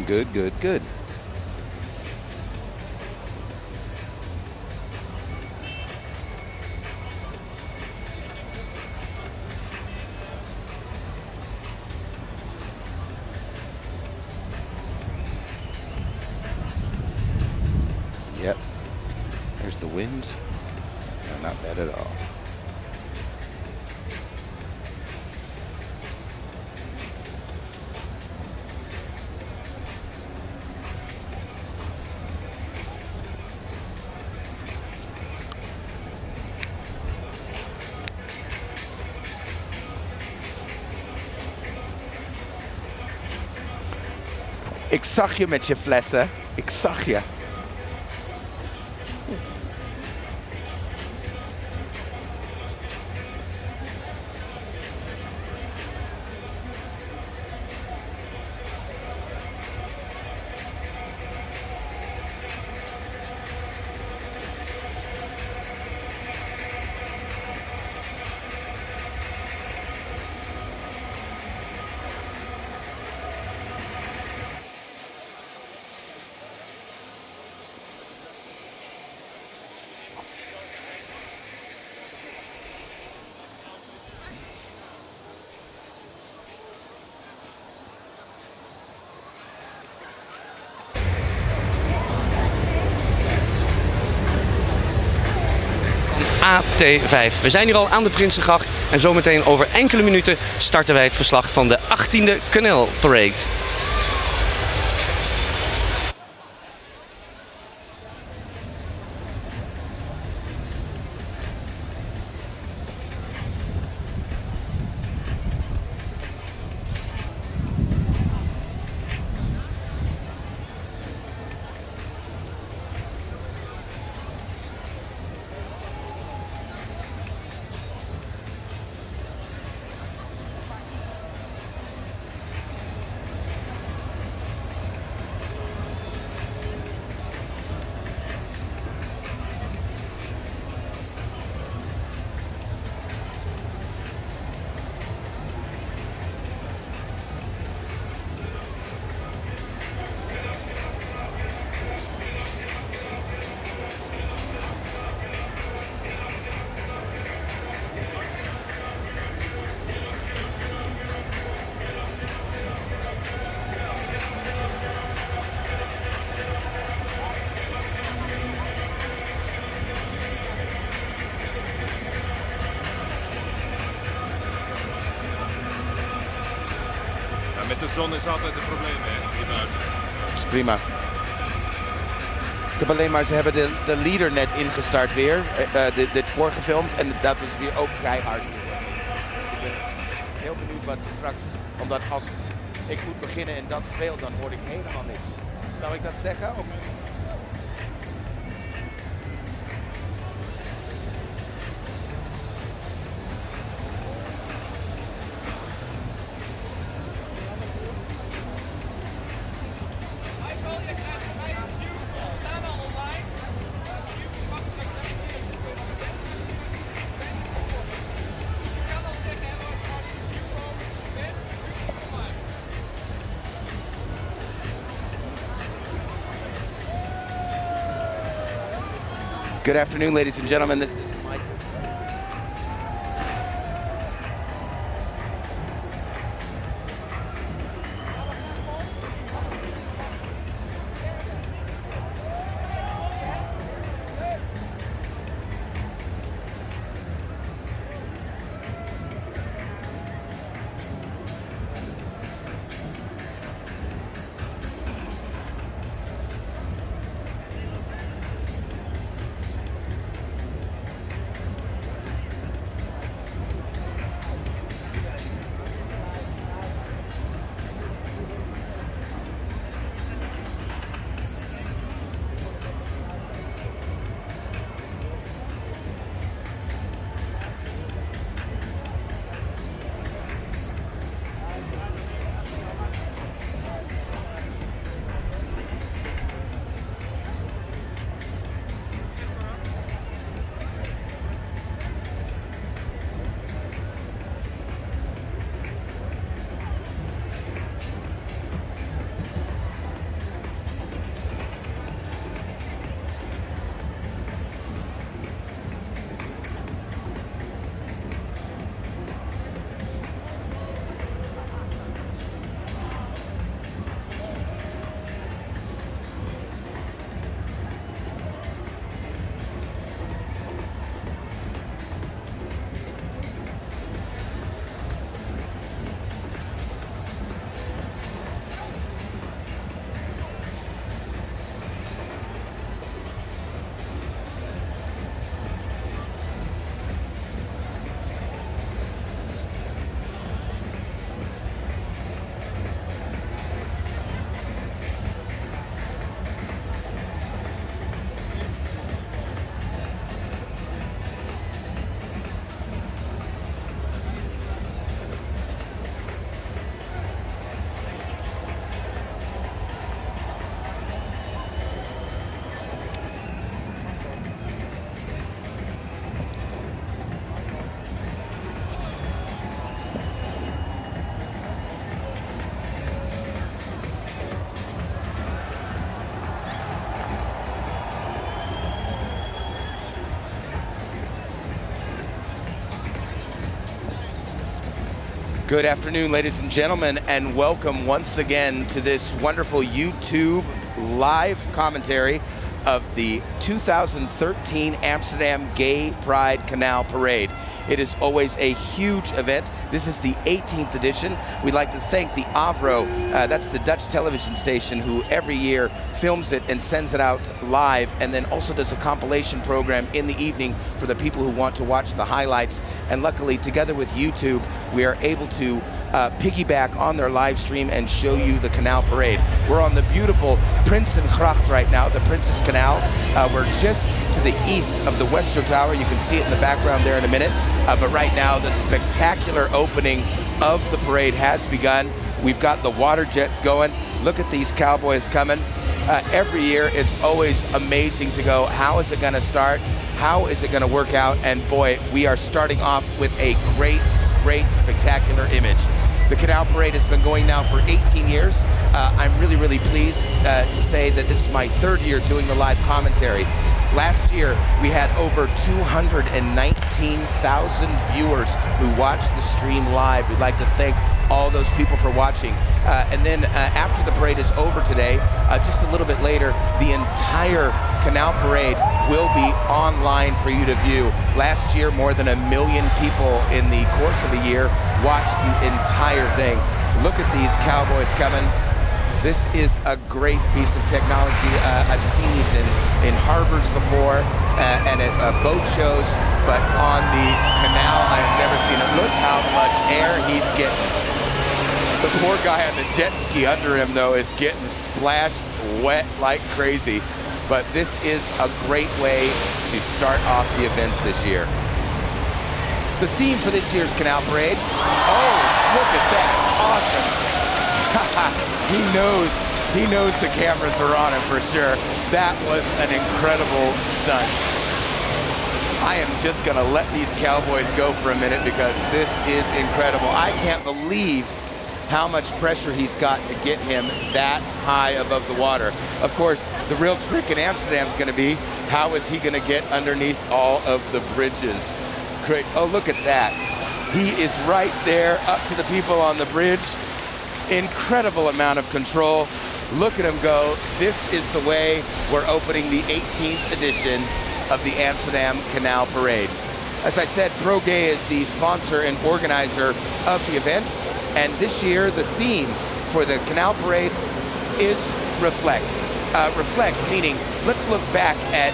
Good, good, good. Yep. There's the wind. No, not bad at all. Ik zag je met je flessen. Ik zag je. AT5. We zijn hier al aan de Prinsengracht en zometeen over enkele minuten starten wij het verslag van de 18e Canal Parade. Met de zon is altijd een probleem, hè, hier buiten. Dat is prima. Ik heb alleen maar, ze hebben de leader net ingestart weer, dit voorgefilmd en dat was weer ook keihard. Ik ben heel benieuwd wat straks, omdat als ik moet beginnen en dat speelt, dan hoor ik helemaal niks. Zou ik dat zeggen? Of? Good afternoon, ladies and gentlemen. This is Michael. Good afternoon, ladies and gentlemen, and welcome once again to this wonderful YouTube live commentary of the 2013 Amsterdam Gay Pride Canal Parade. It is always a huge event. This is the 18th edition. We'd like to thank the AVRO, that's the Dutch television station, who every year films it and sends it out live, and then also does a compilation program in the evening for the people who want to watch the highlights. And luckily, together with YouTube, we are able to piggyback on their live stream and show you the Canal Parade. We're on the beautiful Prinsengracht right now, the Princess Canal. We're just to the east of the Western Tower. You can see it in the background there in a minute. But right now, the spectacular opening of the parade has begun. We've got the water jets going. Look at these cowboys coming. Every year, it's always amazing to go, how is it going to start? How is it going to work out? And boy, we are starting off with a great, spectacular image. The Canal Parade has been going now for 18 years. I'm really pleased to say that this is my third year doing the live commentary. Last year, we had over 219,000 viewers who watched the stream live. We'd like to thank all those people for watching. And then after the parade is over today, just a little bit later, the entire Canal Parade will be online for you to view. Last year, more than 1 million people in the course of a year watched the entire thing. Look at these cowboys coming. This is a great piece of technology. I've seen these in harbors before and at boat shows, but on the canal, I've never seen it. Look how much air he's getting. The poor guy on the jet ski under him, though, is getting splashed wet like crazy. But this is a great way to start off the events this year. The theme for this year's Canal Parade, oh, look at that, awesome. He knows the cameras are on him for sure. That was an incredible stunt. I am just gonna let these cowboys go for a minute because this is incredible. I can't believe how much pressure he's got to get him that high above the water. Of course, the real trick in Amsterdam is gonna be, how is he gonna get underneath all of the bridges? Great, oh, look at that. He is right there up to the people on the bridge. Incredible amount of control. Look at him go. This is the way we're opening the 18th edition of the Amsterdam Canal Parade. As I said, ProGay is the sponsor and organizer of the event. And this year, the theme for the Canal Parade is Reflect. Reflect, meaning let's look back at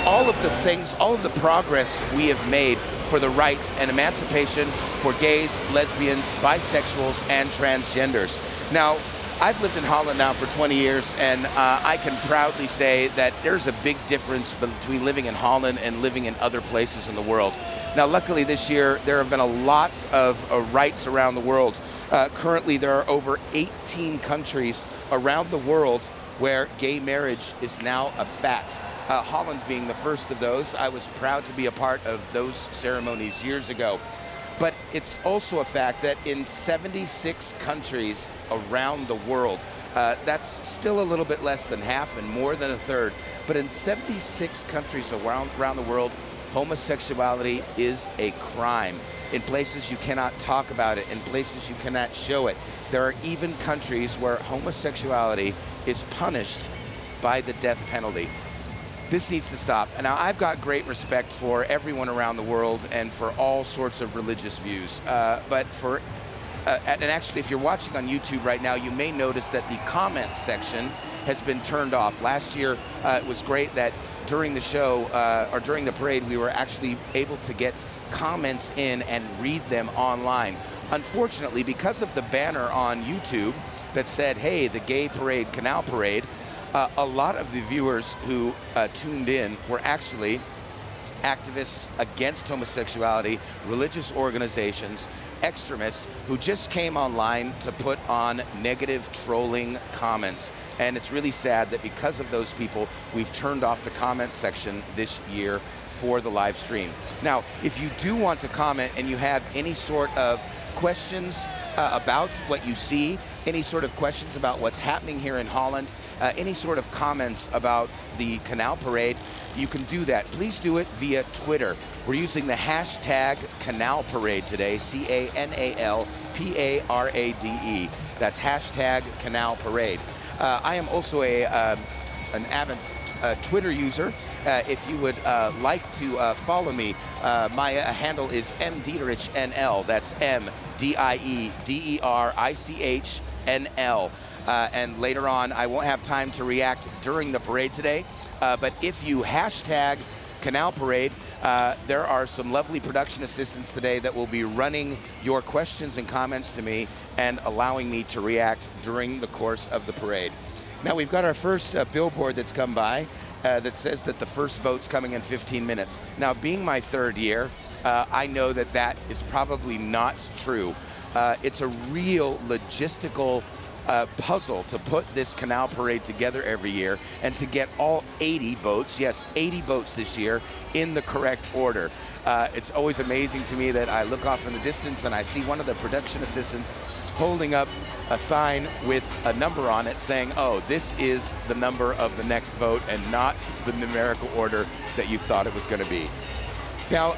all of the things, all of the progress we have made for the rights and emancipation for gays, lesbians, bisexuals, and transgenders. Now, I've lived in Holland now for 20 years, and I can proudly say that there's a big difference between living in Holland and living in other places in the world. Now, luckily this year, there have been a lot of rights around the world. Currently, there are over 18 countries around the world where gay marriage is now a fact. Holland being the first of those. I was proud to be a part of those ceremonies years ago. But it's also a fact that in 76 countries around the world, that's still a little bit less than half and more than a third, but in 76 countries around the world, homosexuality is a crime. In places you cannot talk about it, in places you cannot show it. There are even countries where homosexuality is punished by the death penalty. This needs to stop. And now, I've got great respect for everyone around the world and for all sorts of religious views. And actually, if you're watching on YouTube right now, you may notice that the comment section has been turned off. Last year, it was great that during the show, or during the parade, we were actually able to get comments in and read them online. Unfortunately, because of the banner on YouTube that said, hey, the Gay Parade, Canal Parade, a lot of the viewers who tuned in were actually activists against homosexuality, religious organizations, extremists who just came online to put on negative trolling comments. And it's really sad that because of those people, we've turned off the comment section this year for the live stream. Now, if you do want to comment and you have any sort of questions about what you see, any sort of questions about what's happening here in Holland, any sort of comments about the Canal Parade, you can do that. Please do it via Twitter. We're using the hashtag Canal Parade today, CANALPARADE. That's hashtag Canal Parade. I am also an avid Twitter user. If you would like to follow me, my handle is MDiederichnL. That's MDIEDERICHNL. And later on, I won't have time to react during the parade today. But if you hashtag Canal Parade, there are some lovely production assistants today that will be running your questions and comments to me and allowing me to react during the course of the parade. Now we've got our first billboard that's come by that says that the first boat's coming in 15 minutes. Now, being my third year, I know that that is probably not true. It's a real logistical puzzle to put this Canal Parade together every year and to get all 80 boats, yes, 80 boats this year, in the correct order. It's always amazing to me that I look off in the distance and I see one of the production assistants holding up a sign with a number on it saying, oh, this is the number of the next boat and not the numerical order that you thought it was going to be. Now,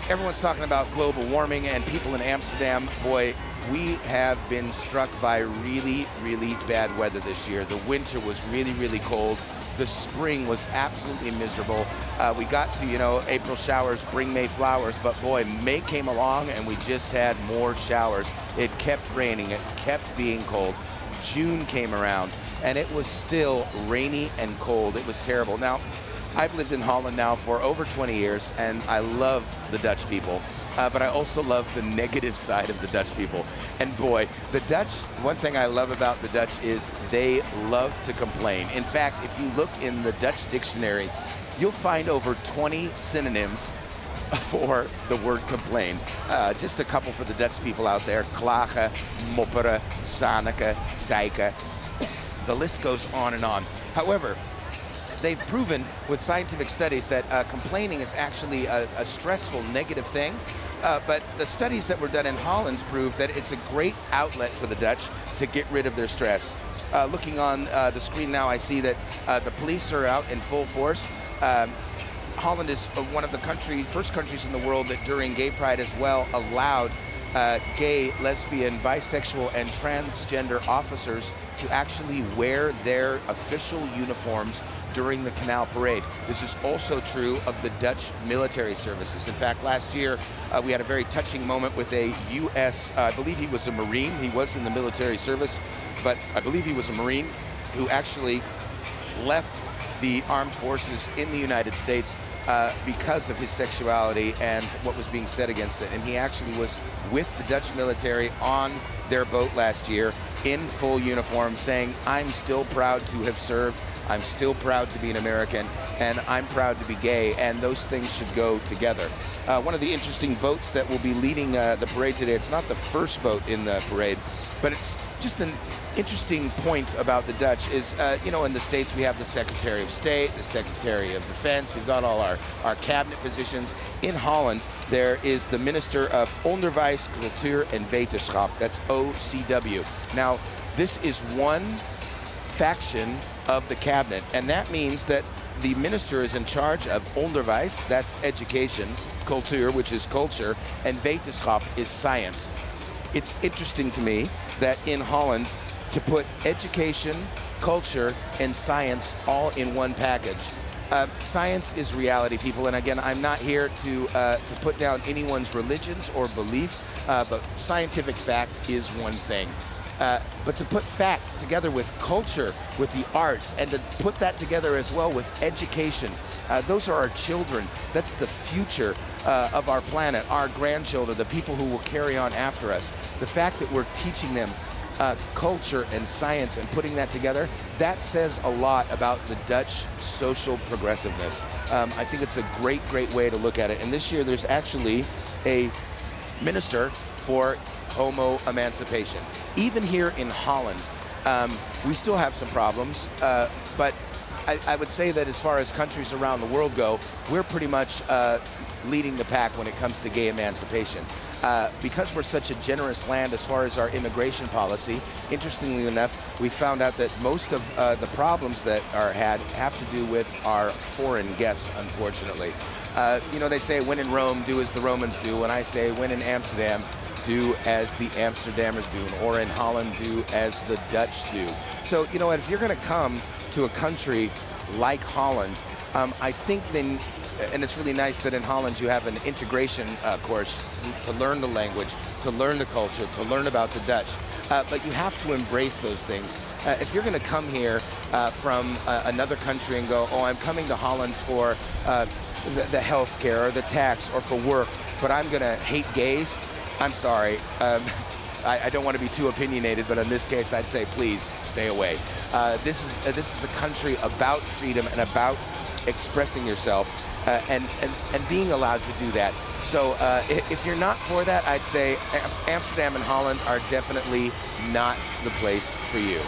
everyone's talking about global warming and people in Amsterdam. Boy, we have been struck by really, really bad weather this year. The winter was really, really cold. The spring was absolutely miserable. We got to, April showers bring May flowers, but boy, May came along and we just had more showers. It kept raining, it kept being cold. June came around and it was still rainy and cold. It was terrible. Now, I've lived in Holland now for over 20 years, and I love the Dutch people, but I also love the negative side of the Dutch people. And boy, the Dutch, one thing I love about the Dutch is they love to complain. In fact, if you look in the Dutch dictionary, you'll find over 20 synonyms for the word complain. Just a couple for the Dutch people out there: klagen, mopperen, zaniken, zeiken. The list goes on and on. However, they've proven with scientific studies that complaining is actually a stressful, negative thing. But the studies that were done in Holland prove that it's a great outlet for the Dutch to get rid of their stress. Looking on the screen now, I see that the police are out in full force. Holland is one of the first countries in the world that during Gaypride as well allowed gay, lesbian, bisexual, and transgender officers to actually wear their official uniforms during the Canal Parade. This is also true of the Dutch military services. In fact, last year we had a very touching moment with a U.S., I believe he was a Marine. He was in the military service, but I believe he was a Marine who actually left the armed forces in the United States because of his sexuality and what was being said against it. And he actually was with the Dutch military on their boat last year in full uniform, saying, I'm still proud to have served, I'm still proud to be an American, and I'm proud to be gay, and those things should go together. One of the interesting boats that will be leading the parade today, it's not the first boat in the parade, but it's just an interesting point about the Dutch is, in the States we have the Secretary of State, the Secretary of Defense, we've got all our cabinet positions. In Holland, there is the Minister of Onderwijs, Cultuur en Wetenschap, that's OCW. Now, this is one faction of the cabinet, and that means that the minister is in charge of onderwijs, that's education, cultuur, which is culture, and wetenschap is science. It's interesting to me that in Holland, to put education, culture, and science all in one package. Science is reality, people, and again, I'm not here to put down anyone's religions or belief, but scientific fact is one thing. But to put fact together with culture, with the arts, and to put that together as well with education, those are our children. That's the future of our planet, our grandchildren, the people who will carry on after us. The fact that we're teaching them culture and science and putting that together, that says a lot about the Dutch social progressiveness. I think it's a great, great way to look at it. And this year there's actually a minister for homo emancipation. Even here in Holland, we still have some problems, but I would say that as far as countries around the world go, we're pretty much leading the pack when it comes to gay emancipation. because we're such a generous land as far as our immigration policy, interestingly enough, we found out that most of the problems that are had have to do with our foreign guests, unfortunately. You know, they say, when in Rome, do as the Romans do. When I say, when in Amsterdam, do as the Amsterdammers do, or in Holland, do as the Dutch do. So, you know what, if you're going to come to a country like Holland, I think then, and it's really nice that in Holland you have an integration course to learn the language, to learn the culture, to learn about the Dutch. But you have to embrace those things. If you're going to come here from another country and go, oh, I'm coming to Holland for the health care or the tax or for work, but I'm going to hate gays, I'm sorry. I don't want to be too opinionated, but in this case, I'd say, please stay away. This is a country about freedom and about expressing yourself and being allowed to do that. So if you're not for that, I'd say Amsterdam and Holland are definitely not the place for you.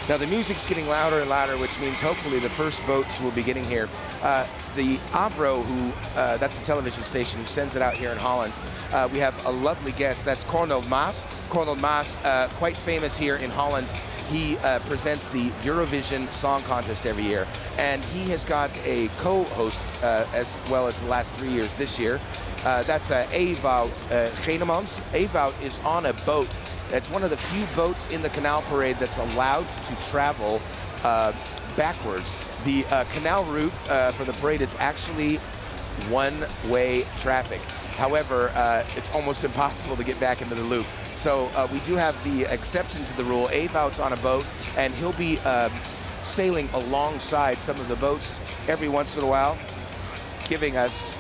Now the music's getting louder and louder, which means hopefully the first boats will be getting here. The AVRO, that's a television station who sends it out here in Holland, we have a lovely guest. That's Cornel Maas. Cornel Maas, quite famous here in Holland. He presents the Eurovision Song Contest every year, and he has got a co-host as well as the last 3 years this year. That's Ewout Genemans. Ewout is on a boat. That's one of the few boats in the Canal Parade that's allowed to travel backwards. The canal route for the parade is actually one-way traffic. However, it's almost impossible to get back into the loop. So we do have the exception to the rule. Ewout's on a boat, and he'll be sailing alongside some of the boats every once in a while, giving us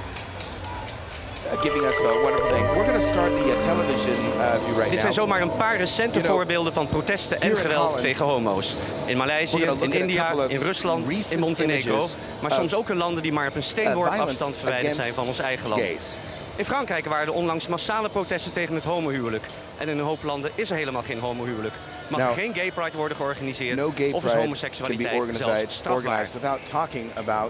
a wonderful thing. We're going to start the television view right now. Dit zijn zomaar een paar recente voorbeelden van protesten en geweld tegen homo's. In Maleisië, in India, in Rusland, in Montenegro. Maar soms ook in landen die maar op een steenworp afstand verwijderd zijn van ons eigen land. In Frankrijk waren er onlangs massale protesten tegen het homohuwelijk. En in een hoop landen is er helemaal geen homohuwelijk. Mag er geen Gaypride worden georganiseerd of is homoseksualiteit zelfs strafbaar.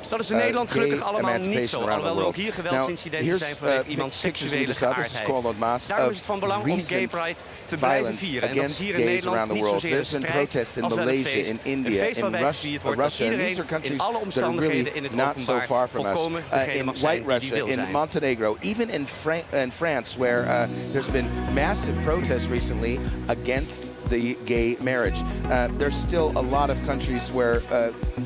Dat is in Nederland gelukkig allemaal niet zo, alhoewel er ook hier geweldsincidenten zijn vanwege iemands seksuele geaardheid. Daarom is het van belang om Gaypride te blijven vieren. En dat is hier in Nederland niet zozeer een strijd als wel een feest. Een feest waarbij gevierd wordt dat iedereen in alle omstandigheden in het openbaar volkomen degene mag zijn die wil zijn. In Montenegro, even in France, where there's been massive protests recently against the gay marriage. There's still a lot of countries where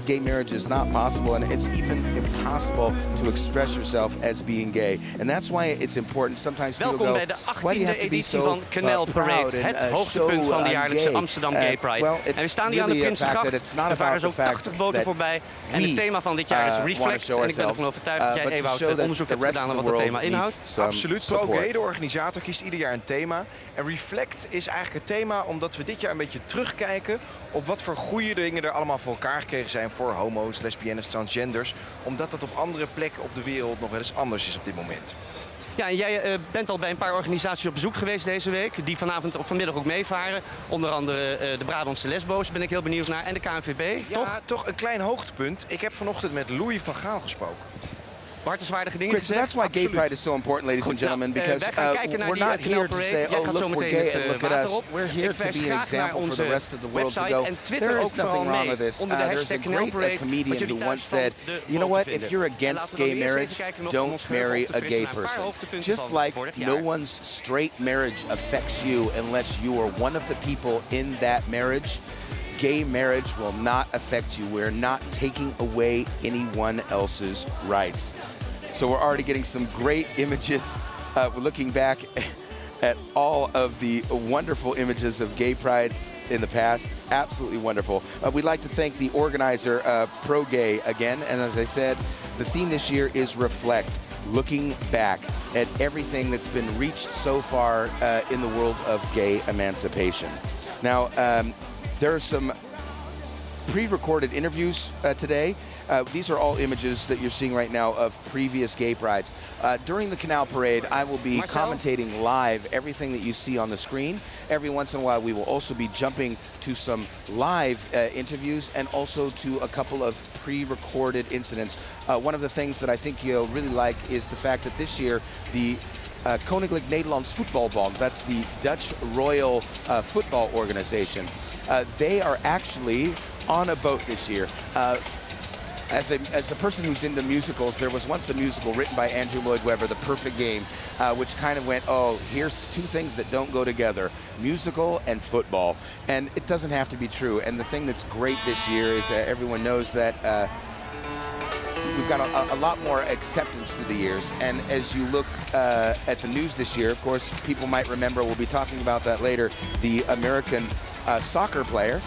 gay marriage is not possible, and it's even impossible to express yourself as being gay. And that's why it's important. Sometimes people go, bij de 18e editie van Canal Parade, het hoogtepunt van de jaarlijkse Amsterdam Gaypride. En we staan hier aan de Prinsengracht. Er varen zo'n 80 boten voorbij. En het thema van dit jaar is Reflect. En ik ben ervan overtuigd dat jij, Ewout, onderzoek hebt gedaan naar wat het thema inhoudt. Absoluut. Pro-gay, de organisator, kiest ieder jaar een thema. En Reflect is eigenlijk het thema omdat we dit jaar een beetje terugkijken op wat voor goede dingen er allemaal voor elkaar gekregen zijn voor homo's, lesbiennes, transgenders. Omdat dat op andere plekken op de wereld nog wel eens anders is op dit moment. Ja, en jij bent al bij een paar organisaties op bezoek geweest deze week, die vanavond of vanmiddag ook meevaren. Onder andere de Brabantse Lesbo's ben ik heel benieuwd naar en de KNVB, toch? Ja, toch een klein hoogtepunt. Ik heb vanochtend met Louis van Gaal gesproken. Hartenswaardige dingen gezegd. That's why Gaypride is so important, ladies and gentlemen, because we're not here to say, oh, look, we're gay and look at us. We're here to be an example for the rest of the world to go, there is nothing wrong with this. There's a great comedian who once said, you know what, if you're against gay marriage, don't marry a gay person. Just like no one's straight marriage affects you unless you are one of the people in that marriage, gay marriage will not affect you. We're not taking away anyone else's rights. So we're already getting some great images. We're looking back at all of the wonderful images of gay prides in the past. Absolutely wonderful. We'd like to thank the organizer, Pro-Gay, again. And as I said, the theme this year is Reflect, looking back at everything that's been reached so far in the world of gay emancipation. Now, there are some pre-recorded interviews today. These are all images that you're seeing right now of previous gay prides. During the Canal Parade, I will be commentating live everything that you see on the screen. Every once in a while, we will also be jumping to some live interviews and also to a couple of pre-recorded incidents. One of the things that I think you'll really like is the fact that this year, the Koninklijk Nederlands Voetbalbond. That's the Dutch Royal Football Organization. They are actually on a boat this year. As a person who's into musicals, there was once a musical written by Andrew Lloyd Webber, The Perfect Game, which kind of went, oh, here's two things that don't go together, musical and football. And it doesn't have to be true. And the thing that's great this year is that everyone knows that we've got a lot more acceptance through the years. And as you look at the news this year, of course, people might remember, we'll be talking about that later, the American soccer player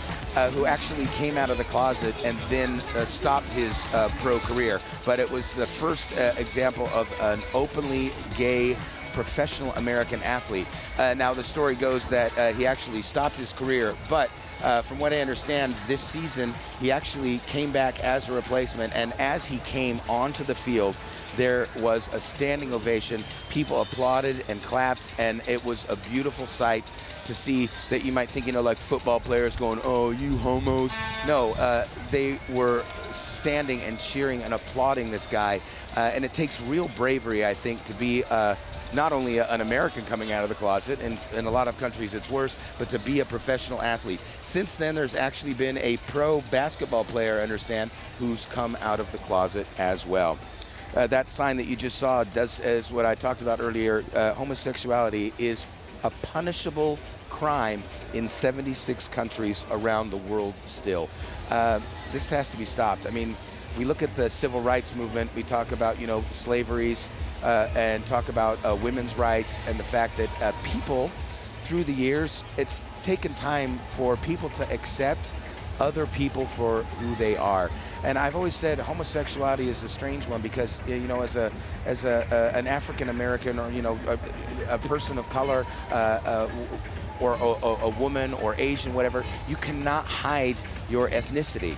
who actually came out of the closet and then stopped his pro career. But it was the first example of an openly gay professional American athlete. Now the story goes that he actually stopped his career, but from what I understand, this season he actually came back as a replacement, and as he came onto the field, there was a standing ovation. People applauded and clapped, and it was a beautiful sight to see that. You might think, like football players going, oh, you homos. No, they were standing and cheering and applauding this guy. And it takes real bravery, I think, to be not only an American coming out of the closet, and in a lot of countries it's worse, but to be a professional athlete. Since then, there's actually been a pro basketball player, I understand, who's come out of the closet as well. That sign that you just saw does, as what I talked about earlier, homosexuality is a punishable crime in 76 countries around the world still. This has to be stopped. I mean, if we look at the civil rights movement, we talk about, slaveries and talk about women's rights, and the fact that people, through the years, it's taken time for people to accept other people for who they are. And I've always said homosexuality is a strange one because, as an African American, or a person of color, or a woman or Asian, whatever, you cannot hide your ethnicity.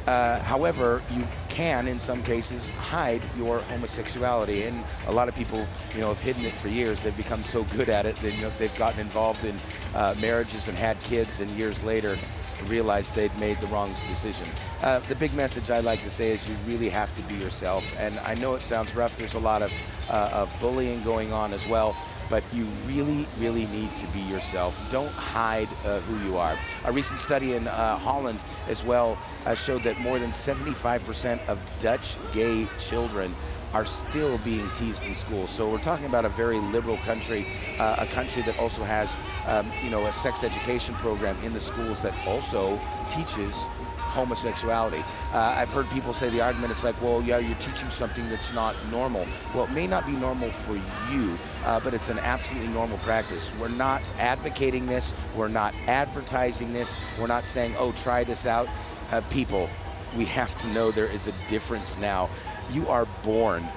However, you can, in some cases, hide your homosexuality, and a lot of people, have hidden it for years. They've become so good at it that they've gotten involved in marriages and had kids, and years later realized they'd made the wrong decision. The big message I like to say is you really have to be yourself. And I know it sounds rough. There's a lot of bullying going on as well. But you really, really need to be yourself. Don't hide who you are. A recent study in Holland as well showed that more than 75% of Dutch gay children are still being teased in school. So we're talking about a very liberal country, a country that also has, a sex education program in the schools that also teaches homosexuality. I've heard people say the argument is like, well, yeah, you're teaching something that's not normal. Well, it may not be normal for you, but it's an absolutely normal practice. We're not advocating this. We're not advertising this. We're not saying, oh, try this out. People, we have to know there is a difference now. You are born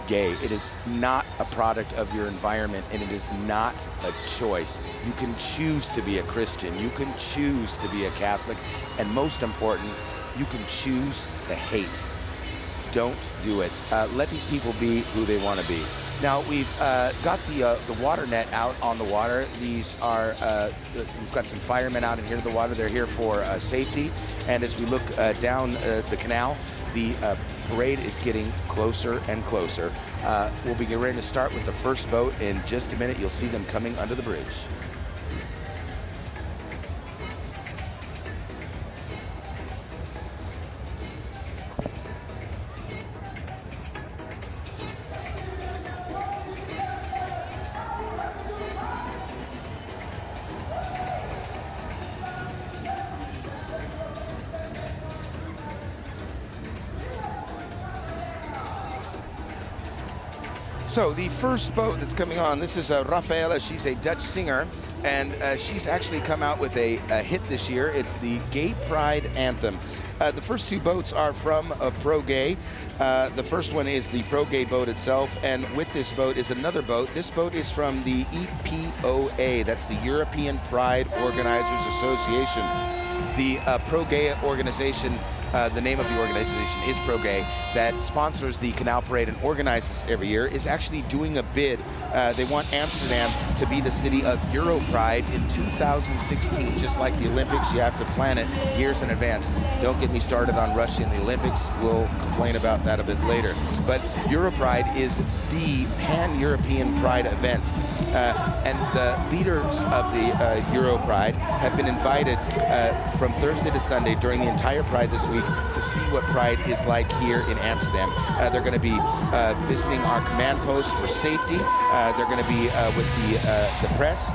gay. It is not a product of your environment, and it is not a choice. You can choose to be a Christian. You can choose to be a Catholic. And most important, you can choose to hate. Don't do it. Let these people be who they want to be. Now, we've got the water net out on the water. These are, we've got some firemen out in here to the water. They're here for safety. And as we look down the canal, the parade is getting closer and closer. We'll be getting ready to start with the first boat in just a minute. You'll see them coming under the bridge. So the first boat that's coming on, this is Rafaela. She's a Dutch singer, and she's actually come out with a hit this year. It's the Gaypride anthem. The first two boats are from Pro Gay. The first one is the Pro Gay boat itself, and with this boat is another boat. This boat is from the EPOA, that's the European Pride Organizers Association. The Pro Gay organization the name of the organization is Pro-Gay, that sponsors the Canal Parade and organizes every year, is actually doing a bid. They want Amsterdam to be the city of Europride in 2016. Just like the Olympics, you have to plan it years in advance. Don't get me started on Russia and the Olympics. We'll complain about that a bit later. But Europride is the pan-European pride event. And the leaders of the Europride have been invited from Thursday to Sunday during the entire Pride this week to see what Pride is like here in Amsterdam. They're going to be visiting our command post for safety. They're going to be with the press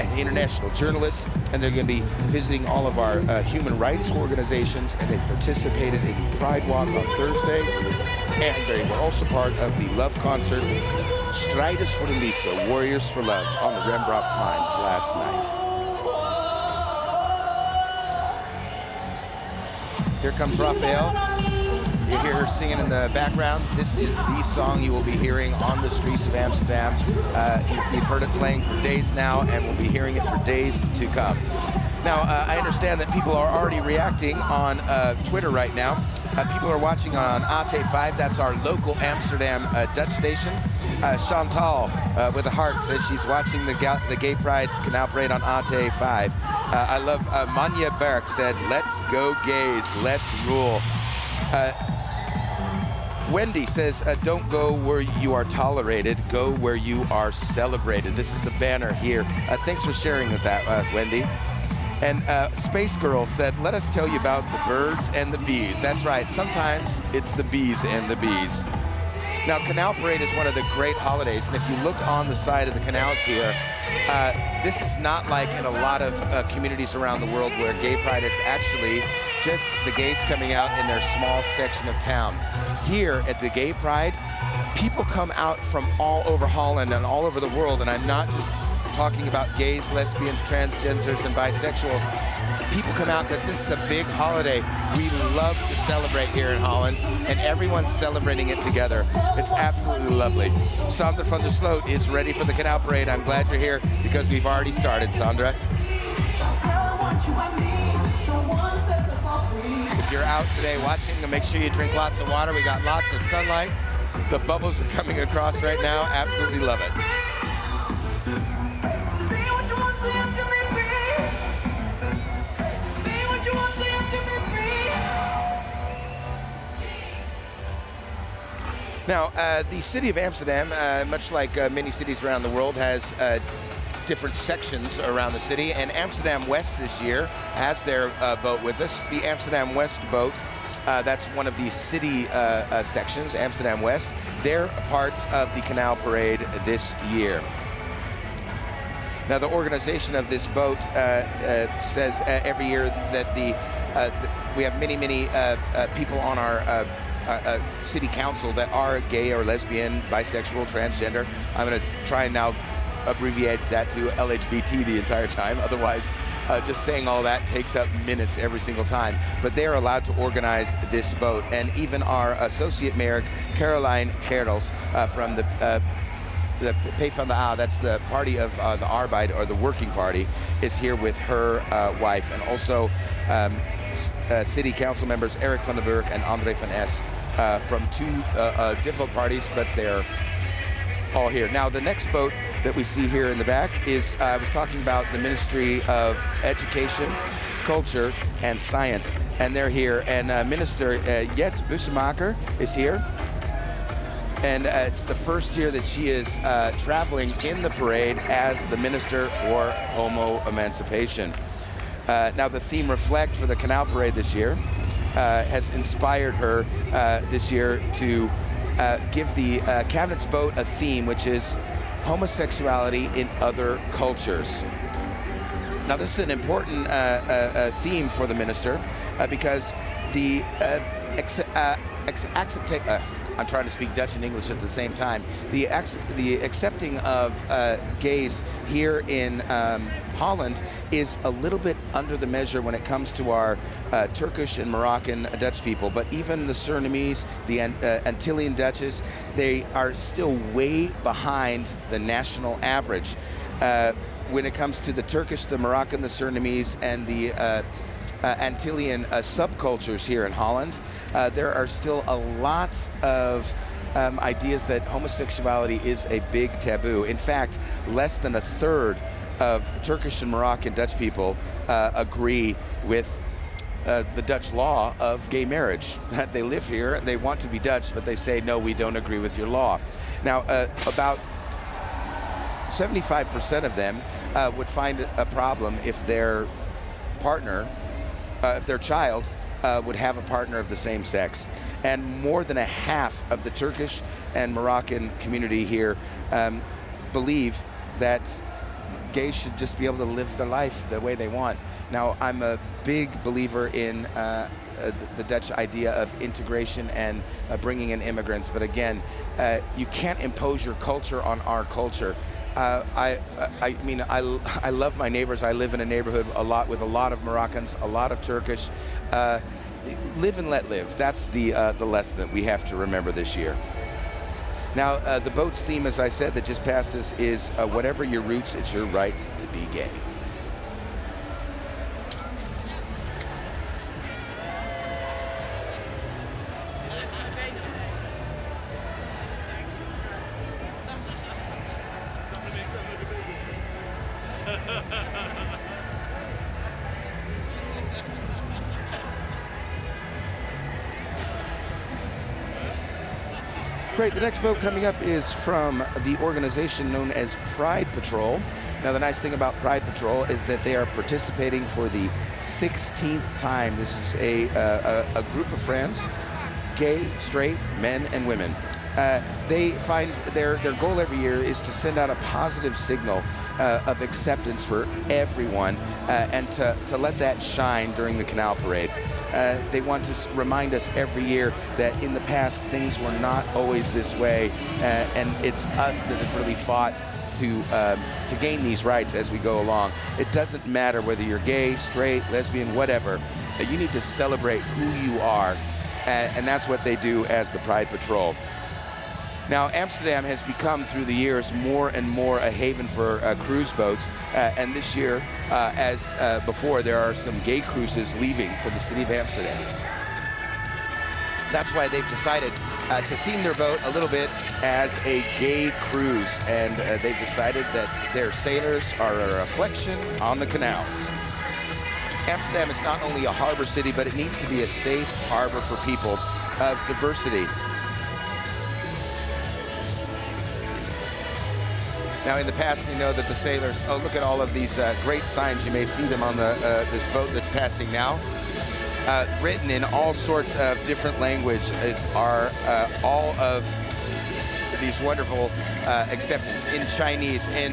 and international journalists, and they're going to be visiting all of our human rights organizations, and they participated in the Pride Walk on Thursday, and they were also part of the love concert Strijders voor de Liefde, Warriors for Love, on the Rembrandtplein last night. Here comes Raphael. You hear her singing in the background. This is the song you will be hearing on the streets of Amsterdam. You've heard it playing for days now, and we'll be hearing it for days to come. Now, I understand that people are already reacting on Twitter right now. People are watching on AT5. That's our local Amsterdam Dutch station. Chantal with a heart says she's watching the Gaypride Canal Parade on AT5. I love Manja Berg said, "Let's go gays, let's rule." Wendy says, don't go where you are tolerated, go where you are celebrated. This is a banner here. Thanks for sharing with that, Wendy. And Space Girl said, let us tell you about the birds and the bees. That's right, sometimes it's the bees and the bees. Now, Canal Parade is one of the great holidays, and if you look on the side of the canals here, this is not like in a lot of communities around the world where Gay Pride is actually just the gays coming out in their small section of town. Here at the Gay Pride, people come out from all over Holland and all over the world, and I'm not just talking about gays, lesbians, transgenders, and bisexuals. People come out because this is a big holiday. We love to celebrate here in Holland, and everyone's celebrating it together. It's absolutely lovely. Sandra van der Sloot is ready for the Canal Parade. I'm glad you're here because we've already started, Sandra. If you're out today watching, make sure you drink lots of water. We got lots of sunlight. The bubbles are coming across right now. Absolutely love it. Now, the city of Amsterdam, much like many cities around the world, has different sections around the city. And Amsterdam West this year has their boat with us. The Amsterdam West boat, that's one of the city sections, Amsterdam West. They're a part of the Canal Parade this year. Now, the organization of this boat says every year that we have many people on our city council that are gay or lesbian, bisexual, transgender. I'm going to try and now abbreviate that to LHBT the entire time. Otherwise, just saying all that takes up minutes every single time. But they are allowed to organize this boat. And even our associate mayor, Caroline Gerdels, from the PvdA, that's the party of the Arbeid, or the Working Party, is here with her wife. And also city council members Eric van den Burg and André van Es from two different parties, but they're all here. Now, the next boat that we see here in the back is, I was talking about the Ministry of Education, Culture, and Science, and they're here. And Minister Jet Bussemaker is here. And it's the first year that she is traveling in the parade as the Minister for Homo Emancipation. Now, the theme Reflect for the Canal Parade this year has inspired her this year to give the Cabinet's boat a theme, which is homosexuality in other cultures. Now, this is an important theme for the minister because the I'm trying to speak Dutch and English at the same time. The accepting of gays here in Holland is a little bit under the measure when it comes to our Turkish and Moroccan Dutch people. But even the Surinamese, the Antillean Dutches, they are still way behind the national average. When it comes to the Turkish, the Moroccan, the Surinamese, and the Antillean subcultures here in Holland, there are still a lot of ideas that homosexuality is a big taboo. In fact, less than a third of Turkish and Moroccan Dutch people agree with the Dutch law of gay marriage. They live here, they want to be Dutch, but they say, no, we don't agree with your law. Now, about 75% of them would find a problem if their partner, if their child would have a partner of the same sex. And more than a half of the Turkish and Moroccan community here believe that gays should just be able to live their life the way they want. Now, I'm a big believer in the Dutch idea of integration and bringing in immigrants, but again, you can't impose your culture on our culture. I mean, I love my neighbors. I live in a neighborhood with a lot of Moroccans, a lot of Turkish. Live and let live. That's the lesson that we have to remember this year. Now, the boat's theme, as I said, that just passed us is whatever your roots, it's your right to be gay. Great, the next boat coming up is from the organization known as Pride Patrol. Now, the nice thing about Pride Patrol is that they are participating for the 16th time. This is a group of friends, gay, straight, men and women. They find their goal every year is to send out a positive signal of acceptance for everyone and to let that shine during the Canal Parade. They want to remind us every year that in the past things were not always this way, and it's us that have really fought to gain these rights as we go along. It doesn't matter whether you're gay, straight, lesbian, whatever. You need to celebrate who you are, and that's what they do as the Pride Patrol. Now, Amsterdam has become, through the years, more and more a haven for cruise boats. And this year, as before, there are some gay cruises leaving for the city of Amsterdam. That's why they've decided to theme their boat a little bit as a gay cruise. And they've decided that their sailors are a reflection on the canals. Amsterdam is not only a harbor city, but it needs to be a safe harbor for people of diversity. Now, in the past, we know that the sailors, oh, look at all of these great signs. You may see them on this boat that's passing now. Written in all sorts of different languages are all of these wonderful acceptance in Chinese, in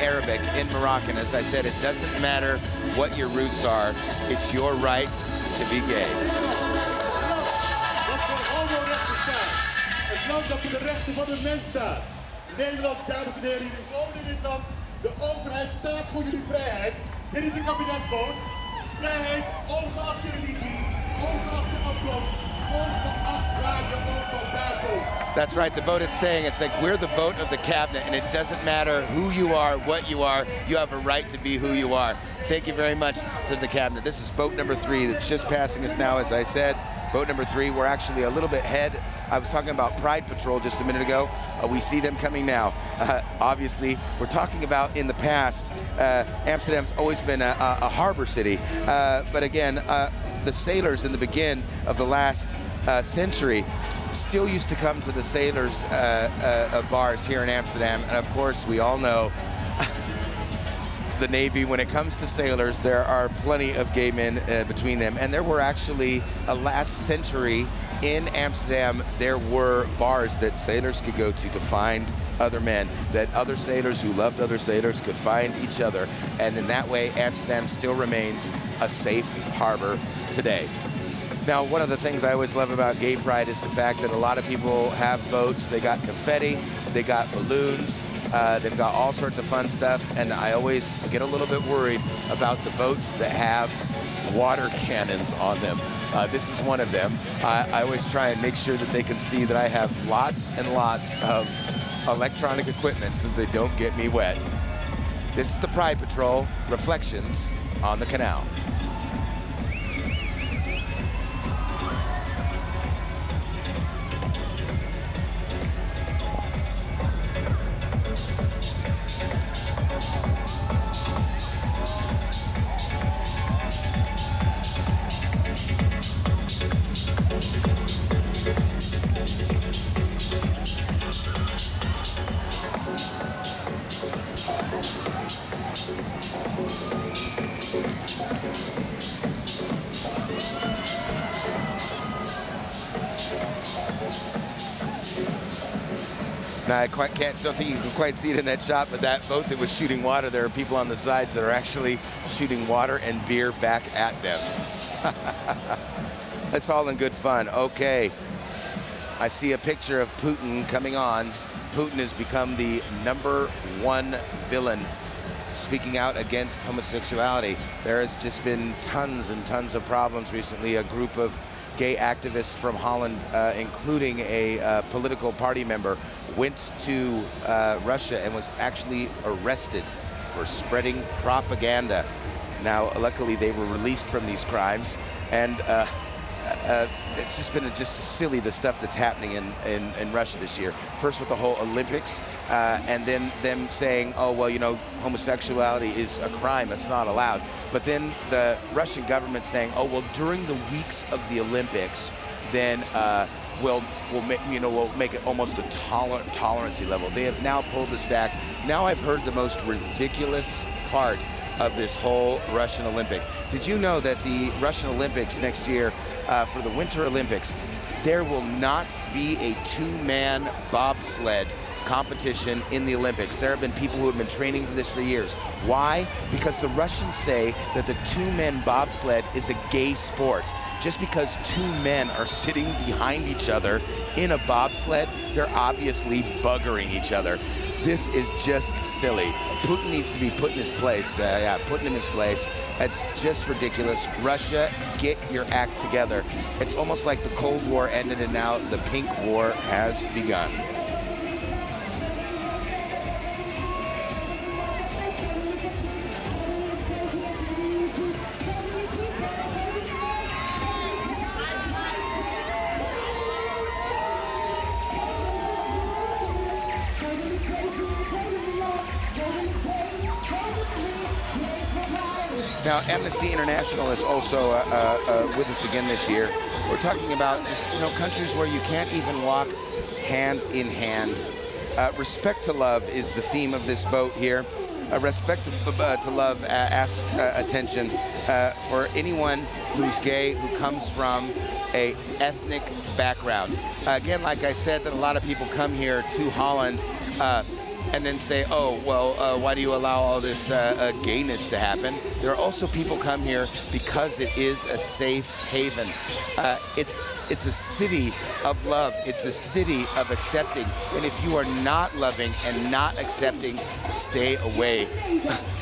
Arabic, in Moroccan. As I said, it doesn't matter what your roots are. It's your right to be gay. Nederland, dames en heren, jullie wonen in dit land. De overheid staat voor jullie vrijheid. Dit is de kabinetsboot. Vrijheid, ongeacht je religie, ongeacht je afkomst, ongeacht waar je woont vandaan komt. That's right, the boat it's saying, it's like we're the boat of the cabinet, and it doesn't matter who you are, what you are, you have a right to be who you are. Thank you very much to the cabinet. This is boat number 3 that's just passing us now, as I said. Boat number 3, we're actually a little bit ahead. I was talking about Pride Patrol just a minute ago. We see them coming now. Obviously, we're talking about in the past, Amsterdam's always been a harbor city. But again, the sailors in the beginning of the last century still used to come to the sailors' bars here in Amsterdam. And of course, we all know the Navy, when it comes to sailors, there are plenty of gay men between them. And there were actually, last century in Amsterdam, there were bars that sailors could go to find other men, that other sailors who loved other sailors could find each other. And in that way, Amsterdam still remains a safe harbor today. Now, one of the things I always love about Gaypride is the fact that a lot of people have boats. They got confetti, they got balloons, they've got all sorts of fun stuff, and I always get a little bit worried about the boats that have water cannons on them. This is one of them. I always try and make sure that they can see that I have lots and lots of electronic equipment so that they don't get me wet. This is the Pride Patrol, Reflections on the Canal. No, I don't think you can quite see it in that shot, but that boat that was shooting water, there are people on the sides that are actually shooting water and beer back at them. That's all in good fun. Okay, I see a picture of Putin coming on. Putin has become the #1 villain speaking out against homosexuality. There has just been tons and tons of problems recently. A group of gay activists from Holland, including a political party member, went to Russia and was actually arrested for spreading propaganda. Now, luckily, they were released from these crimes, and it's just been just silly, the stuff that's happening in Russia this year. First with the whole Olympics, and then them saying, oh, well, you know, homosexuality is a crime, it's not allowed. But then the Russian government saying, oh, well, during the weeks of the Olympics, then we'll make it almost a tolerancy level. They have now pulled this back. Now I've heard the most ridiculous part of this whole Russian Olympic. Did you know that the Russian Olympics next year, for the Winter Olympics, there will not be a two-man bobsled competition in the Olympics? There have been people who have been training for this for years. Why? Because the Russians say that the two-man bobsled is a gay sport. Just because two men are sitting behind each other in a bobsled, they're obviously buggering each other. This is just silly. Putin needs to be put in his place. Putting him in his place. It's just ridiculous. Russia, get your act together. It's almost like the Cold War ended and now the Pink War has begun. Now, Amnesty International is also with us again this year. We're talking about just, countries where you can't even walk hand in hand. Respect to love is the theme of this boat here. Respect to love asks attention for anyone who's gay, who comes from a ethnic background. Again, like I said, that a lot of people come here to Holland and then say, oh, well, why do you allow all this gayness to happen? There are also people come here because it is a safe haven. It's a city of love. It's a city of accepting. And if you are not loving and not accepting, stay away.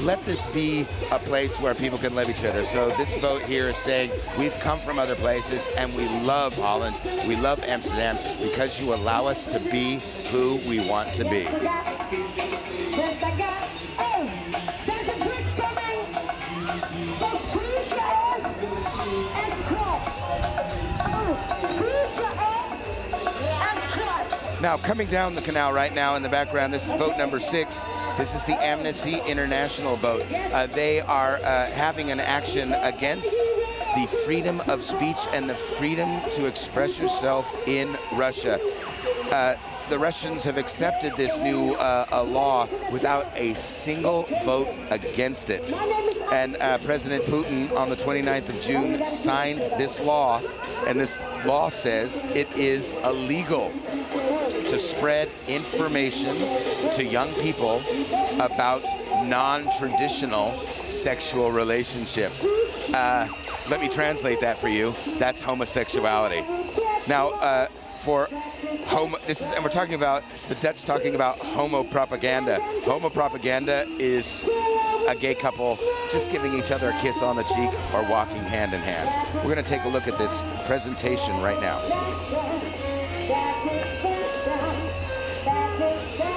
Let this be a place where people can love each other. So this boat here is saying, we've come from other places and we love Holland. We love Amsterdam because you allow us to be who we want to be. Yes, I got. Oh, there's a bridge coming. So squeeze your ass and squat. Oh, squeeze your ass and squat. Now, coming down the canal right now in the background, this is boat number 6. This is the Amnesty International boat. They are having an action against the freedom of speech and the freedom to express yourself in Russia. The Russians have accepted this new law without a single vote against it. And President Putin on the 29th of June signed this law, and this law says it is illegal to spread information to young people about non-traditional sexual relationships. Let me translate that for you. That's homosexuality. Now, and we're talking about the Dutch talking about homo propaganda. Homo propaganda is a gay couple just giving each other a kiss on the cheek or walking hand in hand. We're going to take a look at this presentation right now.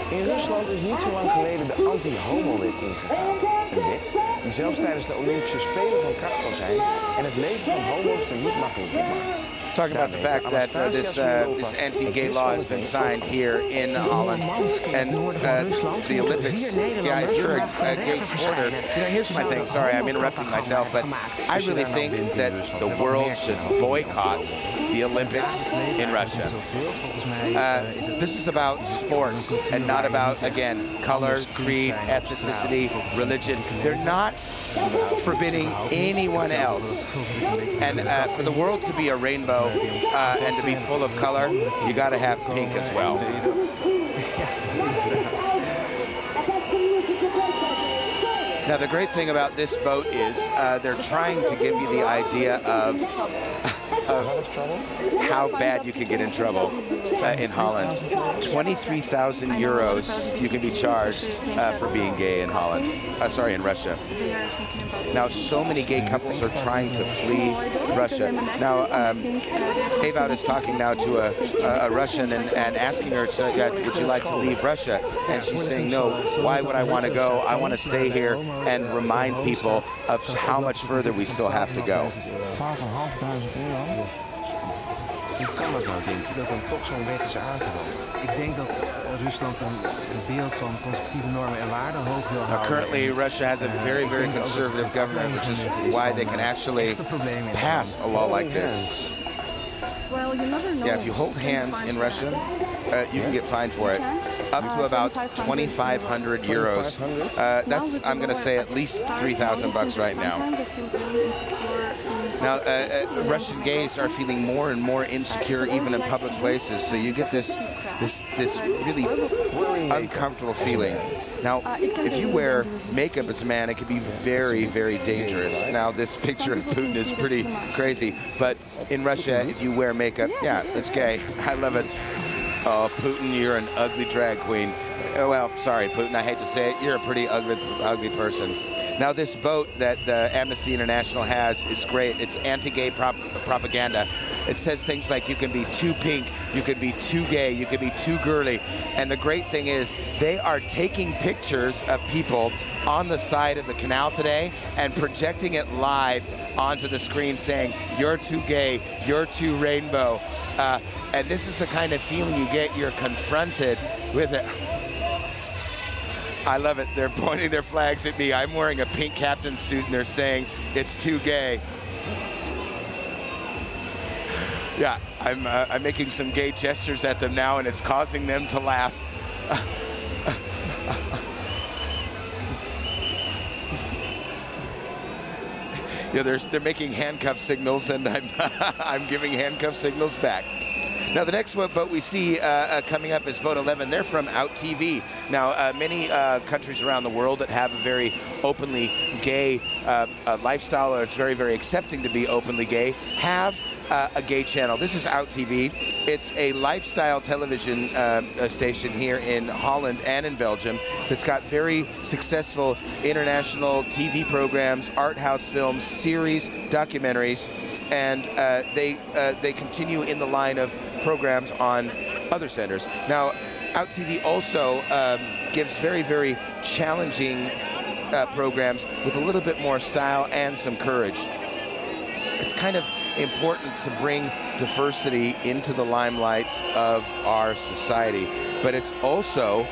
In Rusland is niet zo lang geleden de anti-homo-wet ingegaan. Een wet die zelfs tijdens de Olympische Spelen van kracht zal zijn en het leven van homo's er niet makkelijker maakt. Talking about the fact that this anti-gay law has been signed here in Holland, and the Olympics. Yeah, if you're a gay supporter, here's my thing. Sorry, I'm interrupting myself, but I really think that the world should boycott the Olympics in Russia. This is about sports and not about, again, color, creed, ethnicity, religion. They're not forbidding anyone else. And for the world to be a rainbow and to be full of color, you got to have pink as well. Now, the great thing about this boat is they're trying to give you the idea of how bad you can get in trouble in Holland. 23,000 euros you can be charged for being gay in Holland. Sorry, in Russia. Now, so many gay couples are trying to flee Russia. Now, AVRO is talking now to a Russian and asking her, so, would you like to leave Russia? And she's saying, no, why would I want to go? I want to stay here and remind people of how much further we still have to go. Hoe kan dat nou, denk je, dat dan toch zo'n wet is aangenomen? Ik denk dat Rusland een beeld van conservatieve normen en waarden hoog wil houden. Currently, Russia has a very, very conservative government, which is why they can actually pass a law like this. Well, you never know. Yeah, if you hold hands in Russia, you can get fined for it. Up to about 2,500 euros. That's, I'm going to say, at least 3,000 bucks right now. Now, Russian gays are feeling more and more insecure even in public places, so you get this really uncomfortable feeling. Now, if you wear makeup as a man, it can be very, very dangerous. Now, this picture of Putin is pretty crazy, but in Russia, if you wear makeup, yeah, it's gay. I love it. Oh, Putin, you're an ugly drag queen. Oh, well, sorry, Putin, I hate to say it, you're a pretty ugly person. Now, this boat that Amnesty International has is great. It's anti-gay propaganda. It says things like you can be too pink, you could be too gay, you could be too girly. And the great thing is they are taking pictures of people on the side of the canal today and projecting it live onto the screen saying, you're too gay, you're too rainbow. And this is the kind of feeling you get. You're confronted with it. I love it. They're pointing their flags at me. I'm wearing a pink captain's suit and they're saying it's too gay. Yeah, I'm making some gay gestures at them now and it's causing them to laugh. Yeah, they're making handcuff signals and I'm giving handcuff signals back. Now, the next boat we see coming up is Boat 11. They're from Out TV. Now, many countries around the world that have a very openly gay lifestyle, or it's very, very accepting to be openly gay, have a gay channel. This is Out TV. It's a lifestyle television station here in Holland and in Belgium that's got very successful international TV programs, art house films, series, documentaries, and they continue in the line of programs on other centers. Now, Out TV also gives very, very challenging programs with a little bit more style and some courage. It's kind of important to bring diversity into the limelight of our society, but it's also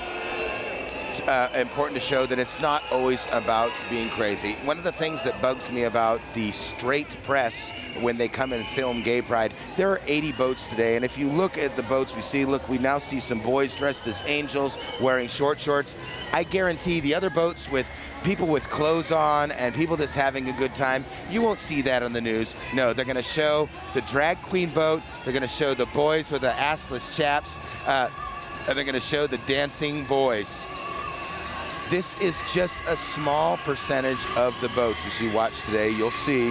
important to show that it's not always about being crazy. One of the things that bugs me about the straight press when they come and film Gaypride, there are 80 boats today, and if you look at the boats we see, look, we now see some boys dressed as angels wearing short shorts. I guarantee the other boats with people with clothes on and people just having a good time, you won't see that on the news. No, they're going to show the drag queen boat, they're going to show the boys with the assless chaps, and they're going to show the dancing boys. This is just a small percentage of the boats. As you watch today, you'll see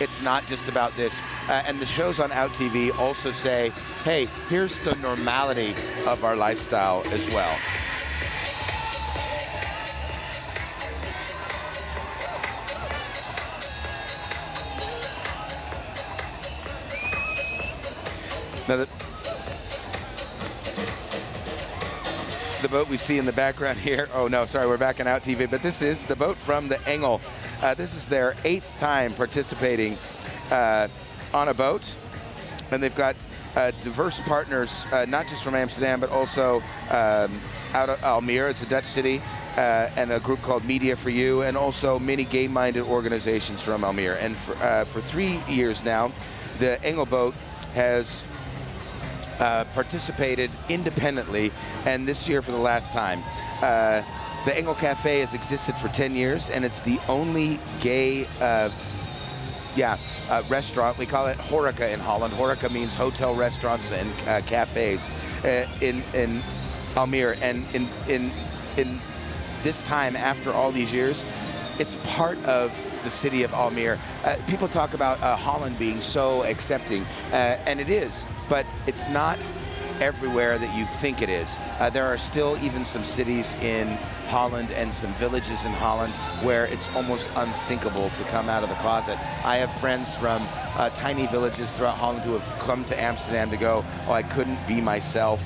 it's not just about this. And the shows on Out TV also say, hey, here's the normality of our lifestyle as well. Now, the boat we see in the background here, oh no, sorry, we're back on Out TV, but this is the boat from the Engel. This is their 8th time participating on a boat, and they've got diverse partners, not just from Amsterdam, but also out of Almere, it's a Dutch city, and a group called Media for You, and also many gay-minded organizations from Almere. And for 3 years now, the Engel boat has participated independently, and this year for the last time. The Engel Cafe has existed for 10 years, and it's the only gay restaurant. We call it horeca in Holland. Horeca means hotel, restaurants, and cafes. In Almere, and in this time, after all these years, it's part of the city of Almere. People talk about Holland being so accepting, and it is, but it's not everywhere that you think it is. There are still even some cities in Holland and some villages in Holland where it's almost unthinkable to come out of the closet. I have friends from tiny villages throughout Holland who have come to Amsterdam to go, oh, I couldn't be myself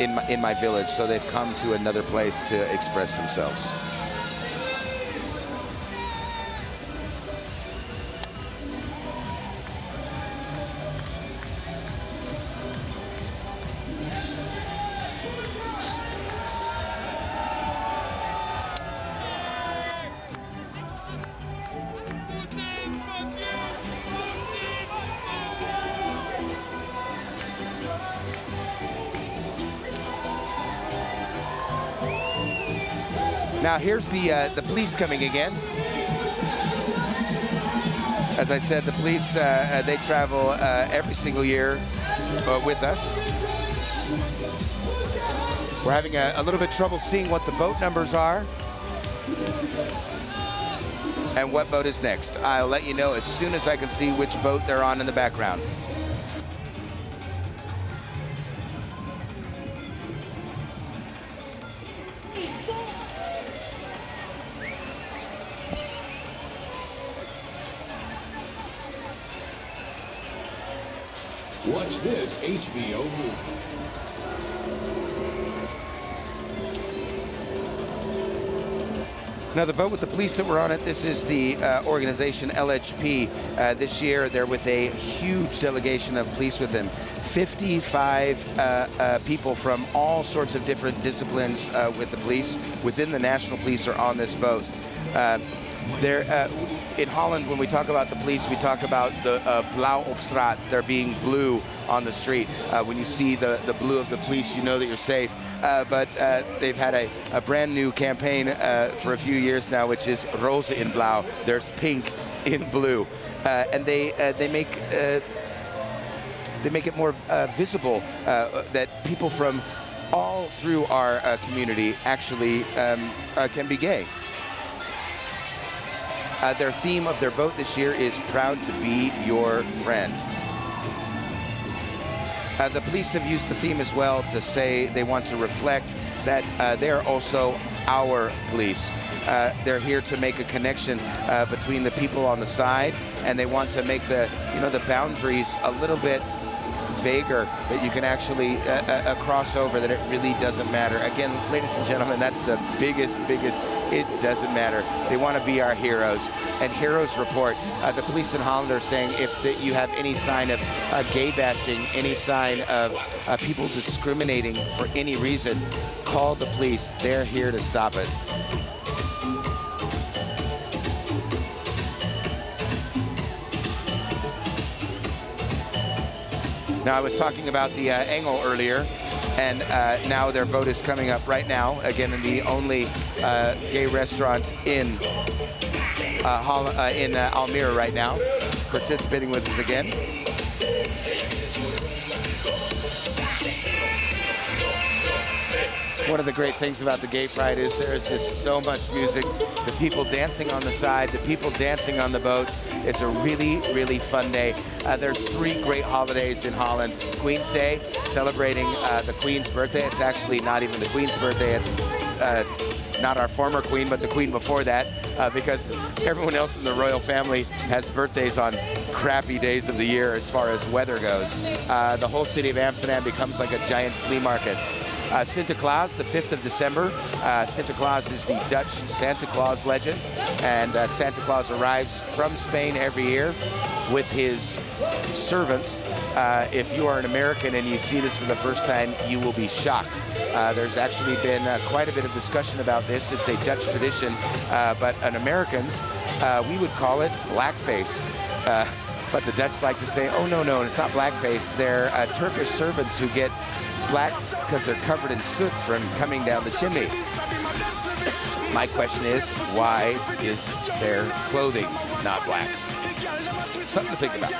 in my village, so they've come to another place to express themselves. Now here's the police coming again. As I said, the police, they travel every single year with us. We're having a little bit trouble seeing what the boat numbers are and what boat is next. I'll let you know as soon as I can see which boat they're on in the background. Watch this HBO movie. Now the boat with the police that were on it, this is the organization LHP. This year they're with a huge delegation of police with them. 55 people from all sorts of different disciplines with the police within the national police are on this boat. In Holland, when we talk about the police, we talk about the blauw op straat. They're being blue on the street. When you see the blue of the police, you know that you're safe. But they've had a brand new campaign for a few years now, which is roze in blauw. There's pink in blue, and they make it more visible that people from all through our community actually can be gay. Their theme of their boat this year is proud to be your friend. The police have used the theme as well to say they want to reflect that they're also our police. They're here to make a connection between the people on the side, and they want to make the boundaries a little bit vaguer, that you can actually cross over, that it really doesn't matter. Again, ladies and gentlemen, that's the biggest, it doesn't matter. They want to be our heroes. And Heroes Report, the police in Holland are saying if you have any sign of gay bashing, any sign of people discriminating for any reason, call the police. They're here to stop it. Now, I was talking about the Engel earlier, and now their boat is coming up right now, again in the only gay restaurant in Almere right now, participating with us again. One of the great things about the Gaypride is there's just so much music. The people dancing on the side, the people dancing on the boats. It's a really, really fun day. There's 3 great holidays in Holland. Queen's Day, celebrating the Queen's birthday. It's actually not even the Queen's birthday. It's not our former Queen, but the Queen before that, because everyone else in the royal family has birthdays on crappy days of the year as far as weather goes. The whole city of Amsterdam becomes like a giant flea market. Sinterklaas, the 5th of December. Sinterklaas is the Dutch Santa Claus legend, and Santa Claus arrives from Spain every year with his servants. If you are an American and you see this for the first time, you will be shocked. There's actually been quite a bit of discussion about this. It's a Dutch tradition, but in Americans, we would call it blackface. But the Dutch like to say, oh, no, it's not blackface. They're Turkish servants who get black because they're covered in soot from coming down the chimney. My question is, why is their clothing not black? Something to think about.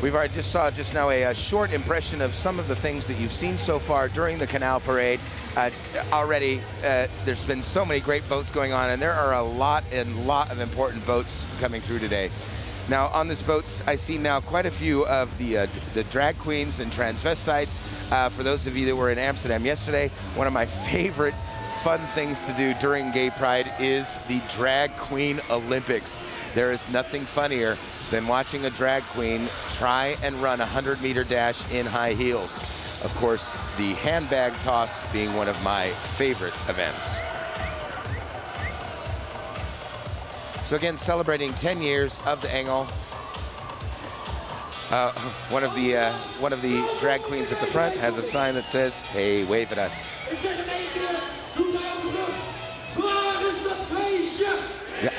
We've already just now a short impression of some of the things that you've seen so far during the Canal Parade. Already, there's been so many great boats going on, and there are a lot of important boats coming through today. Now, on this boats, I see now quite a few of the drag queens and transvestites. For those of you that were in Amsterdam yesterday, one of my favorite fun things to do during Gay Pride is the Drag Queen Olympics. There is nothing funnier than watching a drag queen try and run a 100-meter dash in high heels. Of course, the handbag toss being one of my favorite events. So again, celebrating 10 years of the Engel. One of the drag queens at the front has a sign that says, "Hey, wave at us." Yeah.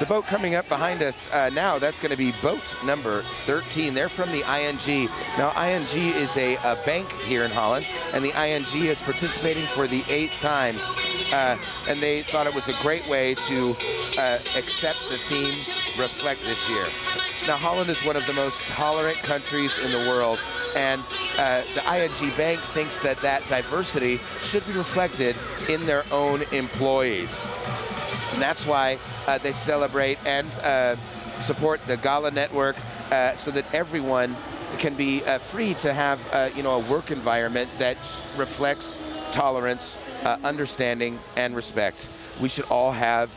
The boat coming up behind us now, that's going to be boat number 13. They're from the ING. Now, ING is a bank here in Holland, and the ING is participating for the 8th time. And they thought it was a great way to accept the theme Reflect this year. Now, Holland is one of the most tolerant countries in the world, and the ING Bank thinks that that diversity should be reflected in their own employees. And that's why they celebrate and support the Gala network so that everyone can be free to have a work environment that reflects tolerance, understanding, and respect. We should all have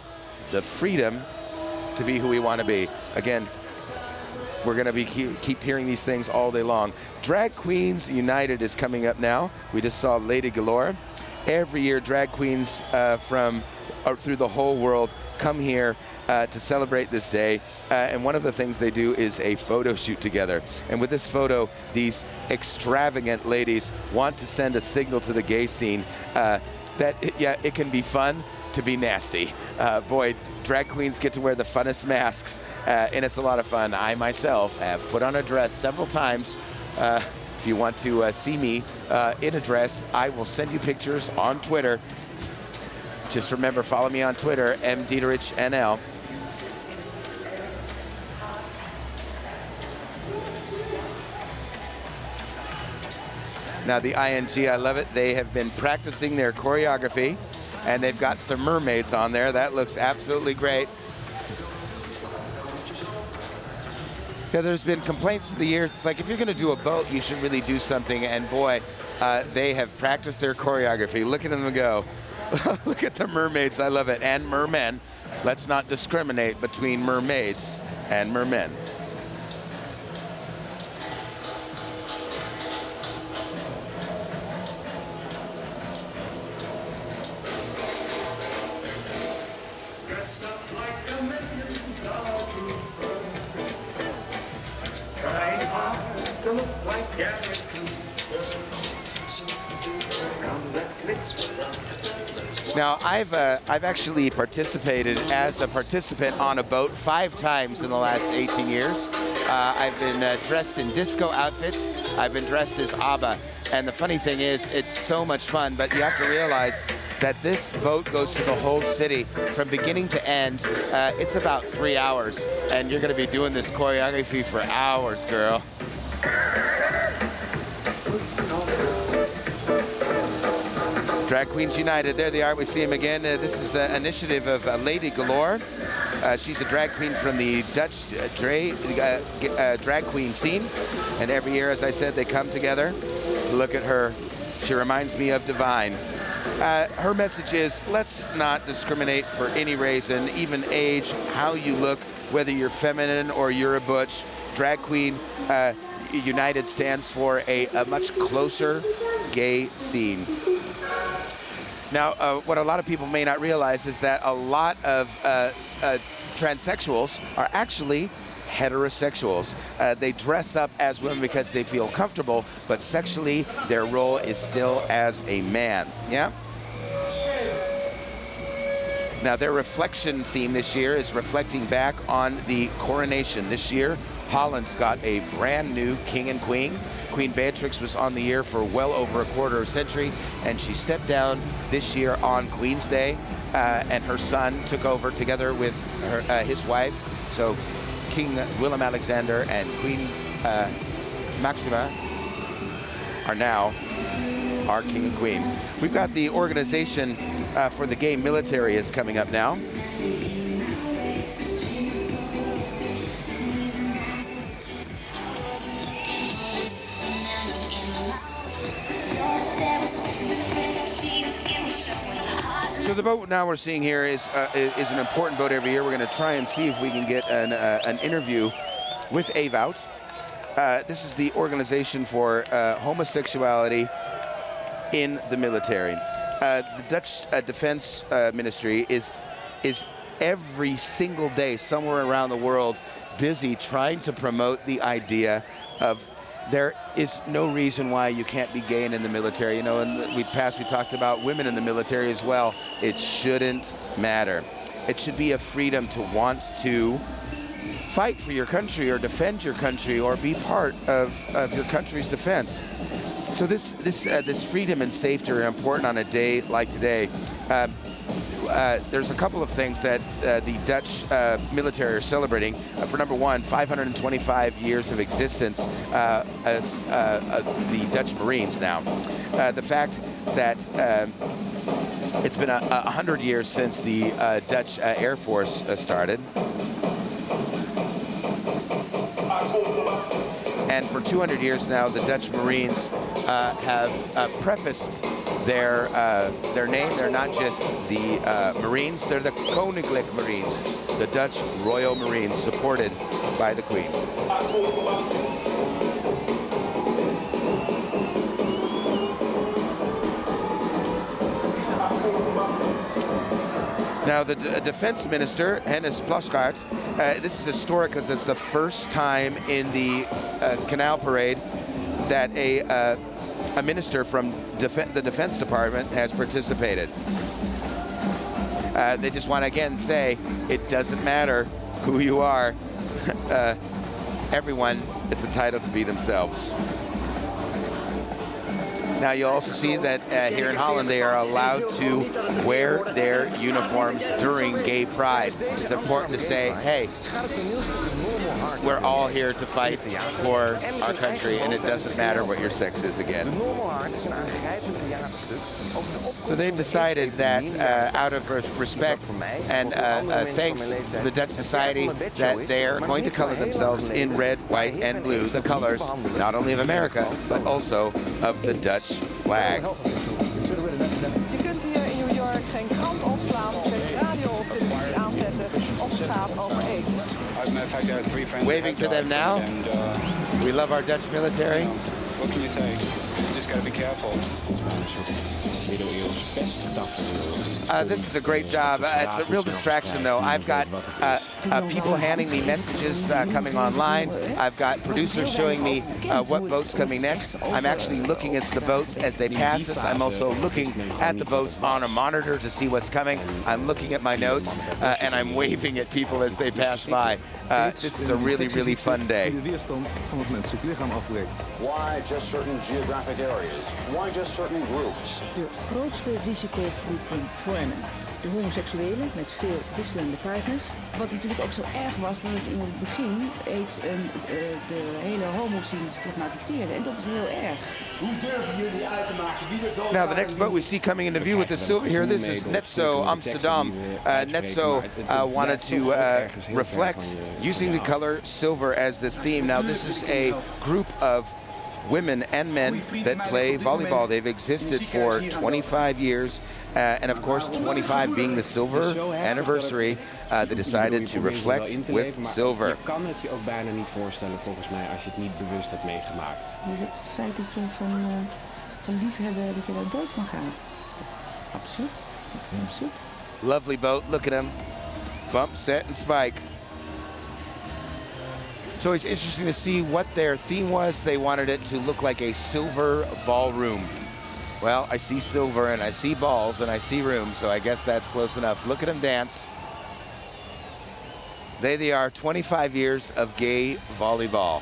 the freedom to be who we want to be. Again, we're going to be keep hearing these things all day long. Drag Queens United is coming up now. We just saw Lady Galore. Every year, drag queens from through the whole world come here to celebrate this day. And one of the things they do is a photo shoot together. And with this photo, these extravagant ladies want to send a signal to the gay scene that, it can be fun to be nasty. Boy, drag queens get to wear the funnest masks, and it's a lot of fun. I myself have put on a dress several times. If you want to see me in a dress, I will send you pictures on Twitter. Just remember, follow me on Twitter, @MDiederich_NL. Now the ING, I love it. They have been practicing their choreography, and they've got some mermaids on there. That looks absolutely great. Yeah, there's been complaints through the years. It's like, if you're going to do a boat, you should really do something. And boy, they have practiced their choreography. Look at them go. Look at the mermaids. I love it. And mermen. Let's not discriminate between mermaids and mermen. Dressed up like $1 million trooper, trying hard to look like Gary Cooper. Come, let's mix with Now, I've actually participated as a participant on a boat 5 times in the last 18 years. I've been dressed in disco outfits. I've been dressed as ABBA. And the funny thing is, it's so much fun, but you have to realize that this boat goes through the whole city from beginning to end. It's about 3 hours, and you're going to be doing this choreography for hours, girl. Drag Queens United, there they are. We see them again. This is an initiative of Lady Galore. She's a drag queen from the Dutch drag queen scene. And every year, as I said, they come together. Look at her. She reminds me of Divine. Her message is, let's not discriminate for any reason, even age, how you look, whether you're feminine or you're a butch. Drag Queen United stands for a much closer gay scene. Now, what a lot of people may not realize is that a lot of transsexuals are actually heterosexuals. They dress up as women because they feel comfortable, but sexually, their role is still as a man. Yeah? Now, their reflection theme this year is reflecting back on the coronation. This year, Holland's got a brand new king and queen. Queen Beatrix was on the air for well over a quarter of a century, and she stepped down this year on Queen's Day, and her son took over together with his wife. So King Willem-Alexander and Queen Maxima are now our king and queen. We've got the organization for the gay military is coming up now. So the boat now we're seeing here is an important boat every year. We're going to try and see if we can get an interview with AVRO. This is the organization for homosexuality in the military. The Dutch Defense Ministry is every single day somewhere around the world busy trying to promote the idea of there is no reason why you can't be gay and in the military. You know, in we talked about women in the military as well. It shouldn't matter. It should be a freedom to want to fight for your country or defend your country or be part of your country's defense. So this freedom and safety are important on a day like today. There's a couple of things that the Dutch military are celebrating. For number one, 525 years of existence as the Dutch Marines now. The fact that it's been 100 years since the Dutch Air Force started. And for 200 years now, the Dutch Marines have prefaced their name. They're not just the Marines, they're the Koninklijk Marines, the Dutch Royal Marines, supported by the Queen. Now, the defense minister, Hennis Plasgaard, this is historic because it's the first time in the Canal parade that a minister from the Defense Department has participated. They just want to again say, it doesn't matter who you are. Everyone is entitled to be themselves. Now you also see that here in Holland they are allowed to wear their uniforms during Gaypride. It's important to say, hey, we're all here to fight for our country, and it doesn't matter what your sex is again. So they've decided that out of respect and thanks to the Dutch society, that they're going to color themselves in red, white, and blue, the colors not only of America, but also of the Dutch flag. Je kunt hier in New York geen krant opslaan, geen radio of televisie aanzetten of het gaat over aids. Waving to them now. We love our Dutch military. What can you say? You just gotta be careful. This is a great job. It's a real distraction, though. I've got people handing me messages coming online. I've got producers showing me what boat's coming next. I'm actually looking at the boats as they pass us. I'm also looking at the boats on a monitor to see what's coming. I'm looking at my notes, and I'm waving at people as they pass by. This is a really, really fun day. Why just certain geographic areas? Why just certain groups? De grootste risicogroepen vormen de homoseksuelen met veel wisselende partners. Wat natuurlijk ook zo erg was, dat het in het begin aids de hele homo-scene stigmatiseerde. En dat is heel erg. Hoe durven jullie uit te maken wie er dood? Now, the next boat we see coming into view with the silver here, this is Netzo Amsterdam. Netzo wanted to reflect using the color silver as this theme. Now, this is a group of women and men that play volleyball. They've existed for 25 years, and of course 25 being the silver anniversary, they decided to reflect with silver. Je kan het je ook bijna niet voorstellen volgens mij als je het niet bewust hebt meegemaakt. Het feit dat je van liefhebben, dat je daar dood van gaat, is toch absurd? Dat is absurd. Lovely boat, look at him. Bump, set, and spike. It's always interesting to see what their theme was. They wanted it to look like a silver ballroom. Well, I see silver and I see balls and I see room, so I guess that's close enough. Look at them dance. They are 25 years of gay volleyball.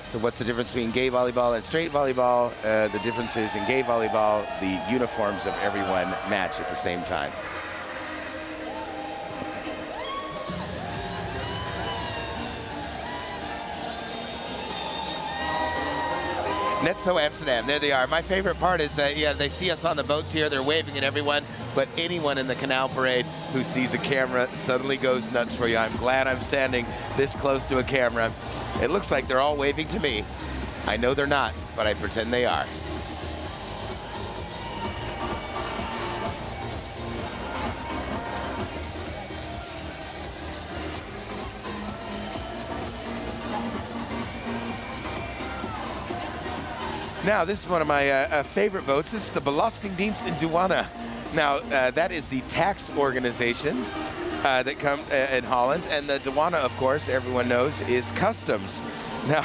So what's the difference between gay volleyball and straight volleyball? The difference is in gay volleyball, the uniforms of everyone match at the same time. Net so Amsterdam, there they are. My favorite part is that, yeah, they see us on the boats here, they're waving at everyone, but anyone in the Canal Parade who sees a camera suddenly goes nuts for you. I'm glad I'm standing this close to a camera. It looks like they're all waving to me. I know they're not, but I pretend they are. Now, this is one of my favorite boats. This is the Belastingdienst in Douane. Now, that is the tax organization that comes in Holland. And the Douane, of course, everyone knows, is customs. Now,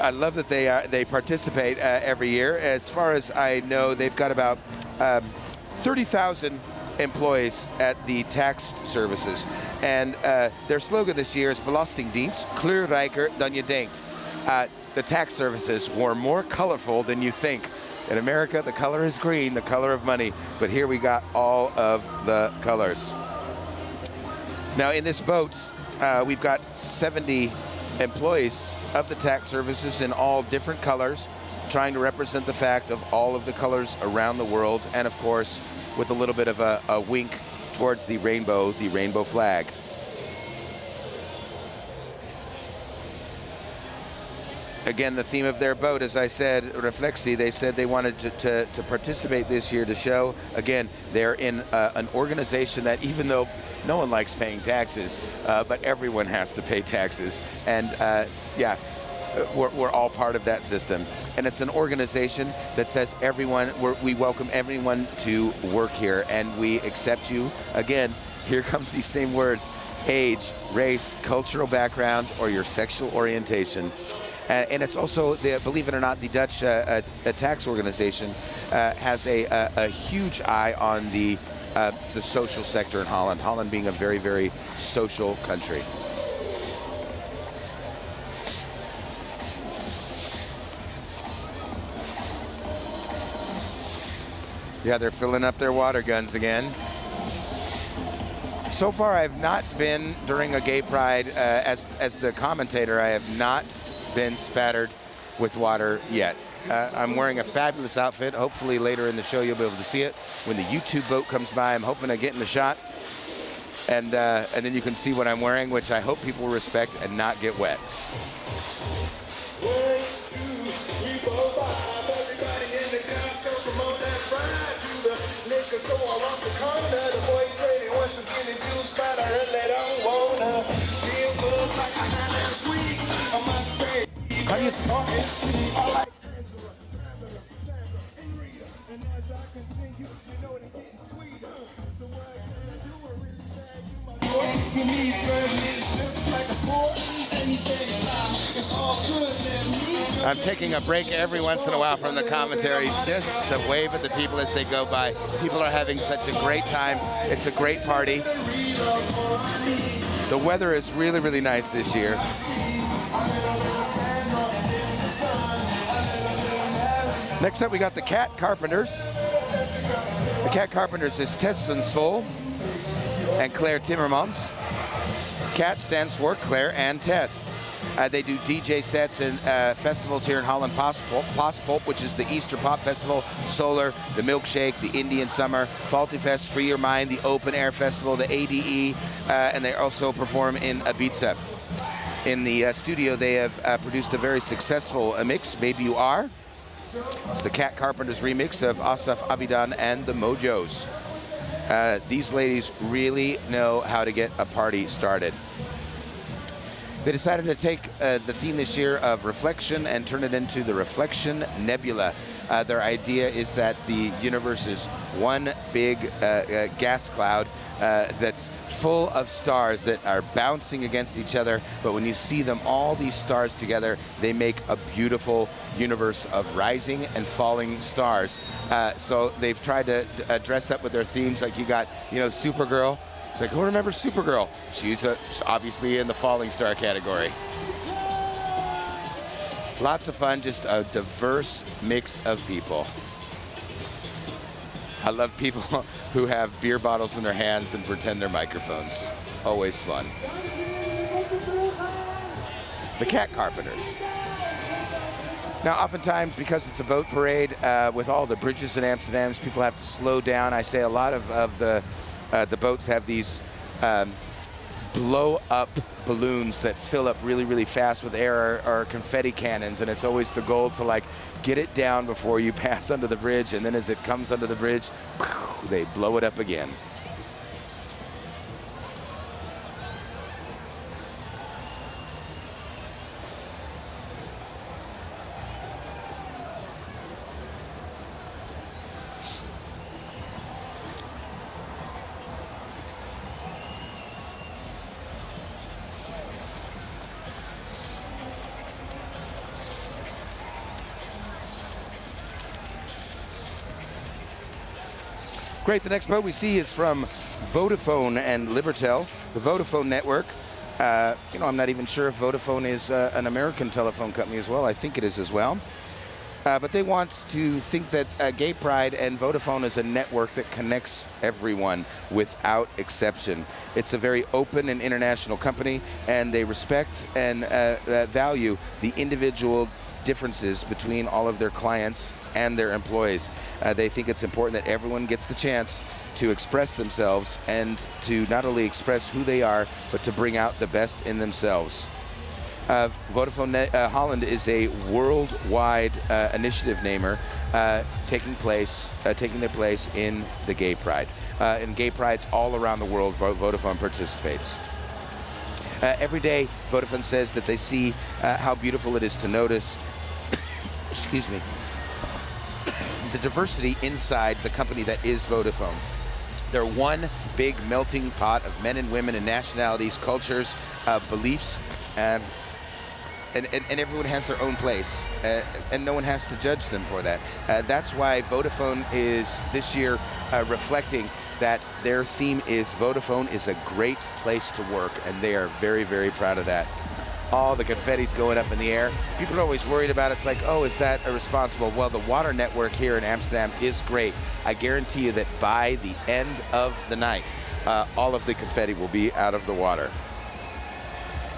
I love that they participate every year. As far as I know, they've got about 30,000 employees at the tax services. And their slogan this year is Belastingdienst, kleurrijker dan je denkt. The tax services were more colorful than you think. In America, the color is green, the color of money, but here we got all of the colors. Now in this boat, we've got 70 employees of the tax services in all different colors, trying to represent the fact of all of the colors around the world, and of course, with a little bit of a wink towards the rainbow flag. Again, the theme of their boat, as I said, Reflectie, they said they wanted to participate this year to show, again, they're in an organization that even though no one likes paying taxes, but everyone has to pay taxes. And yeah, we're all part of that system. And it's an organization that says we welcome everyone to work here and we accept you. Again, here comes these same words, age, race, cultural background, or your sexual orientation. And it's also, believe it or not, the Dutch tax organization has a huge eye on the social sector in Holland. Holland being a very, very social country. Yeah, they're filling up their water guns again. So far, I've not been during a gay pride as the commentator. I have not been spattered with water yet. I'm wearing a fabulous outfit. Hopefully later in the show you'll be able to see it. When the YouTube boat comes by, I'm hoping to get in the shot. And then you can see what I'm wearing, which I hope people will respect and not get wet. 1, 2, 3, 4, 5. Everybody in the concert, promote that ride to the liquor store around the corner. The boys say they want some gin and juice, but I heard they don't wanna feel buzz like I had last week. On my stage, How do you talking to me? I like Angela, Pamela, Sandra, and Rita. And as I continue, you know they're getting sweeter. So what can I do? I really bad you my boy. To me, flirting is just like a sport. Anything about it's all good. I'm taking a break every once in a while from the commentary just to wave at the people as they go by. People are having such a great time. It's a great party. The weather is really, really nice this year. Next up, we got the Cat Carpenters. The Cat Carpenters is Tess van Svol and Claire Timmermans. Cat stands for Claire and Tess. They do DJ sets and festivals here in Holland. Pop, which is the Easter Pop Festival, Solar, the Milkshake, the Indian Summer, Faltifest, Free Your Mind, the Open Air Festival, the ADE, and they also perform in Ibiza. In the studio, they have produced a very successful mix, Maybe You Are. It's the Cat Carpenters remix of Asaf Abidan and the Mojos. These ladies really know how to get a party started. They decided to take the theme this year of reflection and turn it into the Reflection Nebula. Their idea is that the universe is one big gas cloud that's full of stars that are bouncing against each other, but when you see them, all these stars together, they make a beautiful universe of rising and falling stars. So they've tried to dress up with their themes, like you got, Supergirl. It's like, who remembers Supergirl? She's obviously in the falling star category. Lots of fun, just a diverse mix of people. I love people who have beer bottles in their hands and pretend they're microphones. Always fun. The Cat Carpenters. Now, oftentimes, because it's a boat parade, with all the bridges in Amsterdam, people have to slow down. I say a lot of the boats have these blow-up balloons that fill up really, really fast with air, or confetti cannons, and it's always the goal to like get it down before you pass under the bridge, and then as it comes under the bridge, they blow it up again. Great, the next boat we see is from Vodafone and Libertel, the Vodafone network. You know, I'm not even sure if Vodafone is an American telephone company as well. I think it is as well. But they want to think that Gaypride and Vodafone is a network that connects everyone without exception. It's a very open and international company, and they respect and value the individual differences between all of their clients and their employees. They think it's important that everyone gets the chance to express themselves and to not only express who they are, but to bring out the best in themselves. Vodafone Holland is a worldwide initiative namer taking their place in the Gaypride. In Gayprides all around the world, Vodafone participates. Every day, Vodafone says that they see how beautiful it is to notice excuse me, the diversity inside the company that is Vodafone. They're one big melting pot of men and women and nationalities, cultures, beliefs, and everyone has their own place, and no one has to judge them for that. That's why Vodafone is this year reflecting that their theme is Vodafone is a great place to work, and they are very, very proud of that. All the confetti's going up in the air. People are always worried about it. It's like, oh, is that irresponsible? Well, the water network here in Amsterdam is great. I guarantee you that by the end of the night, all of the confetti will be out of the water.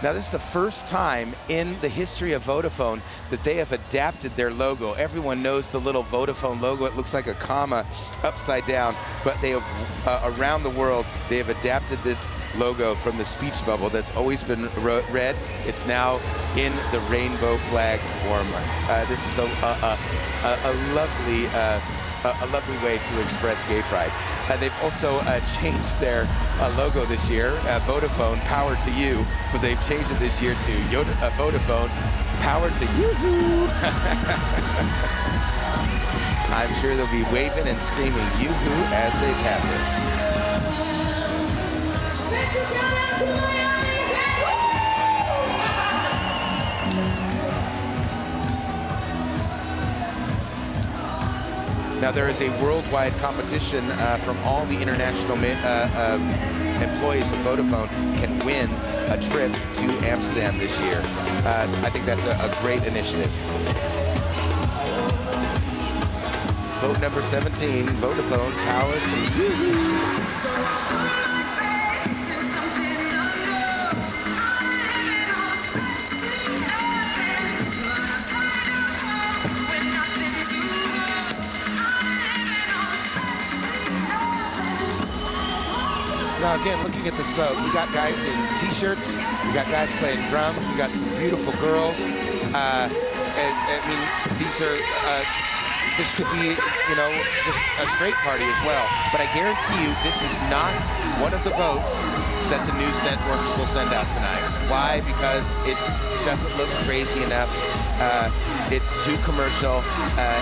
Now, this is the first time in the history of Vodafone that they have adapted their logo. Everyone knows the little Vodafone logo. It looks like a comma upside down, but they have, around the world, they have adapted this logo from the speech bubble that's always been red. It's now in the rainbow flag form. This is a lovely way to express Gaypride. They've also changed their logo this year, Vodafone, power to you, but they've changed it this year to Vodafone, power to yoo-hoo. I'm sure they'll be waving and screaming yoo-hoo as they pass us. Now, there is a worldwide competition from all the international employees of Vodafone can win a trip to Amsterdam this year. I think that's a great initiative. Vote number 17, Vodafone, power to you. Now again, looking at this boat, we got guys in t-shirts, we got guys playing drums, we got some beautiful girls. I mean, this could be, you know, just a straight party as well. But I guarantee you, this is not one of the boats that the news networks will send out tonight. Why? Because it doesn't look crazy enough. It's too commercial,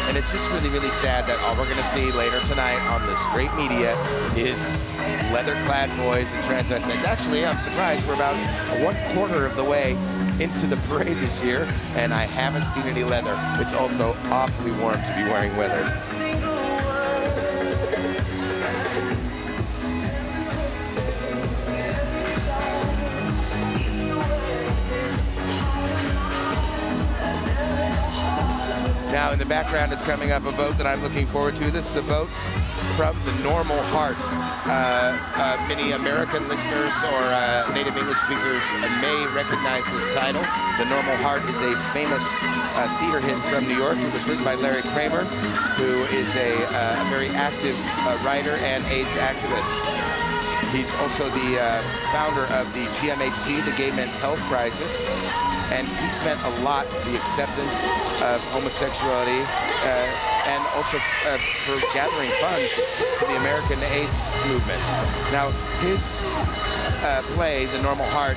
and it's just really, really sad that all we're going to see later tonight on the straight media is leather-clad boys and transvestites. Actually, I'm surprised we're about 1/4 of the way into the parade this year, and I haven't seen any leather. It's also awfully warm to be wearing leather. Now, Now in the background is coming up a boat that I'm looking forward to. This is a boat from the Normal Heart. Many American listeners or native English speakers may recognize this title. The Normal Heart is a famous theater hit from New York. It was written by Larry Kramer, who is a very active writer and AIDS activist. He's also the founder of the GMHC, the Gay Men's Health Crisis, and he spent a lot for the acceptance of homosexuality and also for gathering funds for the American AIDS movement. Now, his play, The Normal Heart,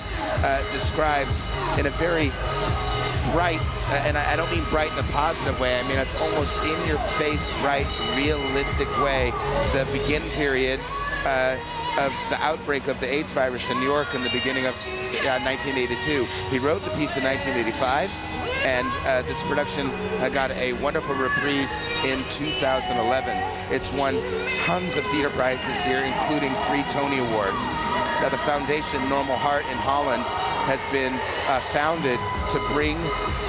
describes in a very bright, and I don't mean bright in a positive way, I mean it's almost in-your-face, bright, realistic way, the begin period of the outbreak of the AIDS virus in New York in the beginning of 1982. He wrote the piece in 1985, and this production got a wonderful reprise in 2011. It's won tons of theater prizes this year, including 3 Tony Awards. Now, the foundation Normal Heart in Holland has been founded to bring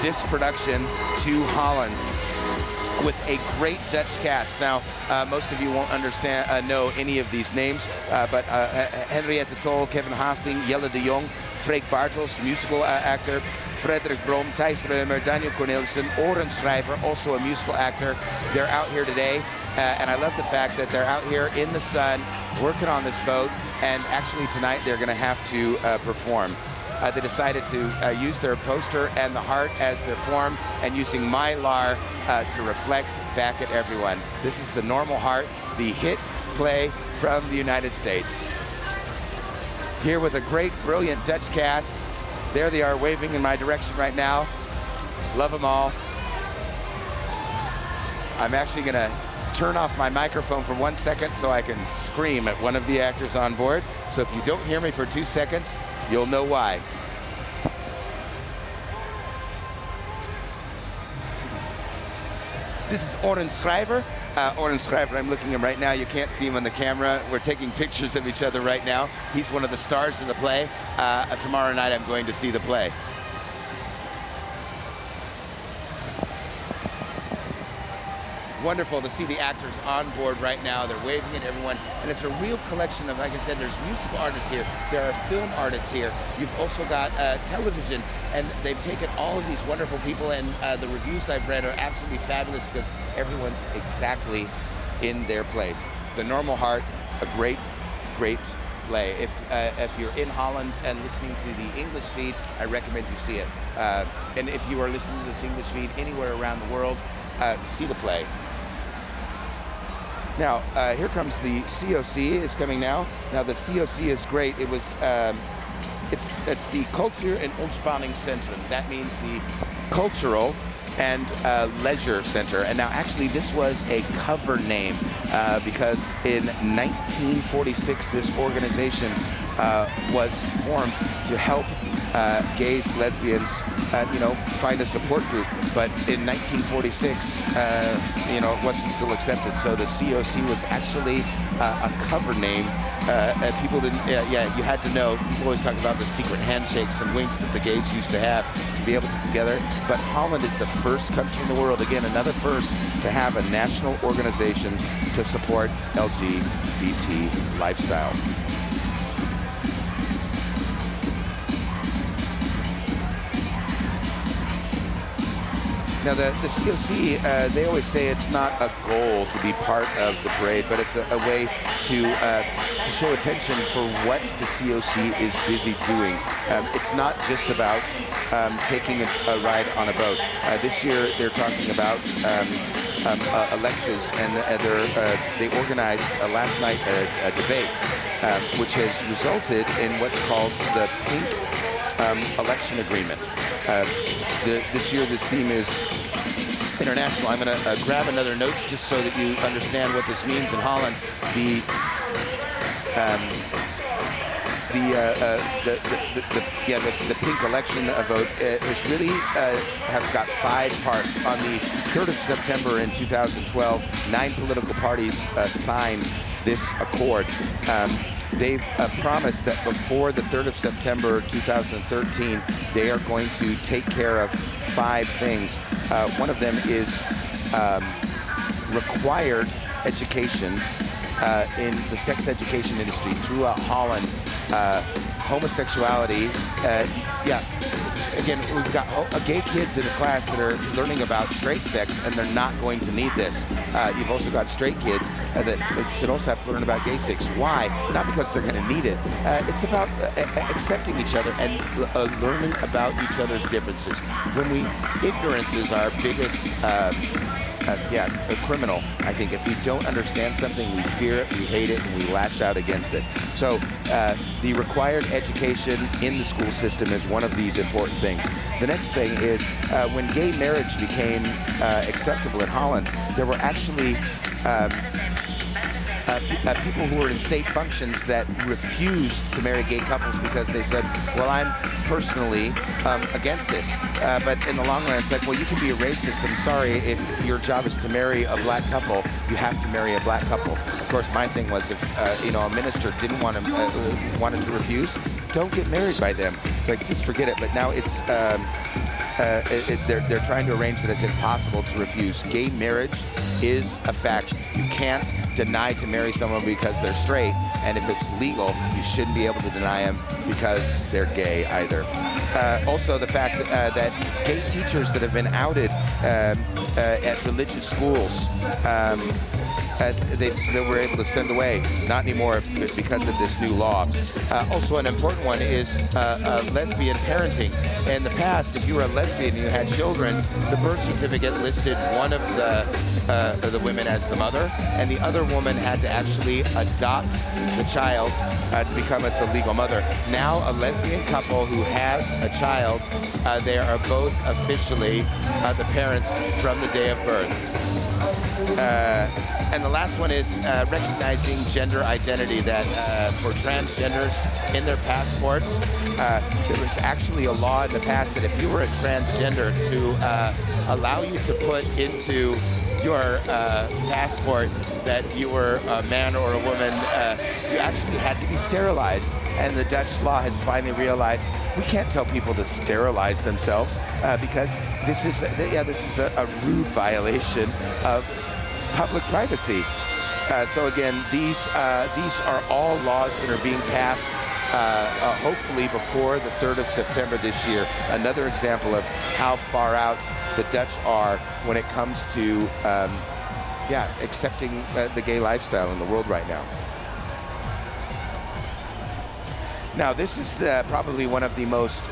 this production to Holland with a great Dutch cast. Now, most of you won't know any of these names, but Henriette Tol, Kevin Haasting, Jelle de Jong, Freek Bartels, musical actor, Frederik Brom, Thijs Reumer, Daniel Cornelissen, Oren Schrijver, also a musical actor. They're out here today, and I love the fact that they're out here in the sun working on this boat, and actually tonight they're going to have to perform. They decided to use their poster and the heart as their form, and using Mylar to reflect back at everyone. This is The Normal Heart, the hit play from the United States. Here with a great, brilliant Dutch cast. There they are waving in my direction right now. Love them all. I'm actually going to turn off my microphone for 1 second so I can scream at one of the actors on board. So if you don't hear me for 2 seconds, you'll know why. This is Oren Schrijver. Oren Schrijver, I'm looking at him right now. You can't see him on the camera. We're taking pictures of each other right now. He's one of the stars of the play. Tomorrow night I'm going to see the play. Wonderful to see the actors on board right now. They're waving at everyone, and it's a real collection of, like I said, there's musical artists here, there are film artists here, you've also got television, and they've taken all of these wonderful people, and the reviews I've read are absolutely fabulous because everyone's exactly in their place. The Normal Heart, a great, great play. If you're in Holland and listening to the English feed, I recommend you see it. And if you are listening to this English feed anywhere around the world, see the play. Now, here comes the COC. It's coming now. Now, the COC is great. It was, it's the Culture and Ontspanning Centrum. That means the cultural and leisure center. And now, actually, this was a cover name because in 1946, this organization was formed to help gays, lesbians, find a support group. But in 1946, it wasn't still accepted. So the COC was actually a cover name. People didn't, you had to know. People always talk about the secret handshakes and winks that the gays used to have to be able to get together. But Holland is the first country in the world, again, another first, to have a national organization to support LGBT lifestyle. Now, the COC, they always say it's not a goal to be part of the parade, but it's a way to show attention for what the COC is busy doing. It's not just about taking a ride on a boat. This year, they're talking about elections, and they organized last night a debate, which has resulted in what's called the Pink Election Agreement. This year, this theme is international. I'm going to grab another note just so that you understand what this means in Holland. The pink election vote is really have got 5 parts. On the 3rd of September in 2012, 9 political parties signed this accord. They've promised that before the 3rd of September 2013, they are going to take care of 5 things. One of them is required education in the sex education industry throughout Holland. Homosexuality, again, we've got gay kids in the class that are learning about straight sex, and they're not going to need this. You've also got straight kids that should also have to learn about gay sex. Why? Not because they're going to need it. It's about accepting each other and learning about each other's differences. Ignorance is our biggest a criminal. I think if we don't understand something, we fear it, we hate it, and we lash out against it. So the required education in the school system is one of these important things. The next thing is when gay marriage became acceptable in Holland, there were actually people who were in state functions that refused to marry gay couples because they said, well, I'm personally against this. But in the long run, it's like, well, you can be a racist. I'm sorry, if your job is to marry a black couple, you have to marry a black couple. Of course, my thing was if a minister didn't wanted to refuse, don't get married by them. It's like, just forget it. But now it's they're trying to arrange that it's impossible to refuse. Gay marriage is a fact. You can't deny to marry someone because they're straight, and if it's legal, you shouldn't be able to deny them because they're gay either. Also, the fact that gay teachers that have been outed at religious schools, they were able to send away. Not anymore because of this new law. Also, an important one is lesbian parenting. In the past, if you were a lesbian and you had children, the birth certificate listed one of the women as the mother, and the other woman had to actually adopt the child to become its legal mother. Now, a lesbian couple who has a child, they are both officially the parents from the day of birth. And the last one is recognizing gender identity, that for transgenders in their passports, there was actually a law in the past that if you were a transgender, to allow you to put into your passport that you were a man or a woman, you actually had to be sterilized. And the Dutch law has finally realized we can't tell people to sterilize themselves because this is a rude violation of public privacy. So again, these are all laws that are being passed hopefully before the 3rd of September this year. Another example of how far out the Dutch are when it comes to accepting the gay lifestyle in the world right now. Now, this is probably one of the most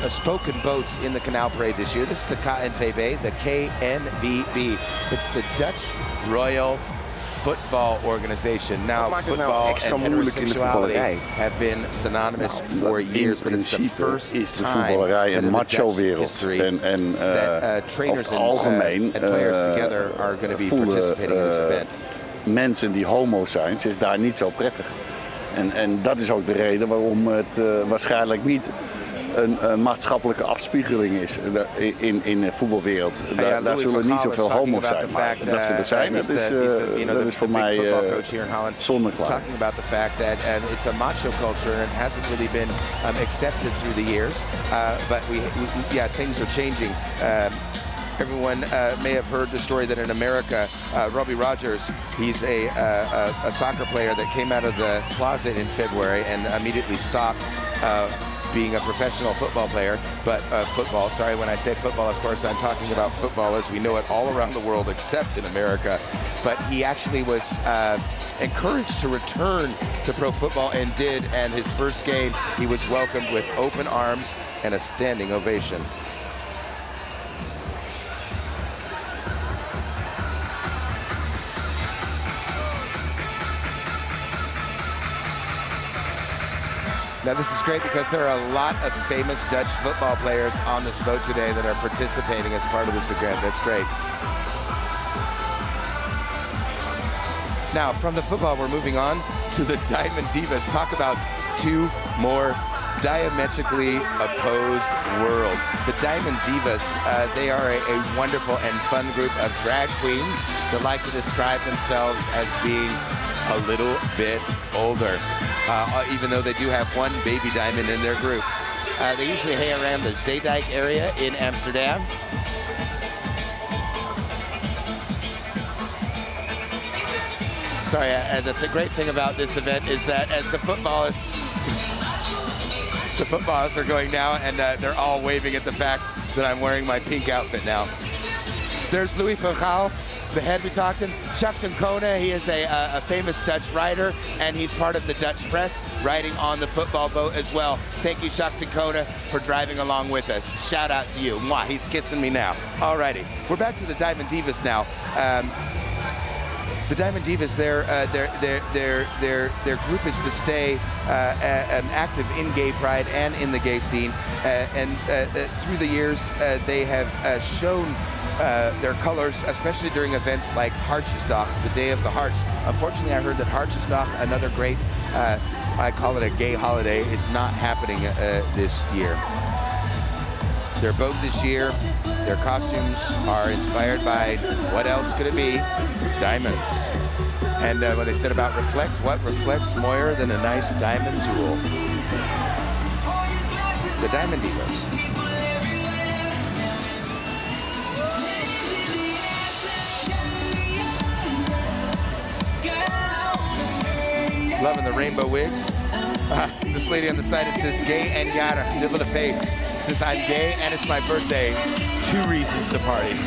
spoken boats in the Canal Parade this year. This is the KNVB, the KNVB. It's the Dutch Royal Football Organization. Now, football and heterosexuality have been synonymous for years, but it's the first time that in the Dutch history that trainers and players together are going to be participating in this event. Mensen die homo zijn zich daar niet zo prettig. En dat is ook de reden waarom het waarschijnlijk niet een maatschappelijke afspiegeling is in de voetbalwereld. Daar zullen niet zoveel homo's zijn, maar dat ze er zijn, dat is voor mij zonneklaar. Talking about the fact that it's a macho culture and it hasn't really been accepted through the years, but things are changing. Everyone may have heard the story that in America, Robbie Rogers, he's a soccer player that came out of the closet in February and immediately stopped being a professional football player, but football, sorry, when I say football, of course, I'm talking about football as we know it all around the world except in America. But he actually was encouraged to return to pro football and did, and his first game, he was welcomed with open arms and a standing ovation. Now this is great because there are a lot of famous Dutch football players on this boat today that are participating as part of this event. That's great. Now from the football, we're moving on to the Diamond Divas. Talk about two more diametrically opposed worlds. The Diamond Divas, they are a wonderful and fun group of drag queens that like to describe themselves as being a little bit older, even though they do have one baby diamond in their group. They usually hang around the Zeedijk area in Amsterdam. Sorry, the great thing about this event is that as the footballers are going now, and they're all waving at the fact that I'm wearing my pink outfit now. There's Louis van Gaal, the head we talked to. Chuck ten Kone, he is a famous Dutch rider, and he's part of the Dutch press, riding on the football boat as well. Thank you, Chuck ten Kone, for driving along with us. Shout out to you. Mwah, he's kissing me now. Alrighty, we're back to the Diamond Divas now. The Diamond Divas, their group is to stay active in Gaypride and in the gay scene, and through the years they have shown their colors, especially during events like Hartjesdag, the Day of the Hearts. Unfortunately, I heard that Hartjesdag, another great, I call it a gay holiday, is not happening this year. Their boat this year, their costumes are inspired by, what else could it be? Diamonds. And when they said about reflect, what reflects more than a nice diamond jewel? The Diamond Divas. Loving the rainbow wigs. This lady on the side, it says gay and yada, little face. It says I'm gay and it's my birthday. 2 reasons to party.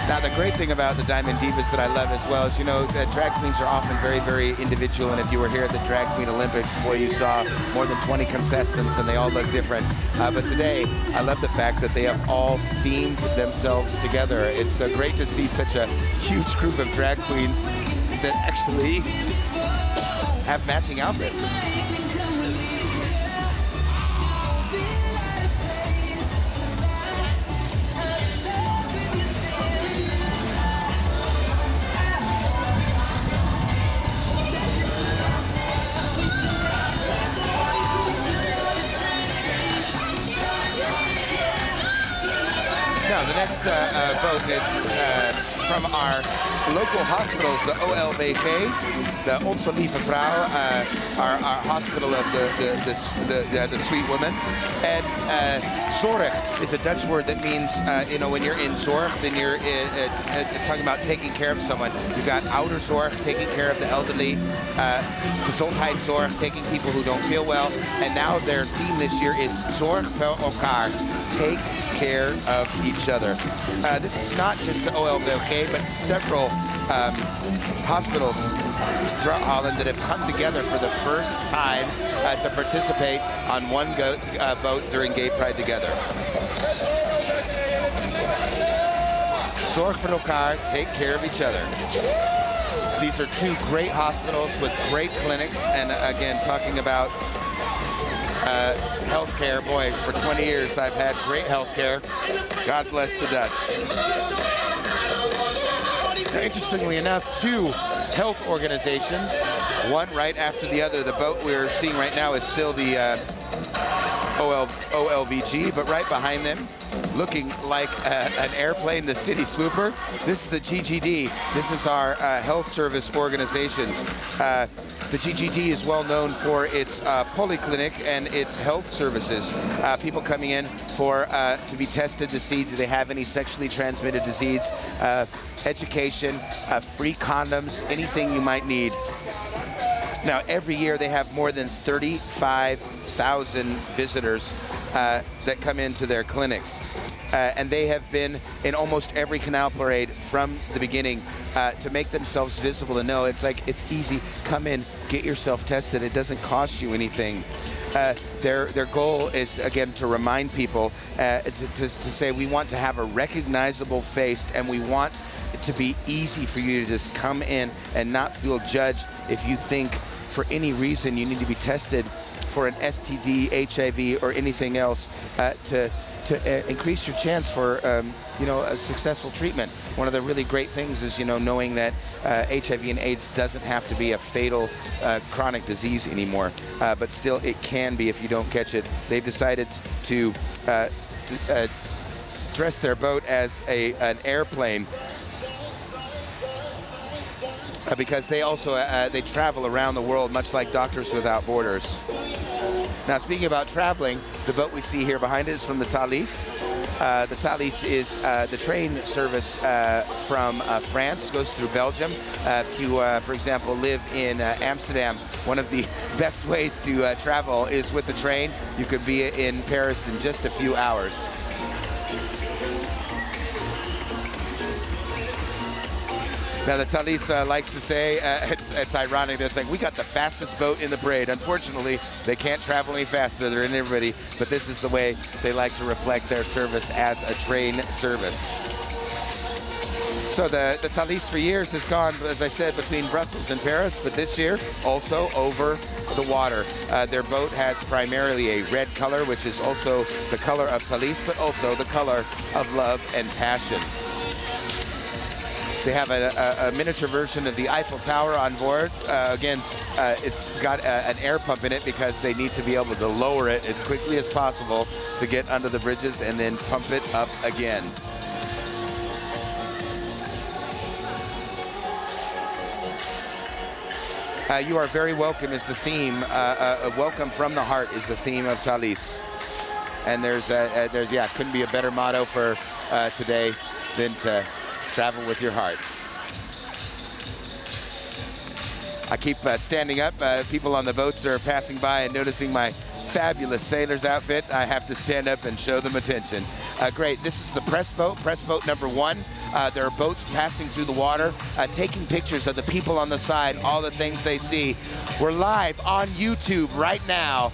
Now, the great thing about the Diamond Divas that I love as well is, you know, that drag queens are often very, very individual. And if you were here at the Drag Queen Olympics, where you saw more than 20 contestants and they all look different. But today, I love the fact that they have all themed themselves together. It's great to see such a huge group of drag queens that actually have matching outfits. Now, the next boat is from our local hospitals, the OLVG, the Onze Lieve Vrouw, our hospital of the sweet woman. And zorg is a Dutch word that means, you know, when you're in zorg, then you're talking about taking care of someone. You've got ouderzorg, taking care of the elderly, gezondheidszorg, taking people who don't feel well. And now their theme this year is zorg voor elkaar, take care of each other. This is not just the OLVG, but several hospitals throughout Holland that have come together for the first time to participate on one boat during Gaypride together. Zorg voor elkaar, take care of each other. These are 2 great hospitals with great clinics, and again, talking about healthcare. Boy, for 20 years I've had great healthcare. God bless the Dutch. Now, interestingly enough, 2 health organizations, one right after the other. The boat we're seeing right now is still the OLVG, but right behind them, looking like an airplane, the City Swooper. This is the GGD. This is our health service organizations. The GGD is well known for its polyclinic and its health services. People coming in for to be tested to see do they have any sexually transmitted disease, education, free condoms, anything you might need. Now, every year they have more than 35,000 visitors that come into their clinics. And they have been in almost every Canal parade from the beginning to make themselves visible and know it's like, it's easy, come in, get yourself tested, it doesn't cost you anything. Their goal is, again, to remind people to say we want to have a recognizable face, and we want it to be easy for you to just come in and not feel judged if you think for any reason you need to be tested for an STD, HIV, or anything else to increase your chance for you know, a successful treatment. One of the really great things is, you know, knowing that HIV and AIDS doesn't have to be a fatal chronic disease anymore, but still it can be if you don't catch it. They've decided to dress their boat as an airplane because they also they travel around the world, much like Doctors Without Borders. Now, speaking about traveling, the boat we see here behind it is from the Thalys. The Thalys is the train service from France, goes through Belgium. If you, for example, live in Amsterdam, one of the best ways to travel is with the train. You could be in Paris in just a few hours. Now, the Thalys likes to say, it's ironic, they're saying, we got the fastest boat in the parade. Unfortunately, they can't travel any faster than everybody, but this is the way they like to reflect their service as a train service. So the Thalys for years has gone, as I said, between Brussels and Paris, but this year also over the water. Their boat has primarily a red color, which is also the color of Thalys, but also the color of love and passion. They have a miniature version of the Eiffel Tower on board. Again, it's got an air pump in it because they need to be able to lower it as quickly as possible to get under the bridges and then pump it up again. You are very welcome is the theme. Welcome from the heart is the theme of Thalys. And there's couldn't be a better motto for today than to travel with your heart. I keep standing up. People on the boats are passing by and noticing my fabulous sailor's outfit. I have to stand up and show them attention. Great. This is the press boat number 1. There are boats passing through the water, taking pictures of the people on the side, all the things they see. We're live on YouTube right now,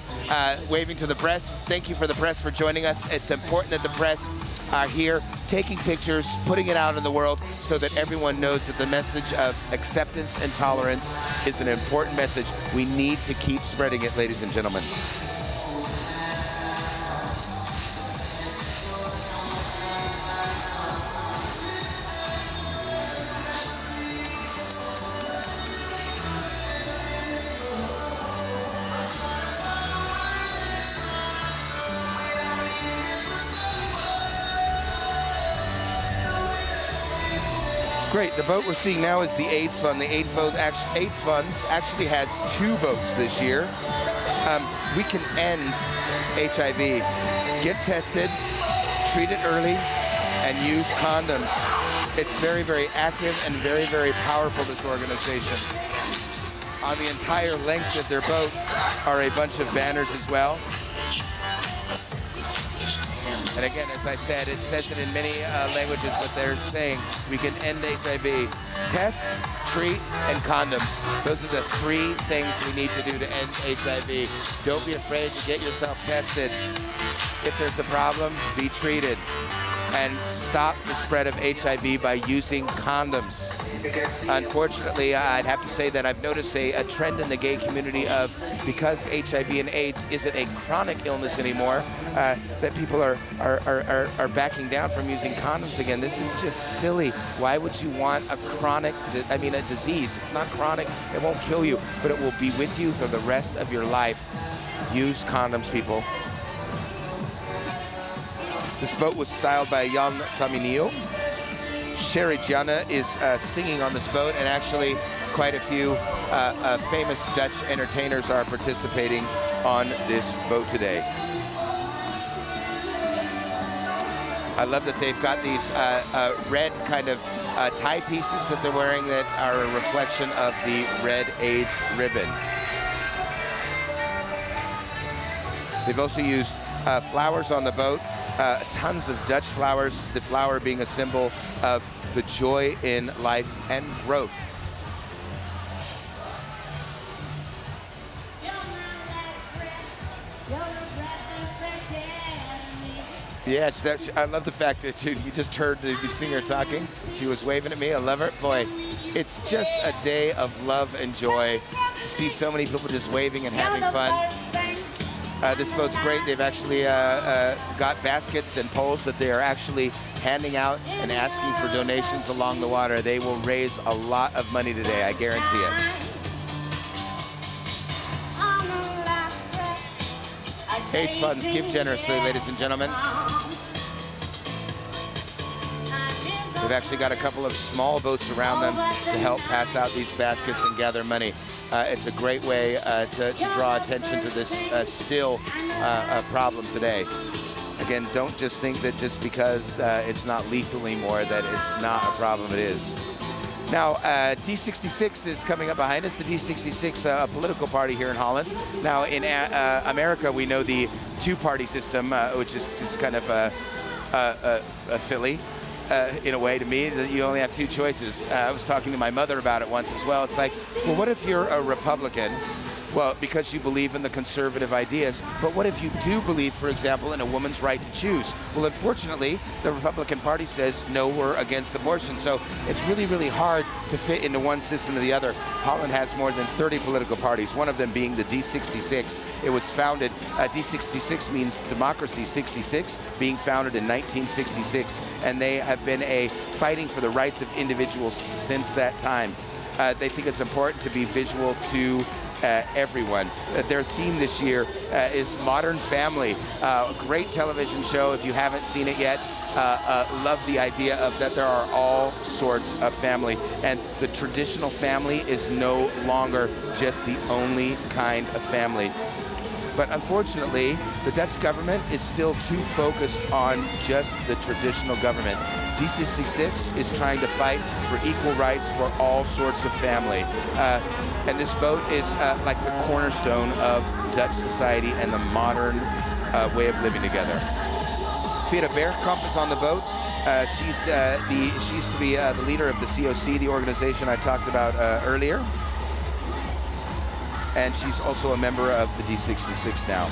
waving to the press. Thank you for the press for joining us. It's important that the press are here taking pictures, putting it out in the world so that everyone knows that the message of acceptance and tolerance is an important message. We need to keep spreading it, ladies and gentlemen. Great. The boat we're seeing now is the AIDS Fund. The AIDS Funds actually had 2 boats this year. We can end HIV. Get tested, treat it early, and use condoms. It's very, very active and very, very powerful, this organization. On the entire length of their boat are a bunch of banners as well. And again, as I said, it says it in many languages, but they're saying we can end HIV. Test, treat, and condoms. Those are the 3 things we need to do to end HIV. Don't be afraid to get yourself tested. If there's a problem, be treated. And stop the spread of HIV by using condoms. Unfortunately, I'd have to say that I've noticed a trend in the gay community of, because HIV and AIDS isn't a chronic illness anymore, that people are backing down from using condoms again. This is just silly. Why would you want a a disease? It's not chronic, it won't kill you, but it will be with you for the rest of your life. Use condoms, people. This boat was styled by Jan Taminio. Sherry Gianna is singing on this boat, and actually quite a few famous Dutch entertainers are participating on this boat today. I love that they've got these red kind of tie pieces that they're wearing that are a reflection of the red AIDS ribbon. They've also used flowers on the boat. Tons of Dutch flowers, the flower being a symbol of the joy in life and growth. Yes, I love the fact that you just heard the singer talking. She was waving at me. I love her. Boy, it's just a day of love and joy to see so many people just waving and having fun. This boat's great. They've actually got baskets and poles that they are actually handing out and asking for donations along the water. They will raise a lot of money today, I guarantee it. AIDS funds, give generously, ladies and gentlemen. They've actually got a couple of small boats around them to help pass out these baskets and gather money. It's a great way to draw attention to this still problem today. Again, don't just think that just because it's not lethal anymore that it's not a problem. It is. Now, D66 is coming up behind us. The D66, a political party here in Holland. Now, in America, we know the two-party system, which is just kind of silly in a way to me, that you only have two choices. I was talking to my mother about it once as well. It's like, well, what if you're a Republican? Well, because you believe in the conservative ideas. But what if you do believe, for example, in a woman's right to choose? Well, unfortunately, the Republican Party says, no, we're against abortion. So it's really, really hard to fit into one system or the other. Holland has more than 30 political parties, one of them being the D66. It was founded, D66 means Democracy 66, being founded in 1966. And they have been fighting for the rights of individuals since that time. They think it's important to be visual to everyone. Their theme this year is Modern Family. Great television show if you haven't seen it yet. Love the idea of that there are all sorts of family, and the traditional family is no longer just the only kind of family. But unfortunately, the Dutch government is still too focused on just the traditional government. D66 is trying to fight for equal rights for all sorts of family. And this boat is like the cornerstone of Dutch society and the modern way of living together. Vera Bergkamp is on the boat. She used to be the leader of the COC, the organization I talked about earlier. And she's also a member of the D66 now.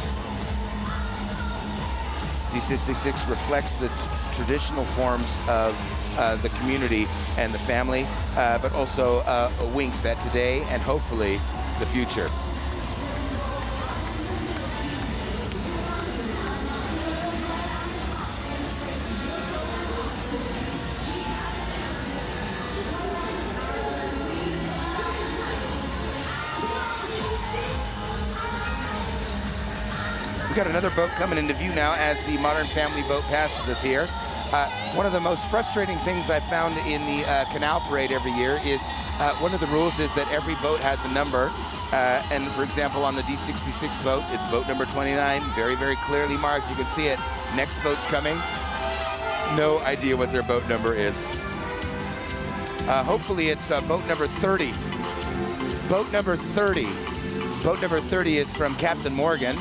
D66 reflects the traditional forms of the community and the family, but also winks at today and hopefully the future. We've got another boat coming into view now as the Modern Family boat passes us here. One of the most frustrating things I've found in the Canal Parade every year is one of the rules is that every boat has a number. And for example, on the D66 boat, it's boat number 29, very, very clearly marked. You can see it. Next boat's coming. No idea what their boat number is. Hopefully it's boat number 30. Boat number 30. Boat number 30 is from Captain Morgan.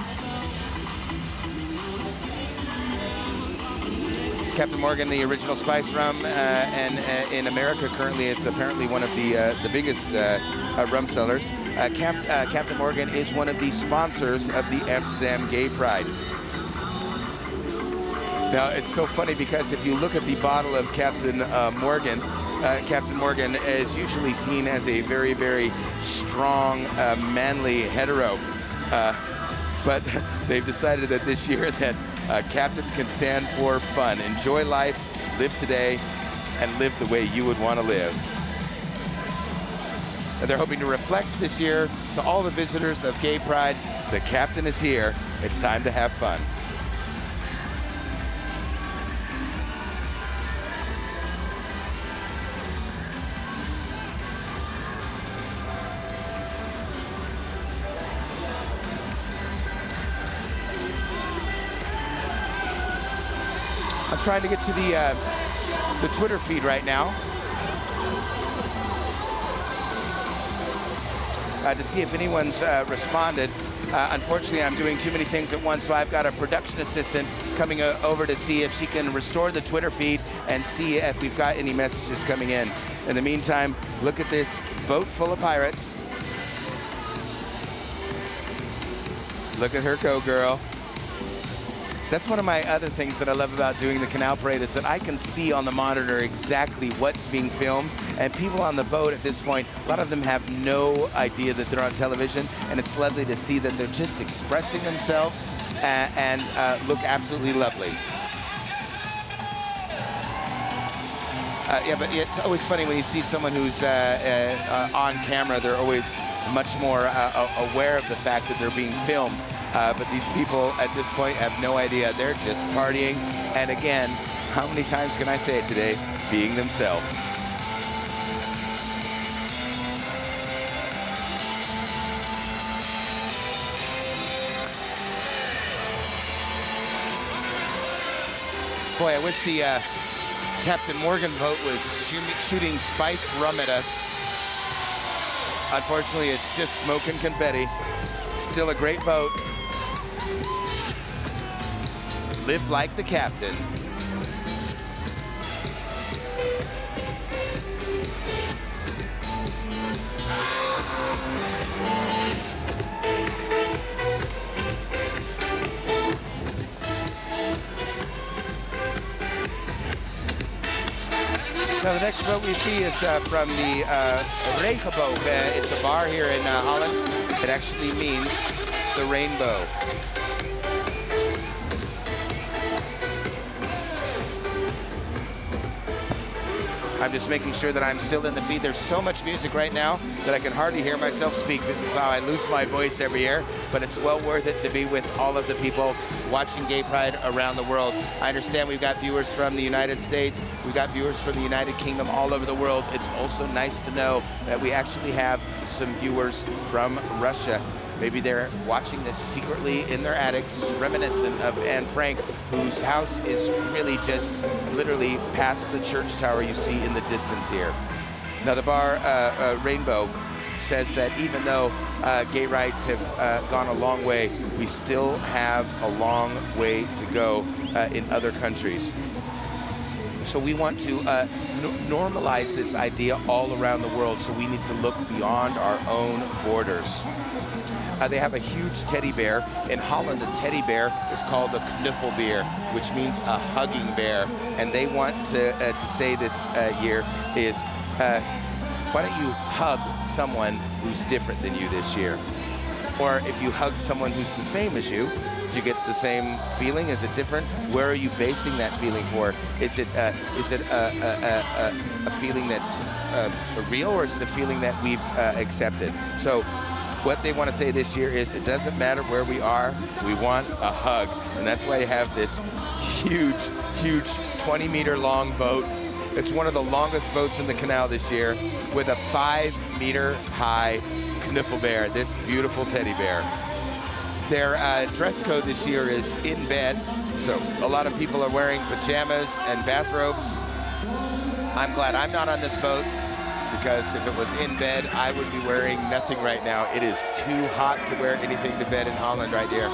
Captain Morgan, the original spice rum, and in America currently it's apparently one of the biggest rum sellers. Captain Morgan is one of the sponsors of the Amsterdam Gaypride. Now it's so funny because if you look at the bottle of Captain Morgan is usually seen as a very, very strong, manly hetero. But they've decided that this year that Captain can stand for fun. Enjoy life, live today, and live the way you would want to live. And they're hoping to reflect this year to all the visitors of Gaypride, the Captain is here. It's time to have fun. I'm trying to get to the Twitter feed right now to see if anyone's responded. Unfortunately, I'm doing too many things at once, so I've got a production assistant coming over to see if she can restore the Twitter feed and see if we've got any messages coming in. In the meantime, look at this boat full of pirates. Look at her go, girl. That's one of my other things that I love about doing the Canal Parade is that I can see on the monitor exactly what's being filmed, and people on the boat at this point, a lot of them have no idea that they're on television, and it's lovely to see that they're just expressing themselves and look absolutely lovely. Yeah, but it's always funny when you see someone who's on camera, they're always much more aware of the fact that they're being filmed. But these people at this point have no idea. They're just partying. And again, how many times can I say it today? being themselves. Boy, I wish the Captain Morgan boat was shooting spiced rum at us. Unfortunately, it's just smoke and confetti. Still a great boat. Live like the captain. Now the next boat we see is from the Regenboog. It's a bar here in Holland. It actually means the rainbow. I'm just making sure that I'm still in the feed. There's so much music right now that I can hardly hear myself speak. This is how I lose my voice every year, but it's well worth it to be with all of the people watching Gaypride around the world. I understand we've got viewers from the United States, we've got viewers from the United Kingdom, all over the world. It's also nice to know that we actually have some viewers from Russia. Maybe they're watching this secretly in their attics, reminiscent of Anne Frank, whose house is really just literally past the church tower you see in the distance here. Now the bar Rainbow says that even though gay rights have gone a long way, we still have a long way to go in other countries. So we want to normalize this idea all around the world, so we need to look beyond our own borders. They have a huge teddy bear. In Holland, a teddy bear is called a knuffelbeer, which means a hugging bear. And they want to say this year is, why don't you hug someone who's different than you this year? Or if you hug someone who's the same as you, do you get the same feeling? Is it different? Where are you basing that feeling for? Is it a feeling that's real, or is it a feeling that we've accepted? So what they want to say this year is, it doesn't matter where we are, we want a hug. And that's why you have this huge 20-meter long boat. It's one of the longest boats in the canal this year, with a 5-meter high knuffelbeer, this beautiful teddy bear. Their dress code this year is in bed, so a lot of people are wearing pajamas and bathrobes. I'm glad I'm not on this boat, because if it was in bed, I would be wearing nothing right now. It is too hot to wear anything to bed in Holland right here.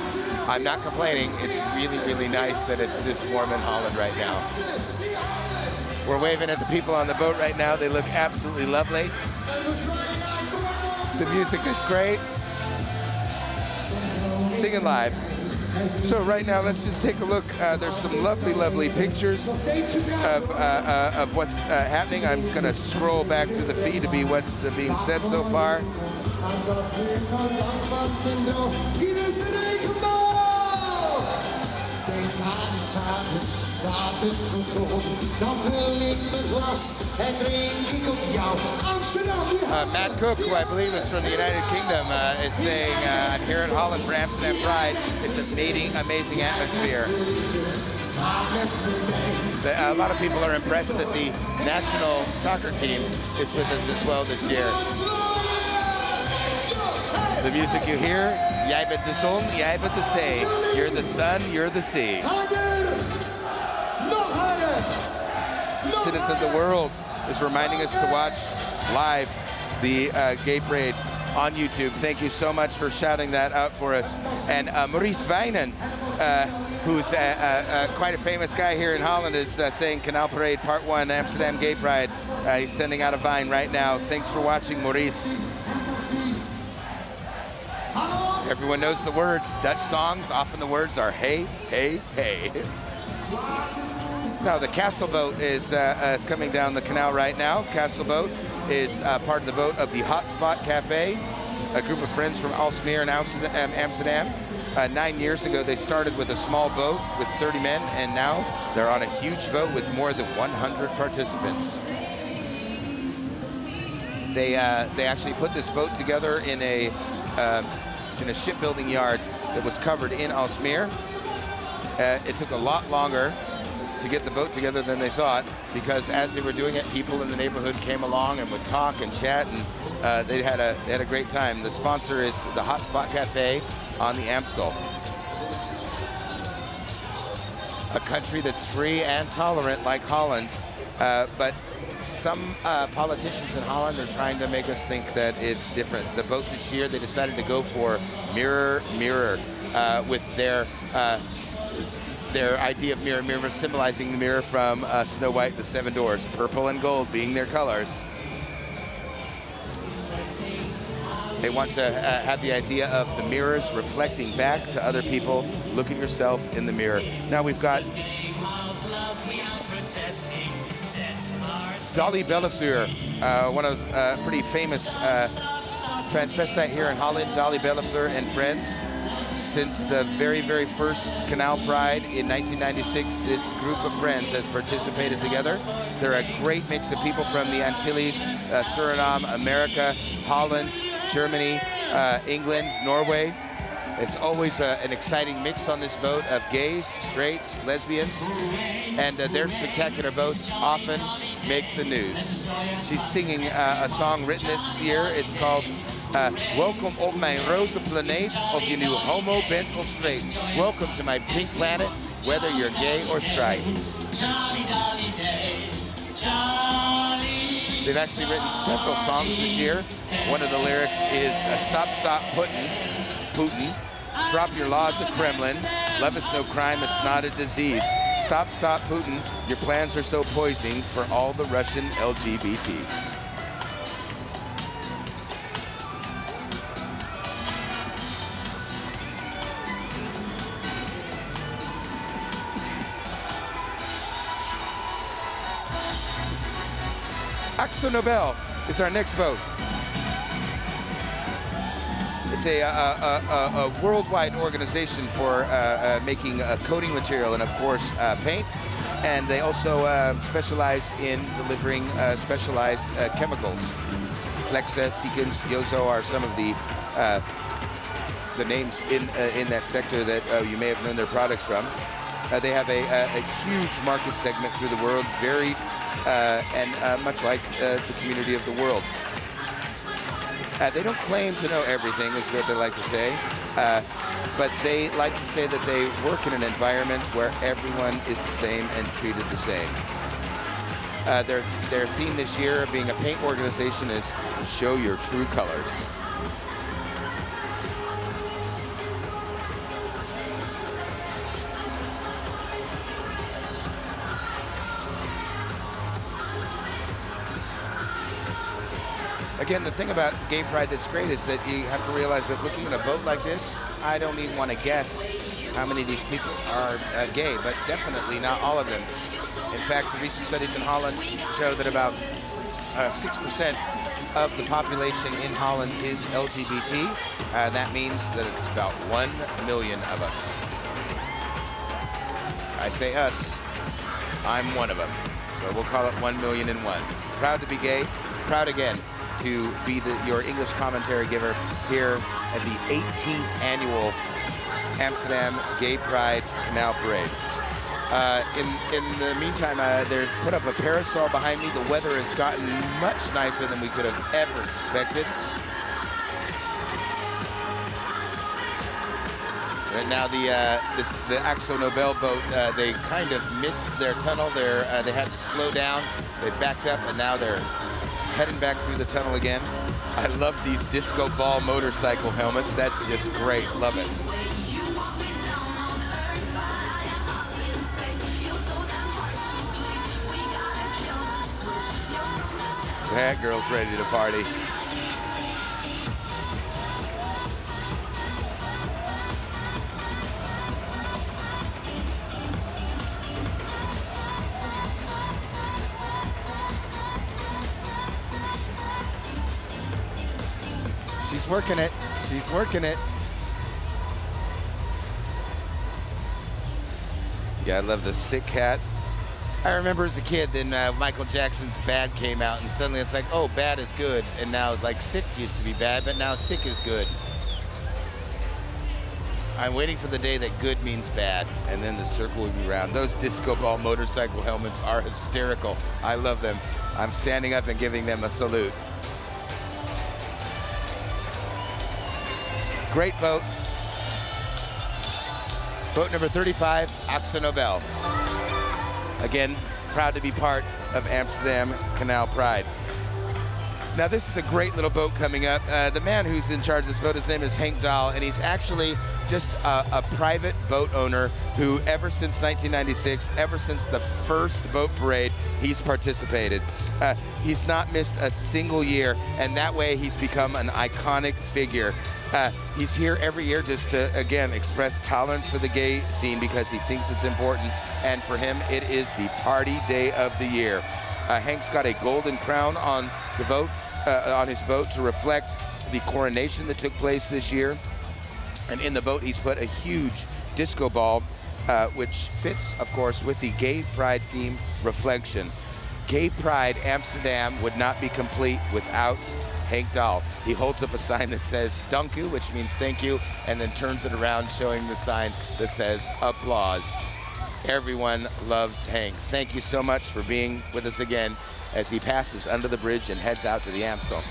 I'm not complaining. It's really, really nice that it's this warm in Holland right now. We're waving at the people on the boat right now. They look absolutely lovely. The music is great. Singing live. So right now, let's just take a look. There's some lovely, lovely pictures of what's happening. I'm just going to scroll back through the feed to be what's being said so far. Matt Cook, who I believe is from the United Kingdom, is saying, I'm here in Holland for Amsterdam Pride. It's an amazing atmosphere. A lot of people are impressed that the national soccer team is with us as well this year. The music you hear, jij bent de zon, jij bent de zee. You're the sun, you're the sea. Citizens of the World is reminding us to watch live the Gaypride on YouTube. Thank you so much for shouting that out for us. And Maurice Wijnen, who's quite a famous guy here in Holland, is saying Canal Parade Part 1 Amsterdam Gaypride. He's sending out a Vine right now. Thanks for watching, Maurice. Everyone knows the words. Dutch songs, often the words are hey, hey, hey. Now the Castle boat is coming down the canal right now. Castle boat is part of the boat of the Hotspot Cafe, a group of friends from Alsmeer and Amsterdam. 9 years ago, they started with a small boat with 30 men, and now they're on a huge boat with more than 100 participants. They actually put this boat together in a shipbuilding yard that was covered in Alsmeer. It took a lot longer to get the boat together than they thought. because as they were doing it, people in the neighborhood came along and would talk and chat, and they had a great time. The sponsor is the Hotspot Cafe on the Amstel. A country that's free and tolerant like Holland, but some politicians in Holland are trying to make us think that it's different. The boat this year, they decided to go for mirror, mirror, with their idea of mirror, mirror, symbolizing the mirror from Snow White and the Seven Dwarfs, purple and gold being their colors. They want to have the idea of the mirrors reflecting back to other people. Look at yourself in the mirror. Now we've got Dolly Bellefleur, one of pretty famous transvestite here in Holland, Dolly Bellefleur and friends. Since the very, very first Canal Pride in 1996, this group of friends has participated together. They're a great mix of people from the Antilles, Suriname, America, Holland, Germany, England, Norway. It's always an exciting mix on this boat of gays, straights, lesbians, and their spectacular boats often make the news. She's singing a song written this year. It's called Welkom op mijn roze planeet, of je nu homo bent of straight. Welcome to my pink planet, whether you're gay or straight. They've actually written several songs this year. One of the lyrics is Stop, Stop, Putin. Drop your law at the Kremlin. Love is no crime, it's not a disease. Stop, stop, Putin. Your plans are so poisoning for all the Russian LGBTs. Akzo Nobel is our next boat. It's a worldwide organization for making coating material and, of course, paint. And they also specialize in delivering specialized chemicals. Flexa, Seekins, Yozo are some of the names in that sector that you may have known their products from. They have a huge market segment through the world, varied and much like the community of the world. They don't claim to know everything, is what they like to say, but they like to say that they work in an environment where everyone is the same and treated the same. Their theme this year, being a paint organization, is show your true colors. Again, the thing about Gaypride that's great is that you have to realize that looking at a boat like this, I don't even want to guess how many of these people are gay, but definitely not all of them. In fact, the recent studies in Holland show that about 6% of the population in Holland is LGBT. That means that it's about 1 million of us. I say us, I'm one of them. So we'll call it 1,000,001. Proud to be gay, proud again to be your English commentary giver here at the 18th annual Amsterdam Gaypride Canal Parade. In the meantime, they put up a parasol behind me. The weather has gotten much nicer than we could have ever suspected. And now the Akzo Nobel boat, they kind of missed their tunnel. They had to slow down. They backed up, and now they're heading back through the tunnel again. I love these disco ball motorcycle helmets. That's just great. Love it. That girl's ready to party. She's working it. She's working it. Yeah, I love the sick cat. I remember as a kid, then Michael Jackson's Bad came out, and suddenly it's like, oh, bad is good. And now it's like sick used to be bad, but now sick is good. I'm waiting for the day that good means bad, and then the circle will be round. Those disco ball motorcycle helmets are hysterical. I love them. I'm standing up and giving them a salute. Great boat. Boat number 35, Axel Nobel. Again, proud to be part of Amsterdam Canal Pride. Now this is a great little boat coming up. The man who's in charge of this boat, his name is Henk Dahl, and he's actually just a private boat owner who ever since 1996, ever since the first boat parade, he's participated. He's not missed a single year, and that way he's become an iconic figure. He's here every year just to, again, express tolerance for the gay scene because he thinks it's important, and for him, it is the party day of the year. Henk's got a golden crown on the boat, on his boat to reflect the coronation that took place this year. And in the boat, he's put a huge disco ball, which fits, of course, with the Gay Pride theme reflection. Gay Pride Amsterdam would not be complete without Henk Dahl. He holds up a sign that says "Dank u," which means thank you, and then turns it around showing the sign that says applause. Everyone loves Henk. Thank you so much for being with us again as he passes under the bridge and heads out to the Amstel.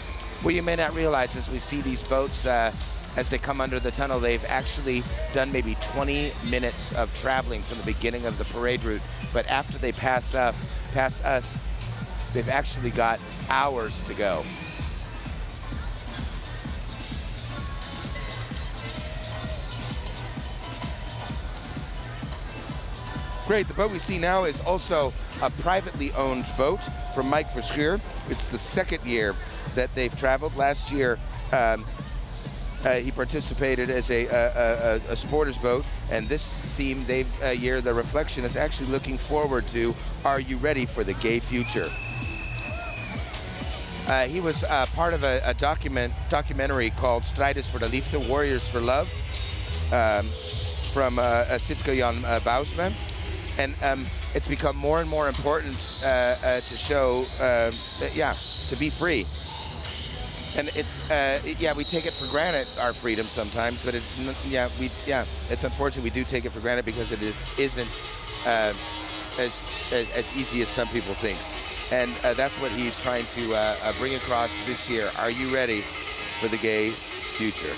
What you may not realize as we see these boats as they come under the tunnel, they've actually done maybe 20 minutes of traveling from the beginning of the parade route. But after they pass us, they've actually got hours to go. Great, the boat we see now is also a privately owned boat from Mike Verschuur. It's the second year that they've traveled. Last year, he participated as a sporters boat, and this theme year, the reflection is actually looking forward to, are you ready for the gay future? He was part of a documentary called Strijders voor de Liefde, Warriors for Love, from Sitke Jan Bousma. And it's become more and more important to show, to be free. And it's, we take it for granted, our freedom sometimes, but it's, it's unfortunate we do take it for granted because it isn't as easy as some people think. And that's what he's trying to bring across this year. Are you ready for the gay future?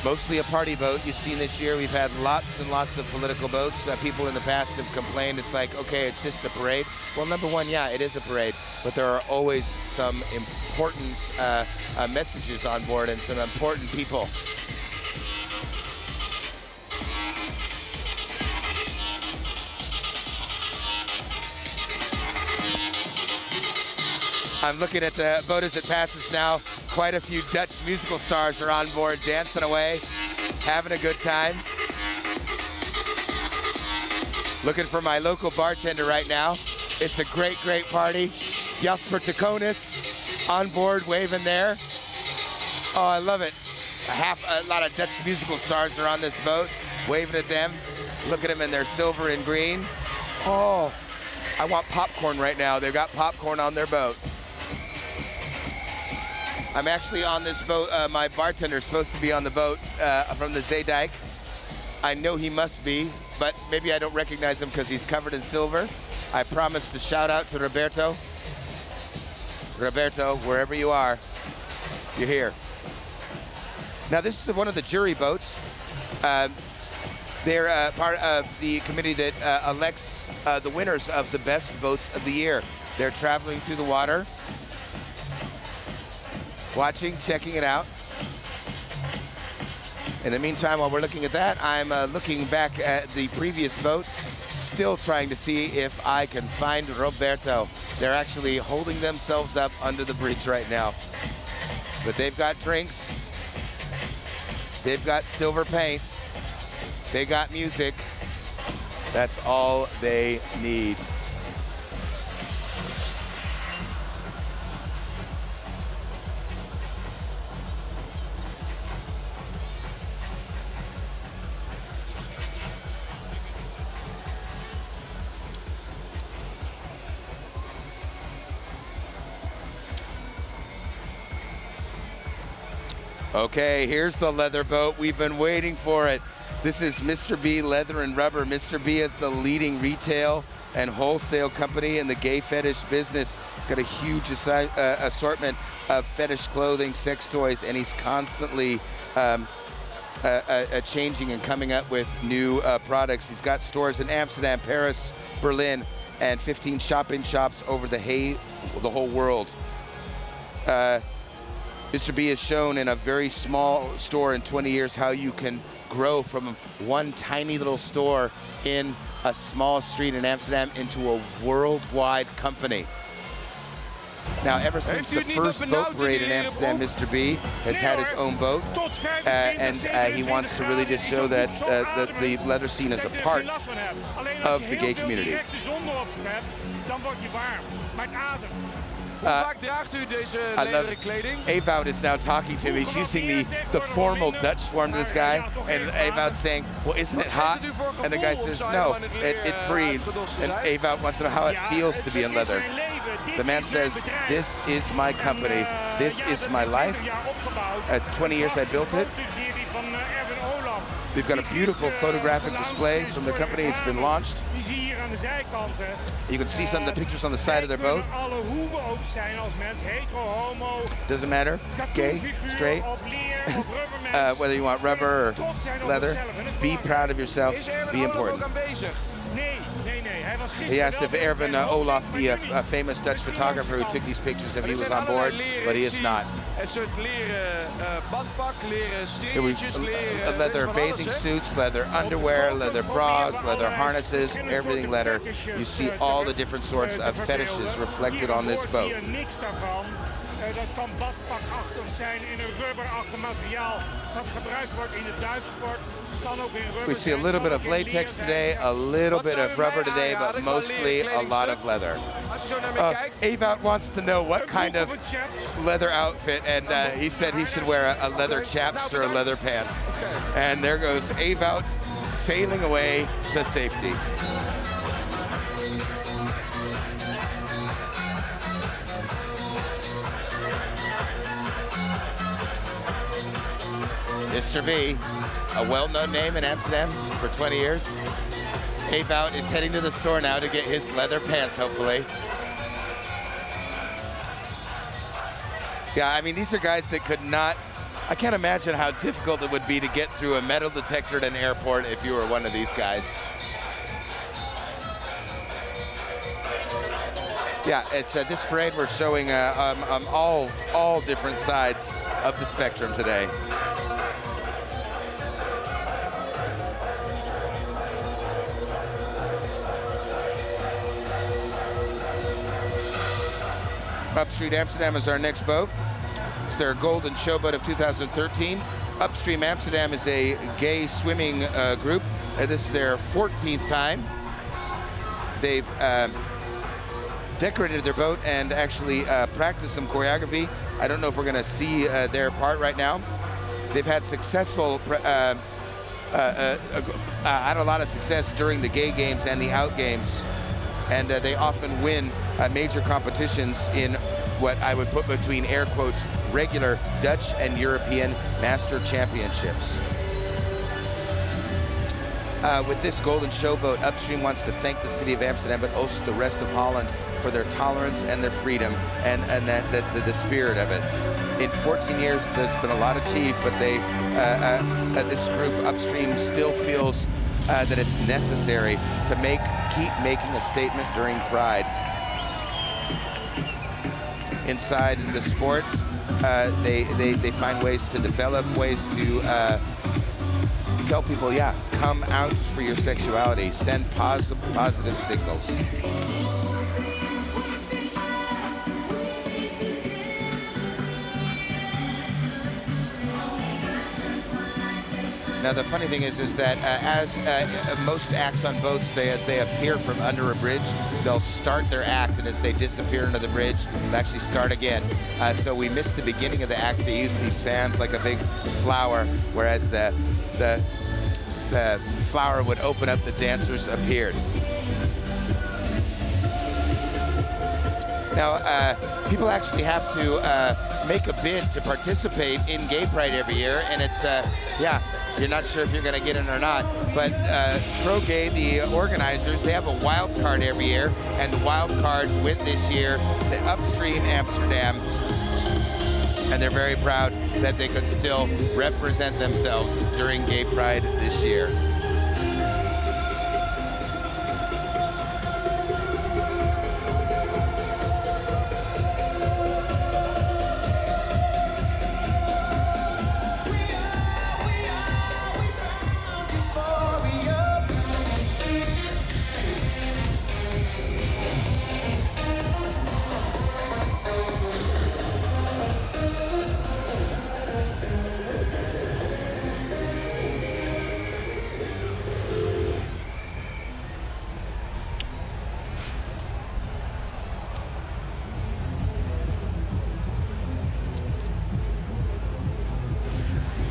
Mostly a party boat. You've seen this year, we've had lots and lots of political boats. People in the past have complained, it's like, okay, it's just a parade. Well, number one, yeah, it is a parade, but there are always some important messages on board and some important people. I'm looking at the boat as it passes now. Quite a few Dutch musical stars are on board, dancing away, having a good time. Looking for my local bartender right now. It's a great, great party. Jasper Taconis on board, waving there. Oh, I love it. A lot of Dutch musical stars are on this boat, waving at them. Look at them in their silver and green. Oh, I want popcorn right now. They've got popcorn on their boat. I'm actually on this boat. My bartender is supposed to be on the boat from the Zeedijk. I know he must be, but maybe I don't recognize him because he's covered in silver. I promised to shout out to Roberto. Roberto, wherever you are, you're here. Now this is one of the jury boats. They're part of the committee that elects the winners of the best boats of the year. They're traveling through the water. Watching, checking it out. In the meantime, while we're looking at that, I'm looking back at the previous boat, still trying to see if I can find Roberto. They're actually holding themselves up under the bridge right now. But they've got drinks, they've got silver paint, they got music. That's all they need. Okay, here's the leather boat. We've been waiting for it. This is Mr. B Leather and Rubber. Mr. B is the leading retail and wholesale company in the gay fetish business. He's got a huge assortment of fetish clothing, sex toys, and he's constantly changing and coming up with new products. He's got stores in Amsterdam, Paris, Berlin, and 15 shop-in-shops over the whole world. Mr. B has shown in a very small store in 20 years how you can grow from one tiny little store in a small street in Amsterdam into a worldwide company. Now, ever since the first boat parade in Amsterdam, Mr. B has had his own boat, and he wants to really just show that the leather scene is a part of the gay community. Hoe vaak draagt u deze lederen kleding? Ewout is now talking to him. He's using the formal Dutch form to this guy, and Ewout's saying, well, isn't it hot? And the guy says, no, it breathes. And Ewout wants to know how it feels to be in leather. The man says, this is my company. This is my life. At 20 years I built it. They've got a beautiful photographic display from the company. It's been launched. You can see some of the pictures on the side of their boat. Doesn't matter, gay, straight, whether you want rubber or leather. Be proud of yourself, be important. He asked if Erwin Olaf, the famous Dutch photographer who took these pictures, if he was on board, but he is not. There was leather bathing suits, leather underwear, leather bras, leather harnesses, everything leather. You see all the different sorts of fetishes reflected on this boat. Dat kan badpakachtig zijn in een rubberachtig materiaal dat gebruikt wordt in de duiksport. Kan ook in rubber. We see a little bit of latex today, a little bit of rubber today, but mostly a lot of leather. Ewout wants to know what kind of leather outfit, and he said he should wear a leather chaps or leather pants. And there goes Ewout sailing away to safety. Mr. B, a well-known name in Amsterdam for 20 years. Ewout is heading to the store now to get his leather pants, hopefully. Yeah, I mean, these are guys that could not, I can't imagine how difficult it would be to get through a metal detector at an airport if you were one of these guys. Yeah, it's this parade we're showing all different sides of the spectrum today. Upstream Amsterdam is our next boat. It's their Golden Showboat of 2013. Upstream Amsterdam is a gay swimming group. This is their 14th time. They've decorated their boat and actually practiced some choreography. I don't know if we're going to see their part right now. They've had successful, had a lot of success during the gay games and the out games. And they often win major competitions in what I would put between air quotes, regular Dutch and European master championships. With this Golden Showboat, Upstream wants to thank the city of Amsterdam, but also the rest of Holland for their tolerance and their freedom and the spirit of it. In 14 years, there's been a lot achieved, but this group, Upstream, still feels that it's necessary to keep making a statement during Pride. Inside the sport, they find ways to develop, ways to tell people, yeah, come out for your sexuality, send positive signals. Now the funny thing is that as most acts on boats, as they appear from under a bridge, they'll start their act, and as they disappear under the bridge, they'll actually start again. So we missed the beginning of the act. They used these fans like a big flower, whereas the flower would open up, the dancers appeared. Now, people actually have to make a bid to participate in Gaypride every year, and it's, yeah, you're not sure if you're going to get in or not. But Pro Gay, the organizers, they have a wild card every year, and the wild card went this year to Upstream Amsterdam, and they're very proud that they could still represent themselves during Gaypride this year.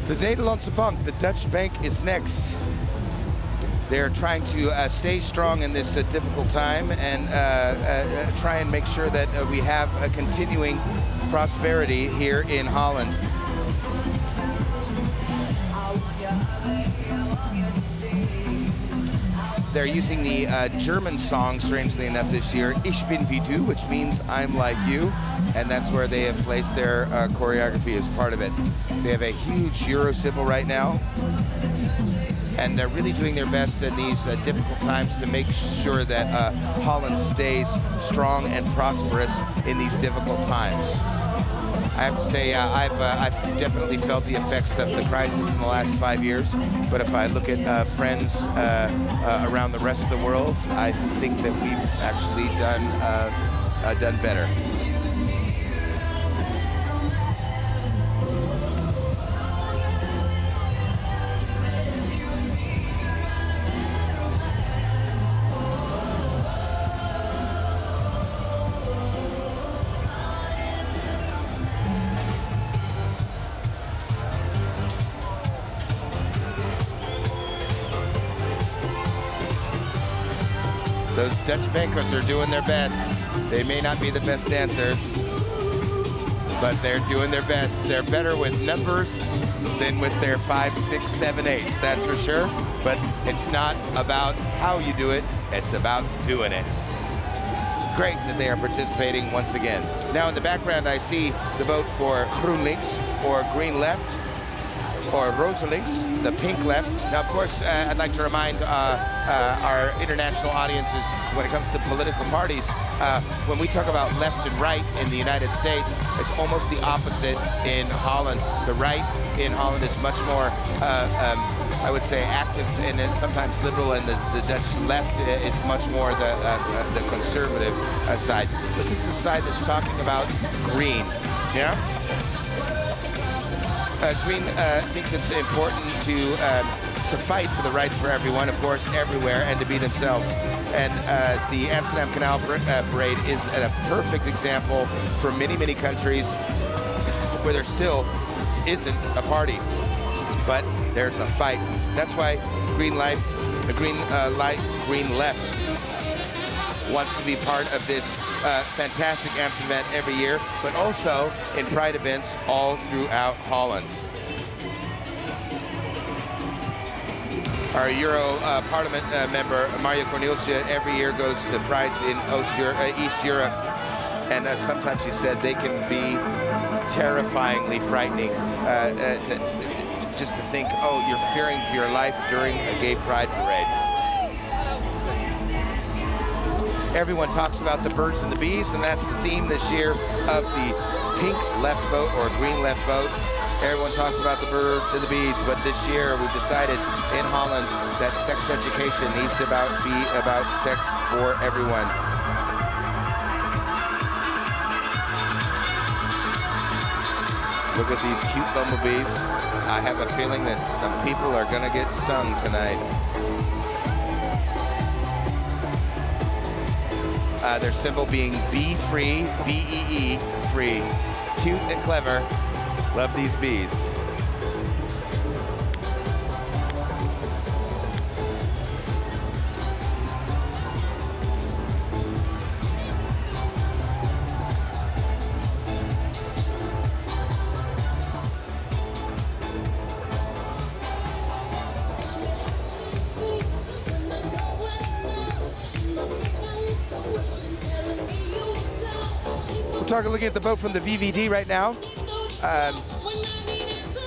The Nederlandse Bank, the Dutch bank, is next. They're trying to stay strong in this difficult time and try and make sure that we have a continuing prosperity here in Holland. They're using the German song, strangely enough, this year, Ich bin wie du, which means I'm like you. And that's where they have placed their choreography as part of it. They have a huge Euro symbol right now. And they're really doing their best in these difficult times to make sure that Holland stays strong and prosperous in these difficult times. I have to say, I've definitely felt the effects of the crisis in the last 5 years. But if I look at friends around the rest of the world, I think that we've actually done better. Those Dutch bankers are doing their best. They may not be the best dancers, but they're doing their best. They're better with numbers than with their 5, 6, 7, 8s, that's for sure. But it's not about how you do it, it's about doing it. Great that they are participating once again. Now in the background I see the vote for GroenLinks, or Green Left, or Roze Links, the pink left. Now, of course, I'd like to remind our international audiences, when it comes to political parties, when we talk about left and right in the United States, it's almost the opposite in Holland. The right in Holland is much more, I would say, active and sometimes liberal, and the Dutch left is much more the conservative side. But this is a side that's talking about green, yeah? Green thinks it's important to fight for the rights for everyone, of course, everywhere, and to be themselves. And the Amsterdam Canal Parade is a perfect example for many, many countries where there still isn't a party, but there's a fight. That's why Green Light, Green Left wants to be part of this fantastic Amsterdam event every year, but also in Pride events all throughout Holland. Our Euro Parliament member, Mario Cornelissen, every year goes to Prides in East Europe, and sometimes he said they can be terrifyingly frightening just to think, oh, you're fearing for your life during a gay pride parade. Everyone talks about the birds and the bees, and that's the theme this year of the pink left vote or green left vote. Everyone talks about the birds and the bees, but this year we've decided in Holland that sex education needs to be about sex for everyone. Look at these cute bumblebees. I have a feeling that some people are gonna get stung tonight. Their symbol being bee free, B-E-E, free. Cute and clever. Love these bees. looking at the boat from the VVD right now.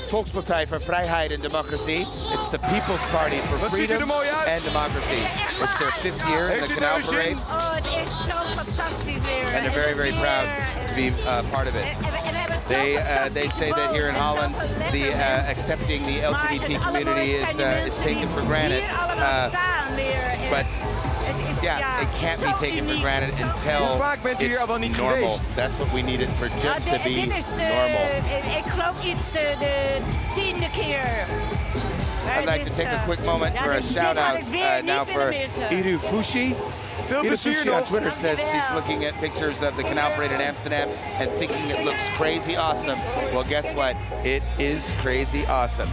Volkspartij voor Vrijheid and Democracy. It's the People's Party for Freedom and Democracy. It's their 5th year in the Canal Parade. Oh, het is zo fantastisch weer. And they're very, very proud to be part of it. They say that here in Holland, the accepting the LGBT community is taken for granted. But yeah, it can't be taken for granted until it's normal. That's what we need it for, just to be normal. Ik geloof iets de 10e keer. I'd like to take a quick moment for a shout out now for Iru Fushi. Iru Fushi on Twitter says she's looking at pictures of the Canal Parade in Amsterdam and thinking it looks crazy awesome. Well, guess what? It is crazy awesome.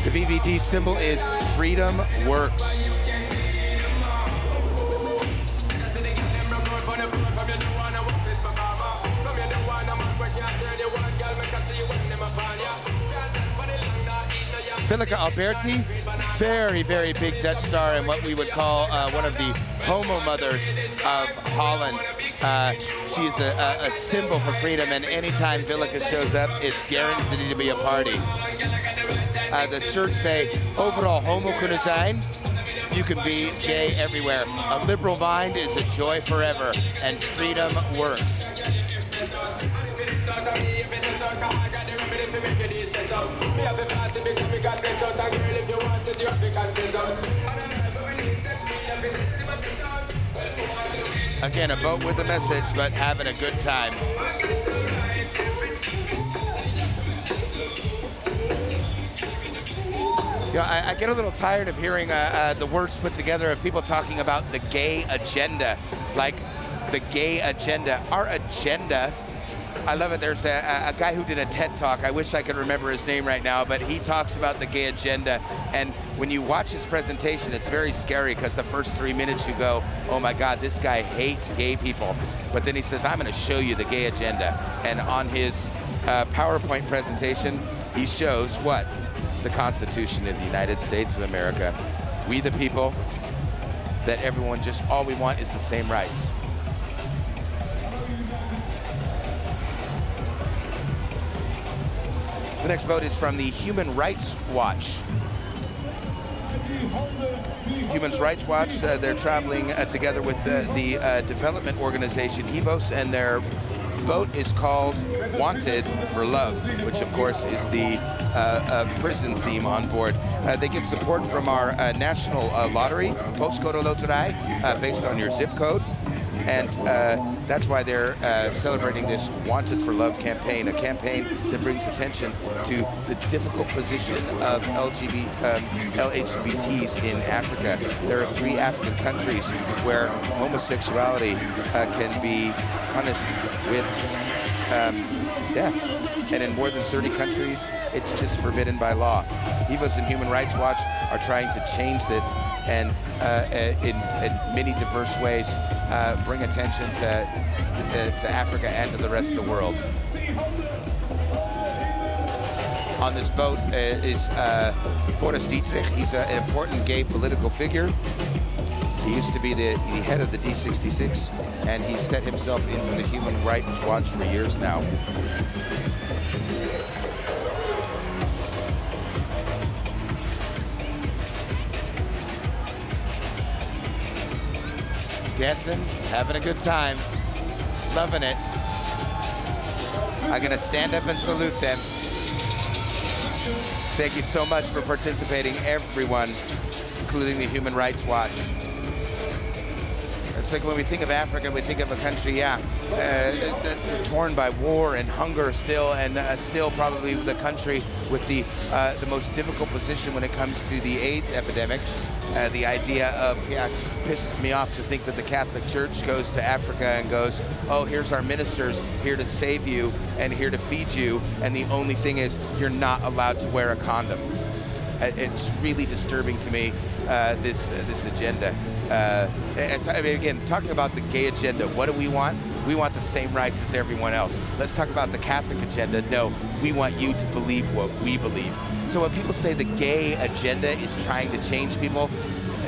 The VVD symbol is Freedom Works. Willeke Alberti, very, very big Dutch star and what we would call one of the homo mothers of Holland. She is a symbol for freedom, and anytime Willeke shows up, it's guaranteed to be a party. The shirts say, overal homo kunnen zijn. You can be gay everywhere. A liberal mind is a joy forever, and freedom works. Again, a boat with a message, but having a good time. You know, I get a little tired of hearing the words put together of people talking about the gay agenda, like the gay agenda. Our agenda, I love it. There's a guy who did a TED Talk. I wish I could remember his name right now, but he talks about the gay agenda. And when you watch his presentation, it's very scary because the first 3 minutes you go, oh my God, this guy hates gay people. But then he says, I'm going to show you the gay agenda. And on his PowerPoint presentation, he shows what? The Constitution of the United States of America. We the people, that everyone just, all we want is the same rights. The next boat is from the Human Rights Watch. Human Rights Watch, they're traveling together with the development organization HEVOS, and their boat is called Wanted for Love, which of course is the prison theme on board. They get support from our national lottery, Postcode Loterij, based on your zip code. And that's why they're celebrating this Wanted for Love campaign, a campaign that brings attention to the difficult position of LGBTs in Africa. There are 3 African countries where homosexuality can be punished with death. And in more than 30 countries, it's just forbidden by law. HEVOS and Human Rights Watch are trying to change this and in many diverse ways bring attention to Africa and to the rest of the world. On this boat is Michael Diederich. He's an important gay political figure. He used to be the head of the D66, and he set himself in for the Human Rights Watch for years now. Dancing, having a good time, loving it. I'm gonna stand up and salute them. Thank you so much for participating, everyone, including the Human Rights Watch. It's like when we think of Africa, we think of a country, torn by war and hunger still, and still probably the country with the most difficult position when it comes to the AIDS epidemic. The idea of, it pisses me off to think that the Catholic Church goes to Africa and goes, oh, here's our ministers here to save you and here to feed you, and the only thing is you're not allowed to wear a condom. It's really disturbing to me, this agenda. Again, talking about the gay agenda, what do we want? We want the same rights as everyone else. Let's talk about the Catholic agenda. No, we want you to believe what we believe. So when people say the gay agenda is trying to change people,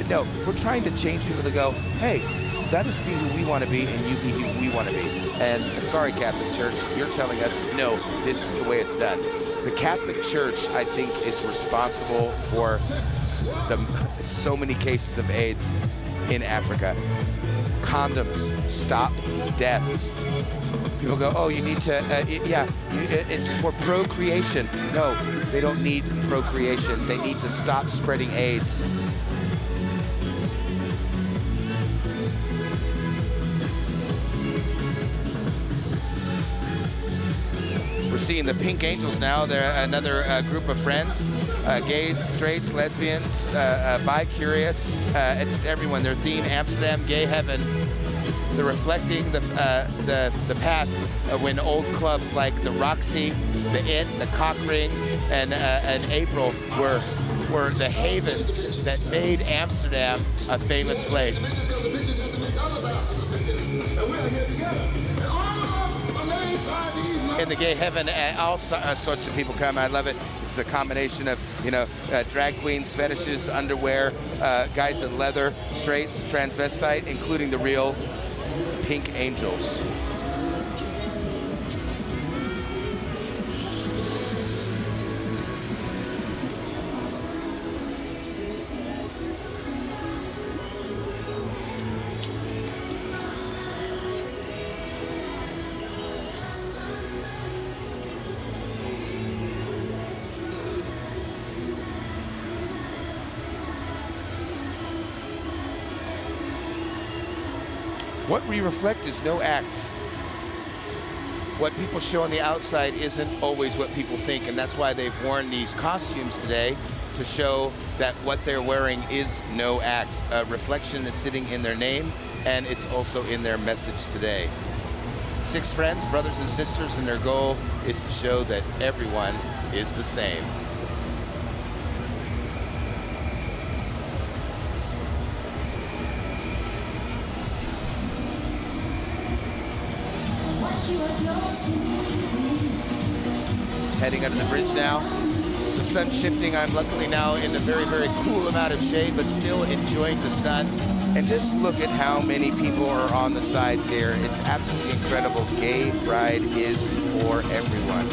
no, we're trying to change people to go, hey, let us be who we want to be, and you be who we want to be. And sorry, Catholic Church, you're telling us, no, this is the way it's done. The Catholic Church, I think, is responsible for so many cases of AIDS in Africa. Condoms stop deaths. People go, oh, you need to, it's for procreation. No, they don't need procreation. They need to stop spreading AIDS. We're seeing the Pink Angels now. They're another group of friends, gays, straights, lesbians, bi-curious, and just everyone. Their theme, Amsterdam, gay heaven. They're reflecting the past when old clubs like the Roxy, the It, the Cock Ring, and April were the havens that made Amsterdam a famous place. In the gay heaven, all sorts of people come. I love it. It's a combination of, drag queens, fetishes, underwear, guys in leather, straights, transvestite, including the real Pink Angels. What we reflect is no acts. What people show on the outside isn't always what people think, and that's why they've worn these costumes today, to show that what they're wearing is no act. Reflection is sitting in their name, and it's also in their message today. 6 friends, brothers and sisters, and their goal is to show that everyone is the same. Heading under the bridge now. The sun's shifting. I'm luckily now in a very, very cool amount of shade, but still enjoying the sun. And just look at how many people are on the sides here. It's absolutely incredible. Gaypride is for everyone.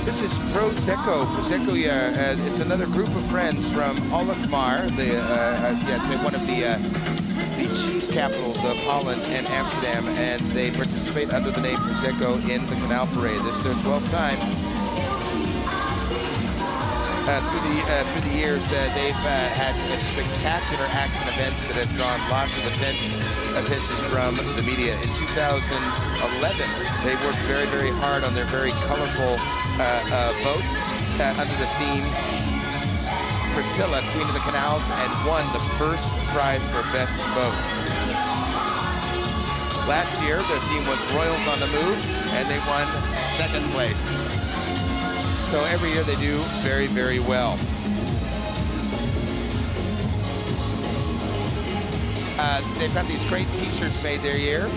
This is Prosecco. Prosecco, it's another group of friends from Alkmaar, it's one of the cheese capitals of Holland and Amsterdam, and they participate under the name Prosecco in the Canal Parade. This is their 12th time. Through the years, they've had spectacular acts and events that have drawn lots of attention from the media. In 2011, they worked very, very hard on their very colorful boat under the theme Priscilla, Queen of the Canals, and won the first prize for Best Boat. Last year, their theme was Royals on the Move, and they won 2nd place. So every year they do very, very well. They've got these great t-shirts made their year.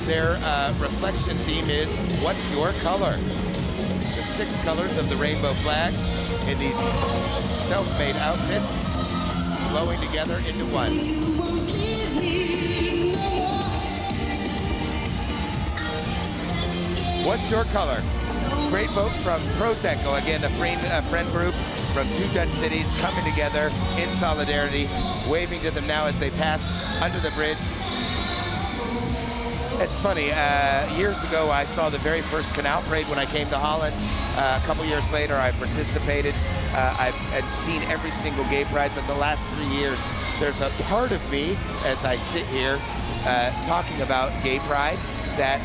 Their reflection theme is, what's your color? The 6 colors of the rainbow flag in these self-made outfits, flowing together into one. What's your color? Great vote from Prosecco. Again, a friend group from 2 Dutch cities coming together in solidarity, waving to them now as they pass under the bridge. It's funny, years ago I saw the very first Canal Parade when I came to Holland. A couple years later I participated. I've seen every single Gaypride, but the last 3 years there's a part of me as I sit here talking about Gaypride that,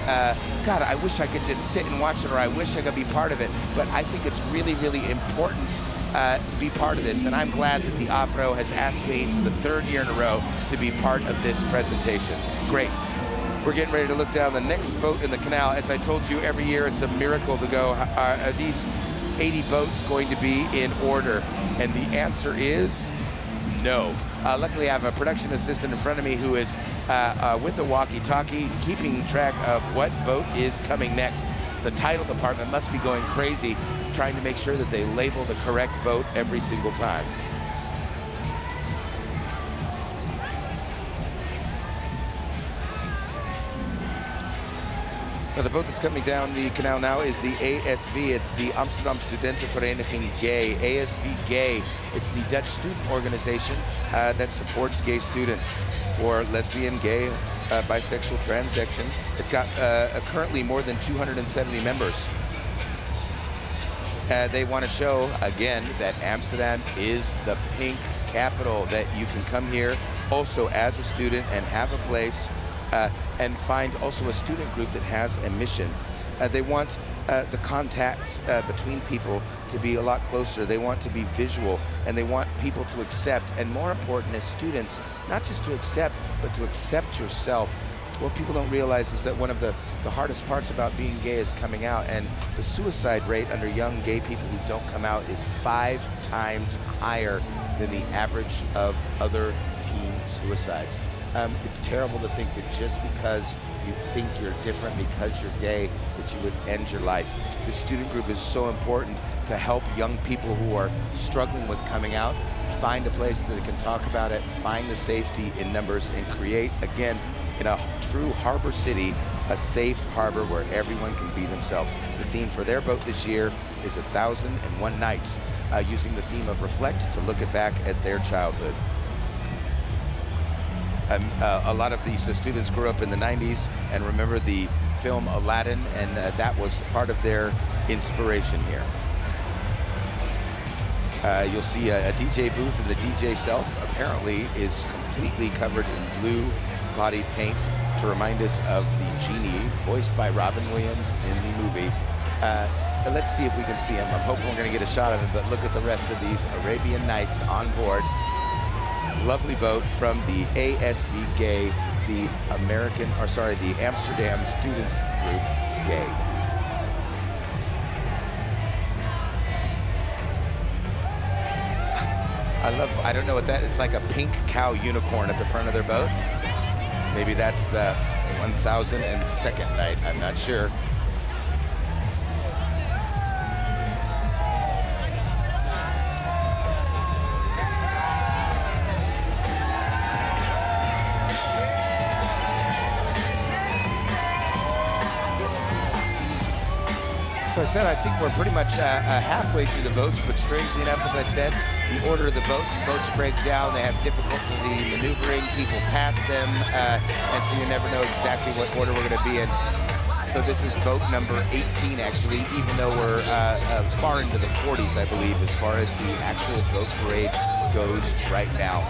God, I wish I could just sit and watch it, or I wish I could be part of it. But I think it's really, really important to be part of this, and I'm glad that the AVRO has asked me for the 3rd year in a row to be part of this presentation. Great. We're getting ready to look down the next boat in the canal. As I told you, every year it's a miracle to go. Are these 80 boats going to be in order? And the answer is no. Luckily, I have a production assistant in front of me who is with a walkie-talkie, keeping track of what boat is coming next. The title department must be going crazy, trying to make sure that they label the correct boat every single time. Now, the boat that's coming down the canal now is the ASV. It's the Amsterdam Studentenvereniging Gay. ASV Gay. It's the Dutch student organization that supports gay students for lesbian, gay, bisexual, transsexual. It's got currently more than 270 members. They want to show, again, that Amsterdam is the pink capital, that you can come here also as a student and have a place and find also a student group that has a mission. They want the contact between people to be a lot closer. They want to be visual, and they want people to accept, and more important as students, not just to accept, but to accept yourself. What people don't realize is that one of the hardest parts about being gay is coming out, and the suicide rate under young gay people who don't come out is 5 times higher than the average of other teen suicides. It's terrible to think that just because you think you're different because you're gay, that you would end your life. This student group is so important to help young people who are struggling with coming out find a place that they can talk about it, find the safety in numbers, and create, again, in a true harbor city, a safe harbor where everyone can be themselves. The theme for their boat this year is 1,001 Nights, using the theme of reflect to look back at their childhood. A lot of these students grew up in the 90s and remember the film Aladdin, and that was part of their inspiration here. You'll see a DJ booth, and the DJ self apparently is completely covered in blue body paint to remind us of the genie voiced by Robin Williams in the movie. Let's see if we can see him. I'm hoping we're going to get a shot of him, but look at the rest of these Arabian Nights on board. Lovely boat from the ASV Gay, the Amsterdam Students Group Gay. I don't know what that is. It's like a pink cow unicorn at the front of their boat. Maybe that's the 1002nd night, I'm not sure. So I said, I think we're pretty much halfway through the boats, but strangely enough, as I said, the order of the boats break down. They have difficulty maneuvering, people pass them, and so you never know exactly what order we're going to be in. So this is boat number 18, actually, even though we're far into the 40s, I believe, as far as the actual boat parade goes right now.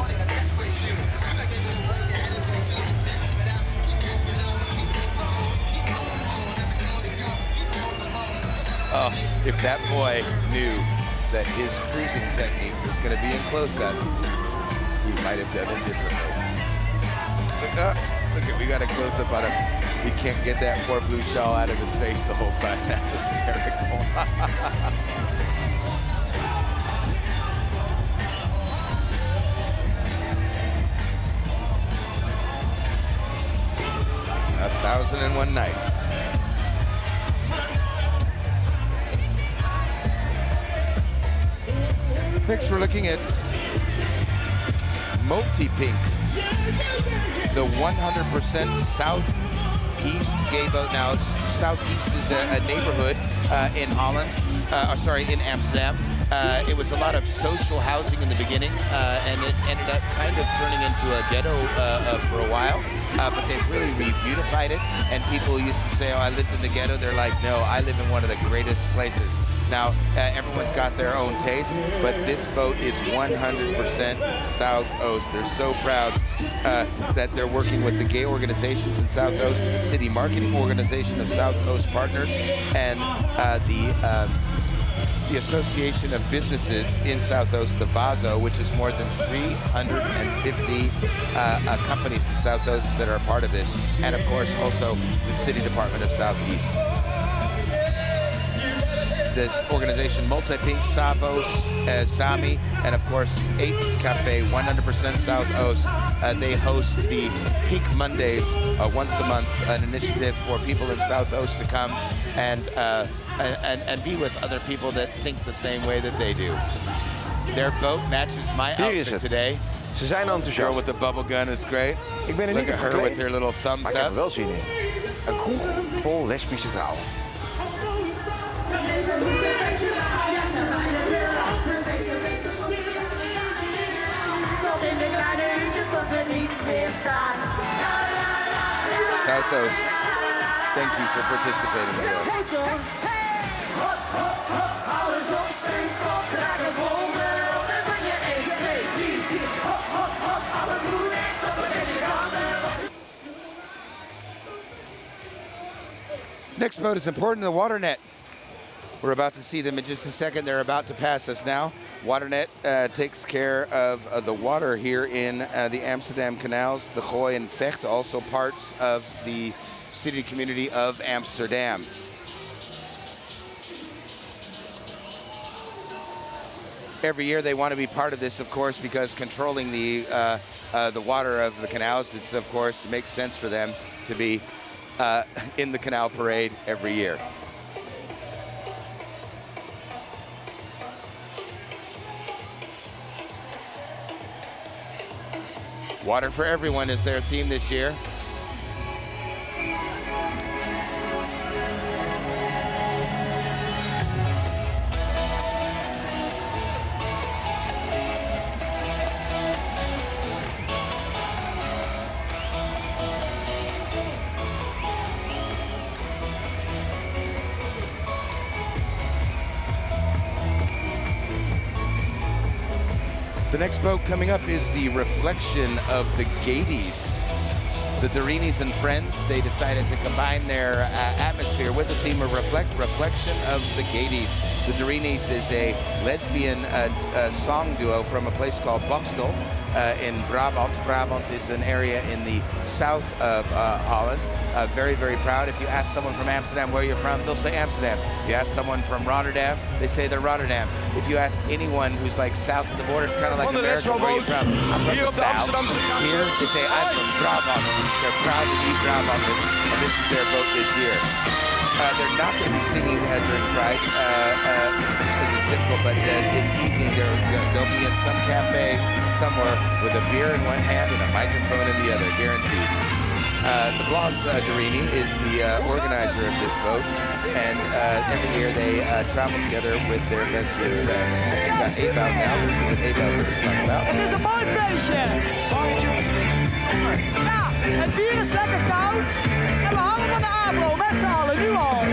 Oh, if that boy knew that his cruising technique was going to be in close-up, he might have done it differently. Look, we got a close-up on him. He can't get that poor blue shawl out of his face the whole time. That's hysterical. 1,001 Nights. Next, we're looking at Multi-Pink, the 100% Southeast gay boat. Now, Southeast is a neighborhood in Holland, in Amsterdam. It was a lot of social housing in the beginning, and it ended up kind of turning into a ghetto for a while. But they've really re-beautified it, and people used to say, oh, I lived in the ghetto. They're like, no, I live in one of the greatest places. Now, everyone's got their own taste, but this boat is 100% South Oost. They're so proud that they're working with the gay organizations in South Oost, the city marketing organization of South Oost Partners, and the Association of Businesses in South Oost, the VAZO, which is more than 350 companies in South Oost that are a part of this, and of course also the City Department of Southeast. This organization, Multi-Pink, Savos, Sami, and of course 8 Cafe, 100% South Oost. They host the Pink Mondays once a month, an initiative for people in South Oost to come and be with other people that think the same way that they do. Their boat matches my outfit today. Ze zijn enthousiast. Girl with the bubble gun is great. Ik ben er Look niet at op her with gekleed, her little thumbs maar ik heb up. er wel zin in. Een kroeg vol lesbische vrouwen. Southoost, thank you for participating with us. Next boat is important, the water net. We're about to see them in just a second. They're about to pass us now. Waternet takes care of the water here in the Amsterdam canals, the Gooi and Vecht, also parts of the city community of Amsterdam. Every year they want to be part of this, of course, because controlling the water of the canals, it's, of course, makes sense for them to be in the canal parade every year. Water for everyone is their theme this year. The next boat coming up is the reflection of the Gayties. The Dierinis and friends, they decided to combine their atmosphere with the theme of reflection of the Gayties. The Dierinis is a lesbian song duo from a place called Bokstel in Brabant. Brabant is an area in the south of Holland. Very, very proud. If you ask someone from Amsterdam where you're from, they'll say Amsterdam. If you ask someone from Rotterdam, they say they're Rotterdam. If you ask anyone who's like south of the border, it's kind of like America, where are you from? I'm from the south. Here, they say I'm from Brabant. They're proud to be Brabanters, and this is their boat this year. They're not going to be singing during Pride, because it's difficult, but in the evening they'll be in some cafe somewhere with a beer in one hand and a microphone in the other, guaranteed. The blonde Dierini is the organizer of this boat, and every year they travel together with their lesbian friends. We've got About now. Let's see what About's going to talk about. Het is een mooi feestje. Ja, het bier is lekker koud en we houden van de AVRO met z'n allen, nu al.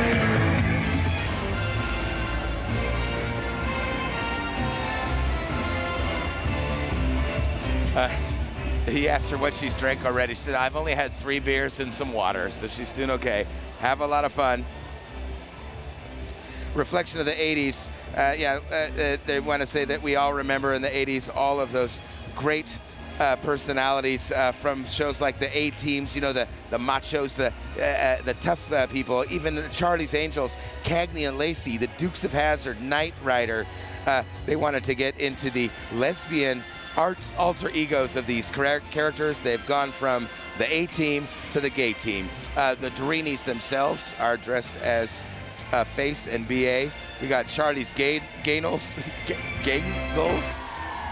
He asked her what she's drank already. She said, I've only had 3 beers and some water, so she's doing okay. Have a lot of fun. Reflection of the 80s. They want to say that we all remember in the 80s all of those great personalities from shows like the A-Teams, you know, the machos, the tough people, even Charlie's Angels, Cagney and Lacey, the Dukes of Hazzard, Knight Rider. They wanted to get into the lesbian alter egos of these characters. They've gone from the A-Team to the Gay Team. The Dierinis themselves are dressed as Face and BA. We got Charlie's Gangles,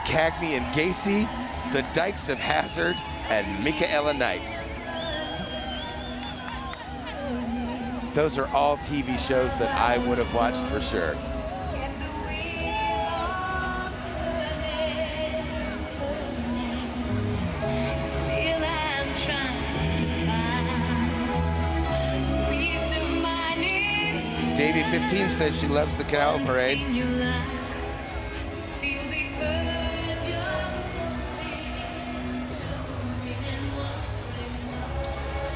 Cagney and Gacy, the Dykes of Hazzard, and Michaela Knight. Those are all TV shows that I would have watched for sure. Davy 15 says she loves the Canal Parade.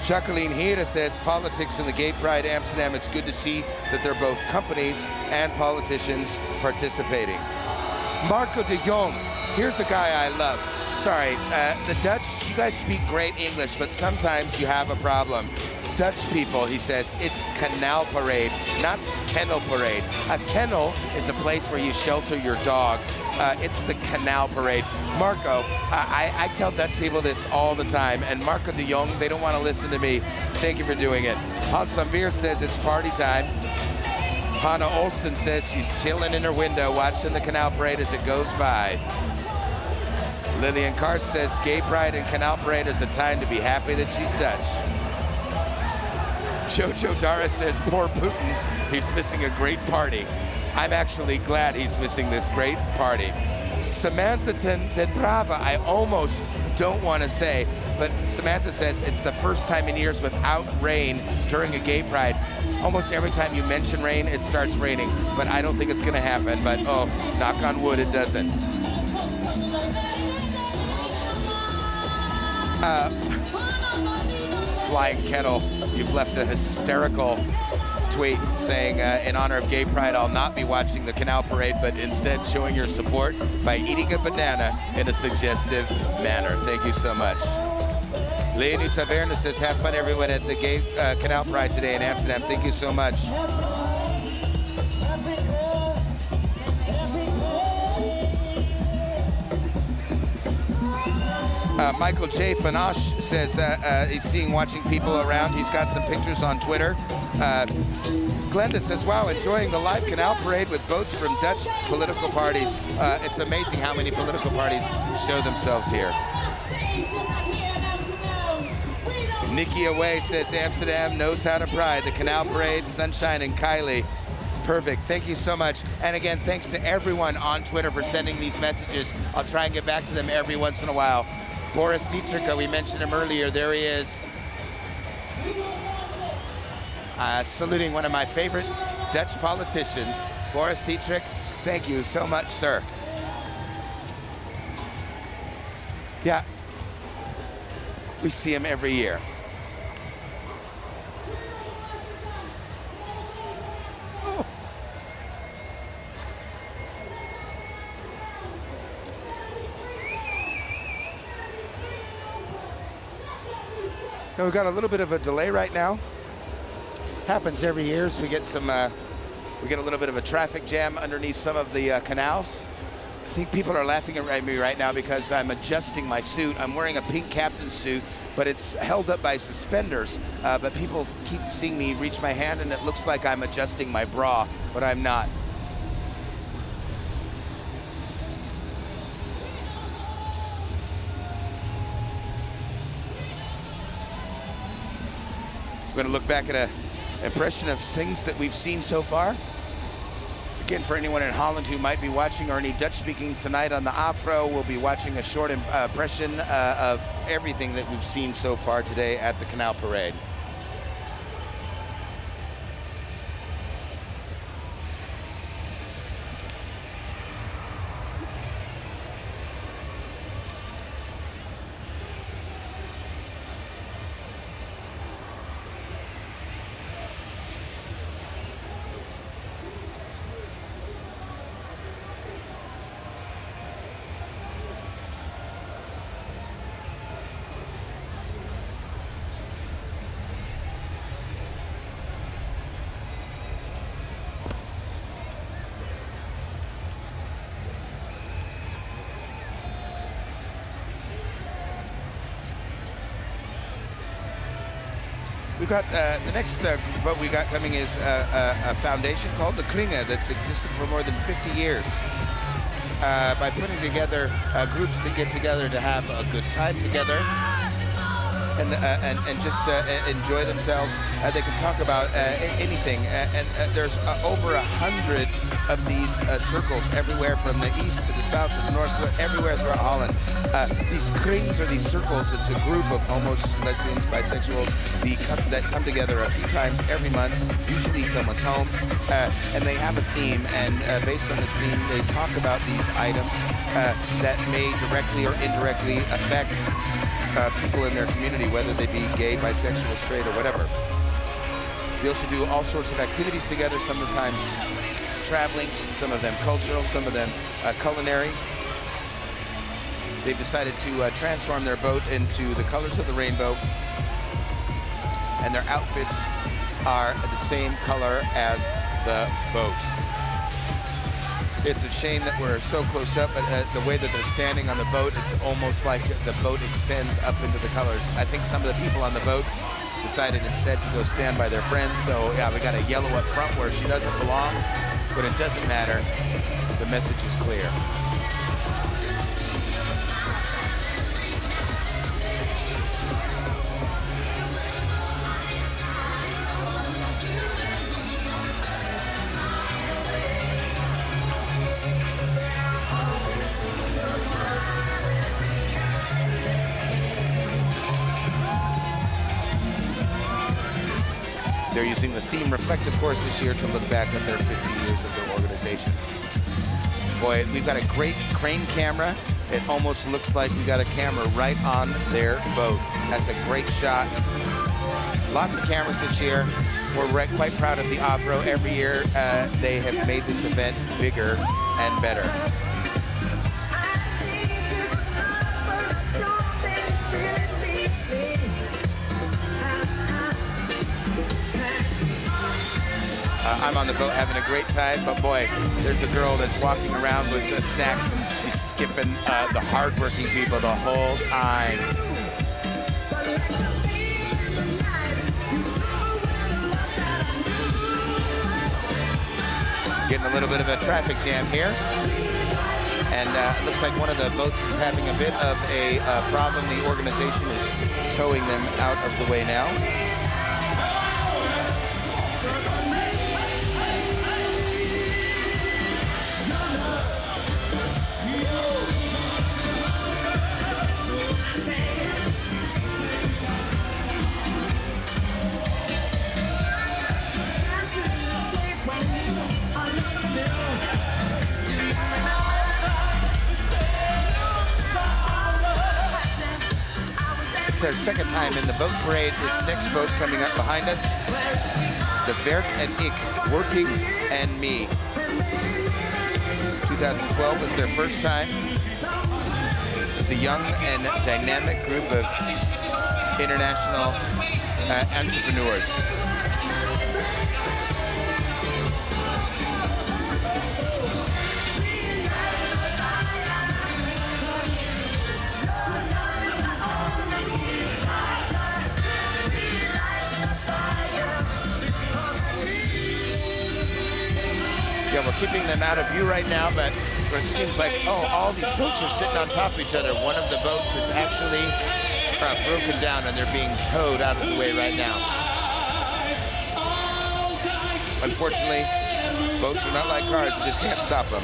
Jacqueline Hira says politics in the Gaypride Amsterdam, it's good to see that they're both companies and politicians participating. Marco de Jong, here's a guy I love. Sorry, the Dutch, you guys speak great English, but sometimes you have a problem. Dutch people, he says, it's Canal Parade, not Kennel Parade. A kennel is a place where you shelter your dog. It's the Canal Parade. Marco, I tell Dutch people this all the time, and Marco de Jong, they don't want to listen to me. Thank you for doing it. Hans van Beer says it's party time. Hannah Olsen says she's chilling in her window watching the Canal Parade as it goes by. Lillian Carr says Gaypride and Canal Parade is a time to be happy that she's Dutch. Jojo Dara says, poor Putin, he's missing a great party. I'm actually glad he's missing this great party. Samantha Den Brava, I almost don't want to say, but Samantha says it's the first time in years without rain during a gay pride. Almost every time you mention rain, it starts raining, but I don't think it's going to happen. But oh, knock on wood, it doesn't. Flying Kettle, you've left a hysterical tweet saying, in honor of Gay Pride, I'll not be watching the Canal Parade, but instead showing your support by eating a banana in a suggestive manner. Thank you so much. Leonie Taverna says, have fun everyone at the Gay Canal Pride today in Amsterdam. Thank you so much. Michael J. Fanache says he's watching people around. He's got some pictures on Twitter. Glenda says, wow, enjoying the live Canal Parade with boats from Dutch political parties. It's amazing how many political parties show themselves here. Nikki Away says, Amsterdam knows how to pride. The Canal Parade, Sunshine, and Kylie. Perfect. Thank you so much. And again, thanks to everyone on Twitter for sending these messages. I'll try and get back to them every once in a while. Boris Diederich, we mentioned him earlier. There he is. Saluting one of my favorite Dutch politicians, Boris Diederich. Thank you so much, sir. Yeah, we see him every year. Now we've got a little bit of a delay right now. Happens every year, so we get some, we get a little bit of a traffic jam underneath some of the canals. I think people are laughing at me right now because I'm adjusting my suit. I'm wearing a pink captain's suit, but it's held up by suspenders. But people keep seeing me reach my hand, and it looks like I'm adjusting my bra, but I'm not. We're going to look back at an impression of things that we've seen so far. Again, for anyone in Holland who might be watching, or any Dutch speakings tonight on the AVRO, we'll be watching a short impression of everything that we've seen so far today at the Canal Parade. We've got the next boat we got coming is a foundation called the Kringe that's existed for more than 50 years. By putting together groups that get together to have a good time together and just enjoy themselves. They can talk about anything. And there's over 100 of these circles everywhere from the east to the south to the north, everywhere throughout Holland. These krings are these circles. It's a group of homos, lesbians, bisexuals that come together a few times every month, usually someone's home, and they have a theme, and based on this theme, they talk about these items that may directly or indirectly affect people in their community, whether they be gay, bisexual, straight, or whatever. We also do all sorts of activities together, sometimes traveling, some of them cultural, some of them culinary. They've decided to transform their boat into the colors of the rainbow, and their outfits are the same color as the boat. It's a shame that we're so close up, but the way that they're standing on the boat, it's almost like the boat extends up into the colors. I think some of the people on the boat decided instead to go stand by their friends. So yeah, we got a yellow up front where she doesn't belong, but it doesn't matter. The message is clear. They're using the theme Reflective course this year to look back at their 50 years of their organization. Boy, we've got a great crane camera. It almost looks like we got a camera right on their boat. That's a great shot. Lots of cameras this year. We're quite proud of the AVRO. Every year they have made this event bigger and better. I'm on the boat having a great time, but boy, there's a girl that's walking around with snacks and she's skipping the hardworking people the whole time. Getting a little bit of a traffic jam here. And it looks like one of the boats is having a bit of a problem. The organization is towing them out of the way now. Their second time in the boat parade. This next boat coming up behind us, the Werk en Ik, Working and Me. 2012 was their first time. It's a young and dynamic group of international entrepreneurs. Yeah, we're keeping them out of view right now, but it seems like, oh, all these boats are sitting on top of each other. One of the boats is actually broken down and they're being towed out of the way right now. Unfortunately, boats are not like cars, you just can't stop them.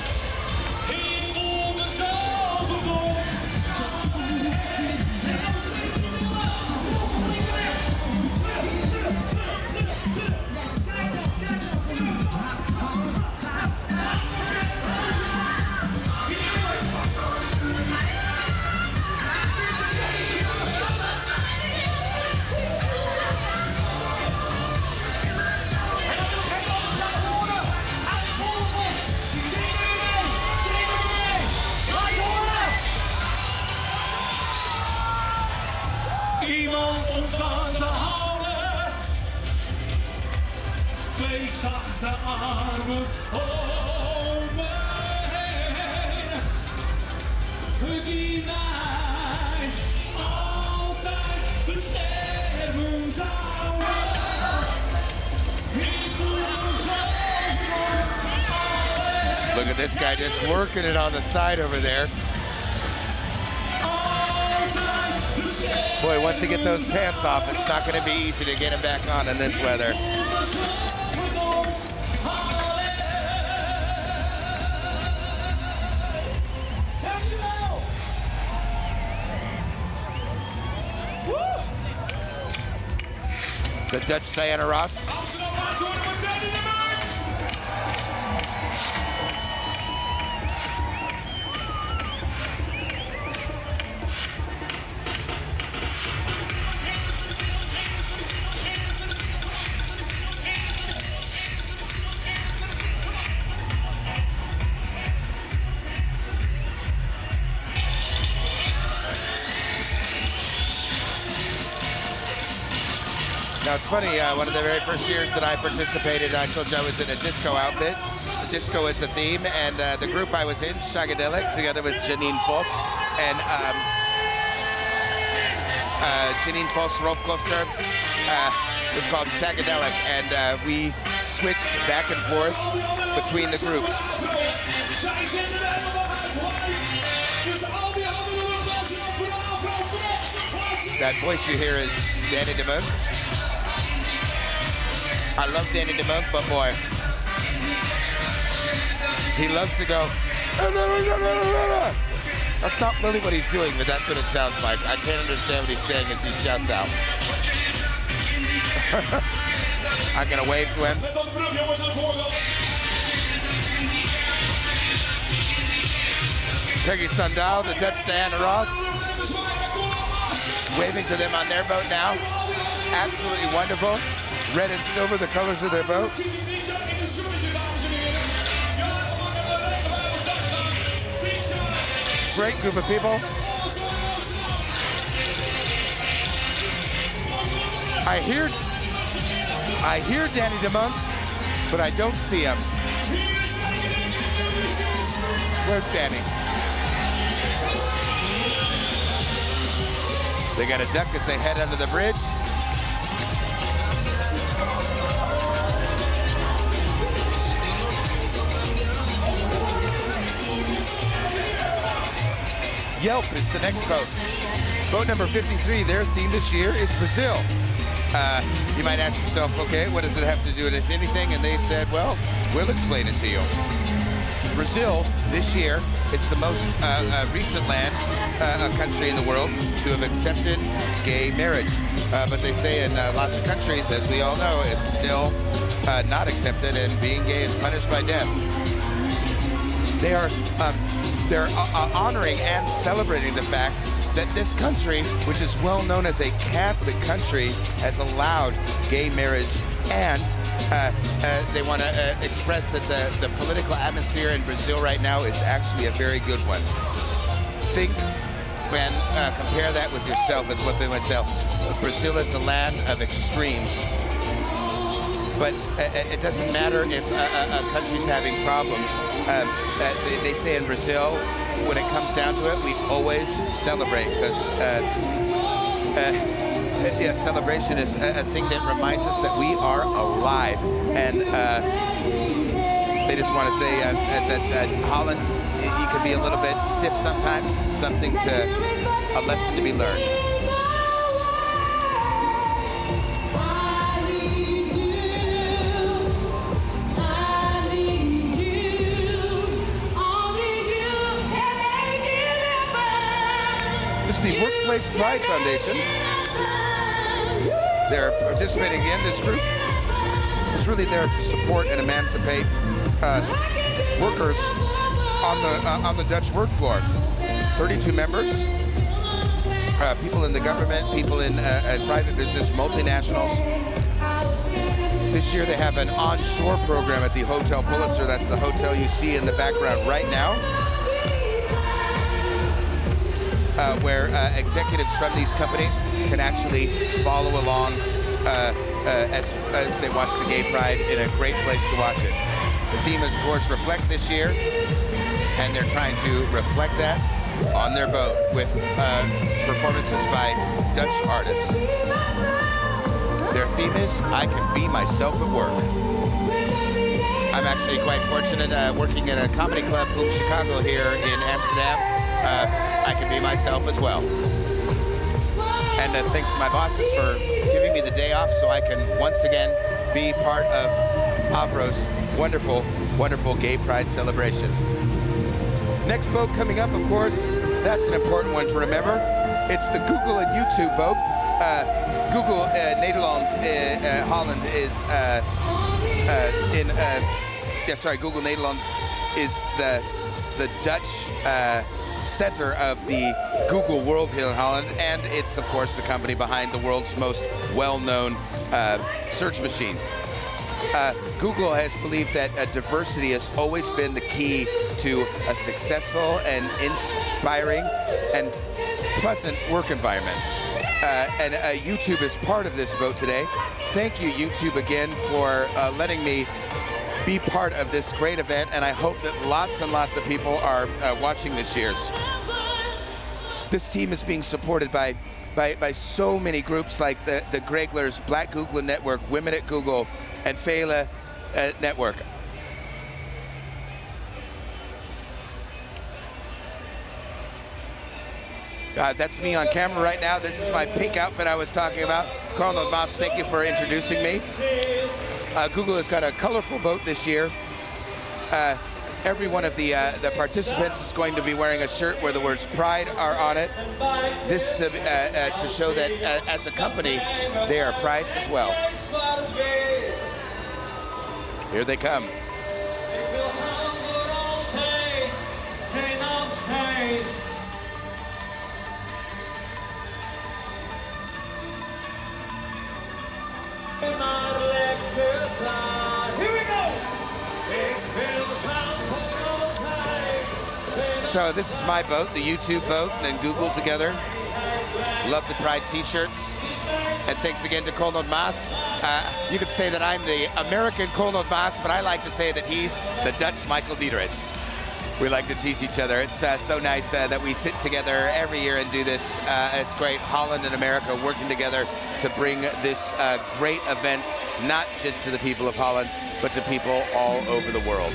Iemand ons van te houden. Twee zachte armen om me heen. Die mij altijd beschermen zouden. Look at this guy just working it on the side over there. Boy, once you get those pants off, it's not going to be easy to get them back on in this weather. The Dutch Diana Ross. Now it's funny, one of the very first years that I participated, I told you I was in a disco outfit. Disco is the theme, and the group I was in, Shagadelic, together with Janine Vos, and Janine Vos, Rolf Koster, was called Shagadelic, and we switched back and forth between the groups. That voice you hear is Danny DeMunk. I love Danny DeMunk, but boy, he loves to go. That's not really what he's doing, but that's what it sounds like. I can't understand what he's saying as he shouts out. I'm gonna wave to him. Peggy Sundal, the Dutch Diana Ross, waving to them on their boat now. Absolutely wonderful. Red and silver, the colors of their boat. Great group of people. I hear Danny DeMont, but I don't see him. Where's Danny? They got a duck as they head under the bridge. Yelp is the next boat. Boat number 53, their theme this year is Brazil. You might ask yourself, okay, what does it have to do with anything? And they said, well, we'll explain it to you. Brazil, this year, it's the most recent country in the world to have accepted gay marriage. But they say in lots of countries, as we all know, it's still not accepted, and being gay is punished by death. They're honoring and celebrating the fact that this country, which is well known as a Catholic country, has allowed gay marriage, and they want to express that the political atmosphere in Brazil right now is actually a very good one. Think and compare that with yourself, is what they would say. Brazil is a land of extremes. But it doesn't matter if a country's having problems. They say in Brazil, when it comes down to it, we always celebrate, because celebration is a thing that reminds us that we are alive. And they just want to say that Holland, you can be a little bit stiff sometimes, a lesson to be learned. This is the Workplace Pride Foundation. They're participating in this group. It's really there to support and emancipate workers on the Dutch work floor. 32 members, people in the government, people in private business, multinationals. This year they have an onshore program at the Hotel Pulitzer. That's the hotel you see in the background right now. Where executives from these companies can actually follow along as they watch the Gaypride, in a great place to watch it. The theme is, of course, Reflect this year, and they're trying to reflect that on their boat with performances by Dutch artists. Their theme is, I can be myself at work. I'm actually quite fortunate working at a comedy club, Boom Chicago, here in Amsterdam. I can be myself as well. And thanks to my bosses for giving me the day off so I can once again be part of AVRO's wonderful, wonderful Gaypride celebration. Next boat coming up, of course, that's an important one to remember. It's the Google and YouTube boat. Google Nederland, Holland is Google Nederland is the Dutch center of the Google world here in Holland, and it's of course the company behind the world's most well-known search machine. Google has believed that diversity has always been the key to a successful and inspiring and pleasant work environment. And YouTube is part of this boat today. Thank you, YouTube, again for letting me be part of this great event, and I hope that lots and lots of people are watching this year's. This team is being supported by so many groups like the Greglers, Black Google Network, Women at Google, and Fela Network. That's me on camera right now. This is my pink outfit I was talking about. Carlo Mas, thank you for introducing me. Google has got a colorful boat this year. Every one of the participants is going to be wearing a shirt where the words Pride are on it. This to show that as a company, they are Pride as well. Here they come. So this is my boat, the YouTube boat, and Google together. Love the Pride t-shirts. And thanks again to Kolnod Maas. You could say that I'm the American Kolnod Maas, but I like to say that he's the Dutch Michael Diederich. We like to tease each other. It's so nice that we sit together every year and do this. It's great. Holland and America working together to bring this great event, not just to the people of Holland, but to people all over the world.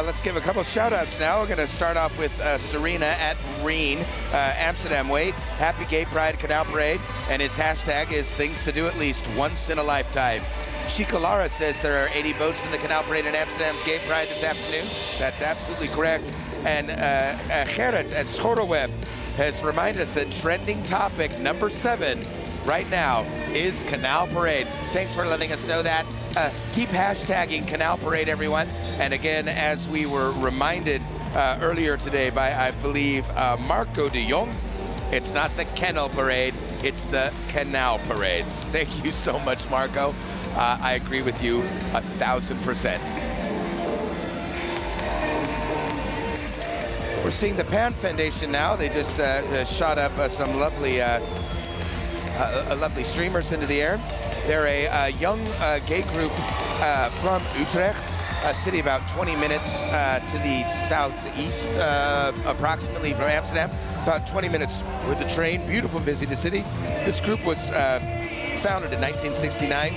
Let's give a couple shout outs now. We're going to start off with Serena at Reen, Amsterdam Way. Happy Gay Pride Canal Parade. And his hashtag is things to do at least once in a lifetime. Chikalara says there are 80 boats in the Canal Parade in Amsterdam's Gay Pride this afternoon. That's absolutely correct. And Gerrit at Schorrelweb has reminded us that trending topic number 7 right now is Canal Parade. Thanks for letting us know that. Keep hashtagging Canal Parade, everyone. And again, as we were reminded earlier today by, I believe, Marco de Jong, it's not the Kennel Parade, it's the Canal Parade. Thank you so much, Marco. I agree with you 1,000%. We're seeing the Pan Foundation now. They just shot up some lovely streamers into the air. They're a young gay group from Utrecht, a city about 20 minutes to the southeast, approximately from Amsterdam. About 20 minutes with the train. Beautiful, busy the city. This group was founded in 1969,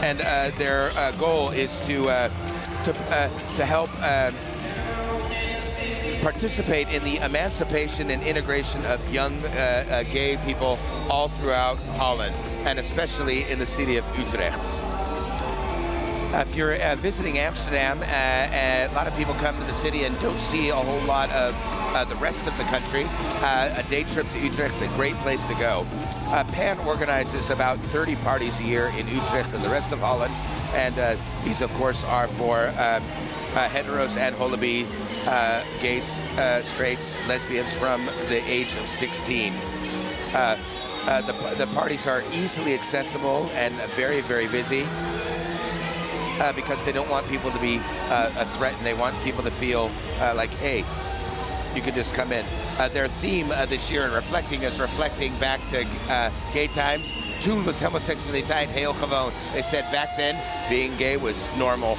and their goal is to help participate in the emancipation and integration of young gay people all throughout Holland, and especially in the city of Utrecht. If you're visiting Amsterdam, a lot of people come to the city and don't see a whole lot of the rest of the country. A day trip to Utrecht is a great place to go. Pan organizes about 30 parties a year in Utrecht and the rest of Holland, and these, of course, are for heteros and holibi, gays, straights, lesbians from the age of 16. The parties are easily accessible and very, very busy because they don't want people to be threatened. They want people to feel like, hey, you can just come in. Their theme this year in reflecting is reflecting back to gay times. Toen was homoseksualiteit heel gewoon. They said back then being gay was normal.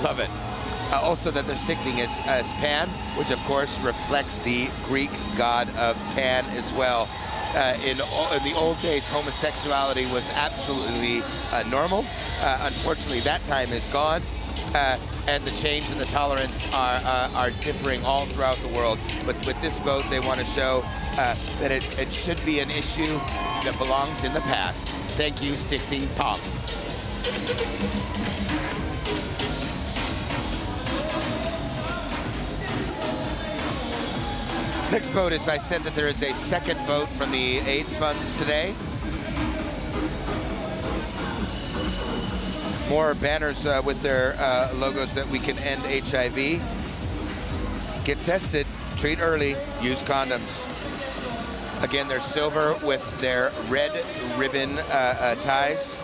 Love it. Also that their stichting is Pan, which of course reflects the Greek god of Pan as well. In the old days, homosexuality was absolutely normal. Unfortunately, that time is gone, and the change and the tolerance are differing all throughout the world. But with this boat, they want to show that it should be an issue that belongs in the past. Thank you, Stichting Pan. Next boat is, I said that there is a second boat from the AIDS funds today. More banners with their logos that we can end HIV. Get tested, treat early, use condoms. Again, they're silver with their red ribbon ties.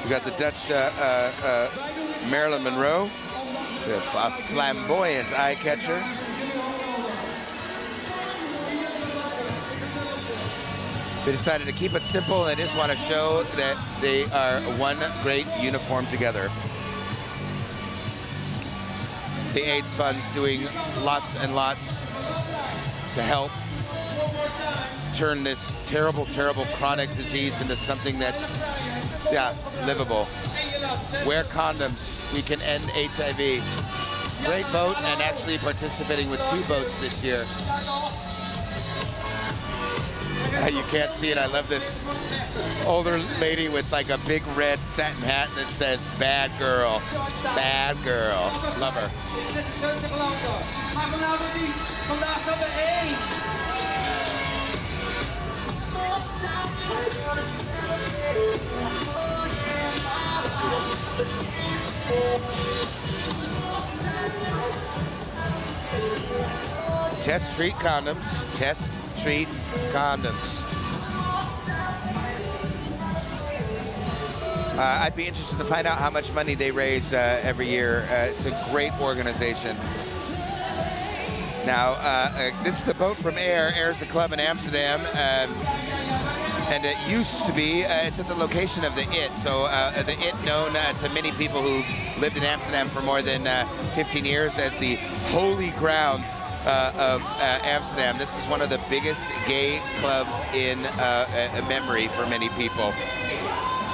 We got the Dutch Marilyn Monroe. A flamboyant eye catcher. They decided to keep it simple. They just want to show that they are one great uniform together. The AIDS Fund's doing lots and lots to help turn this terrible, terrible chronic disease into something that's, livable. Wear condoms. We can end HIV. Great boat, and actually participating with 2 boats this year. You can't see it. I love this older lady with like a big red satin hat that says "Bad girl, bad girl." Love her. Maar vandaag nummer 1. Test treat condoms. Test treat condoms. I'd be interested to find out how much money they raise every year. It's a great organization. Now, this is the boat from Air. Air is a club in Amsterdam. And it used to be, it's at the location of the IT. So the IT, known to many people who lived in Amsterdam for more than 15 years as the holy ground of Amsterdam. This is one of the biggest gay clubs in memory for many people.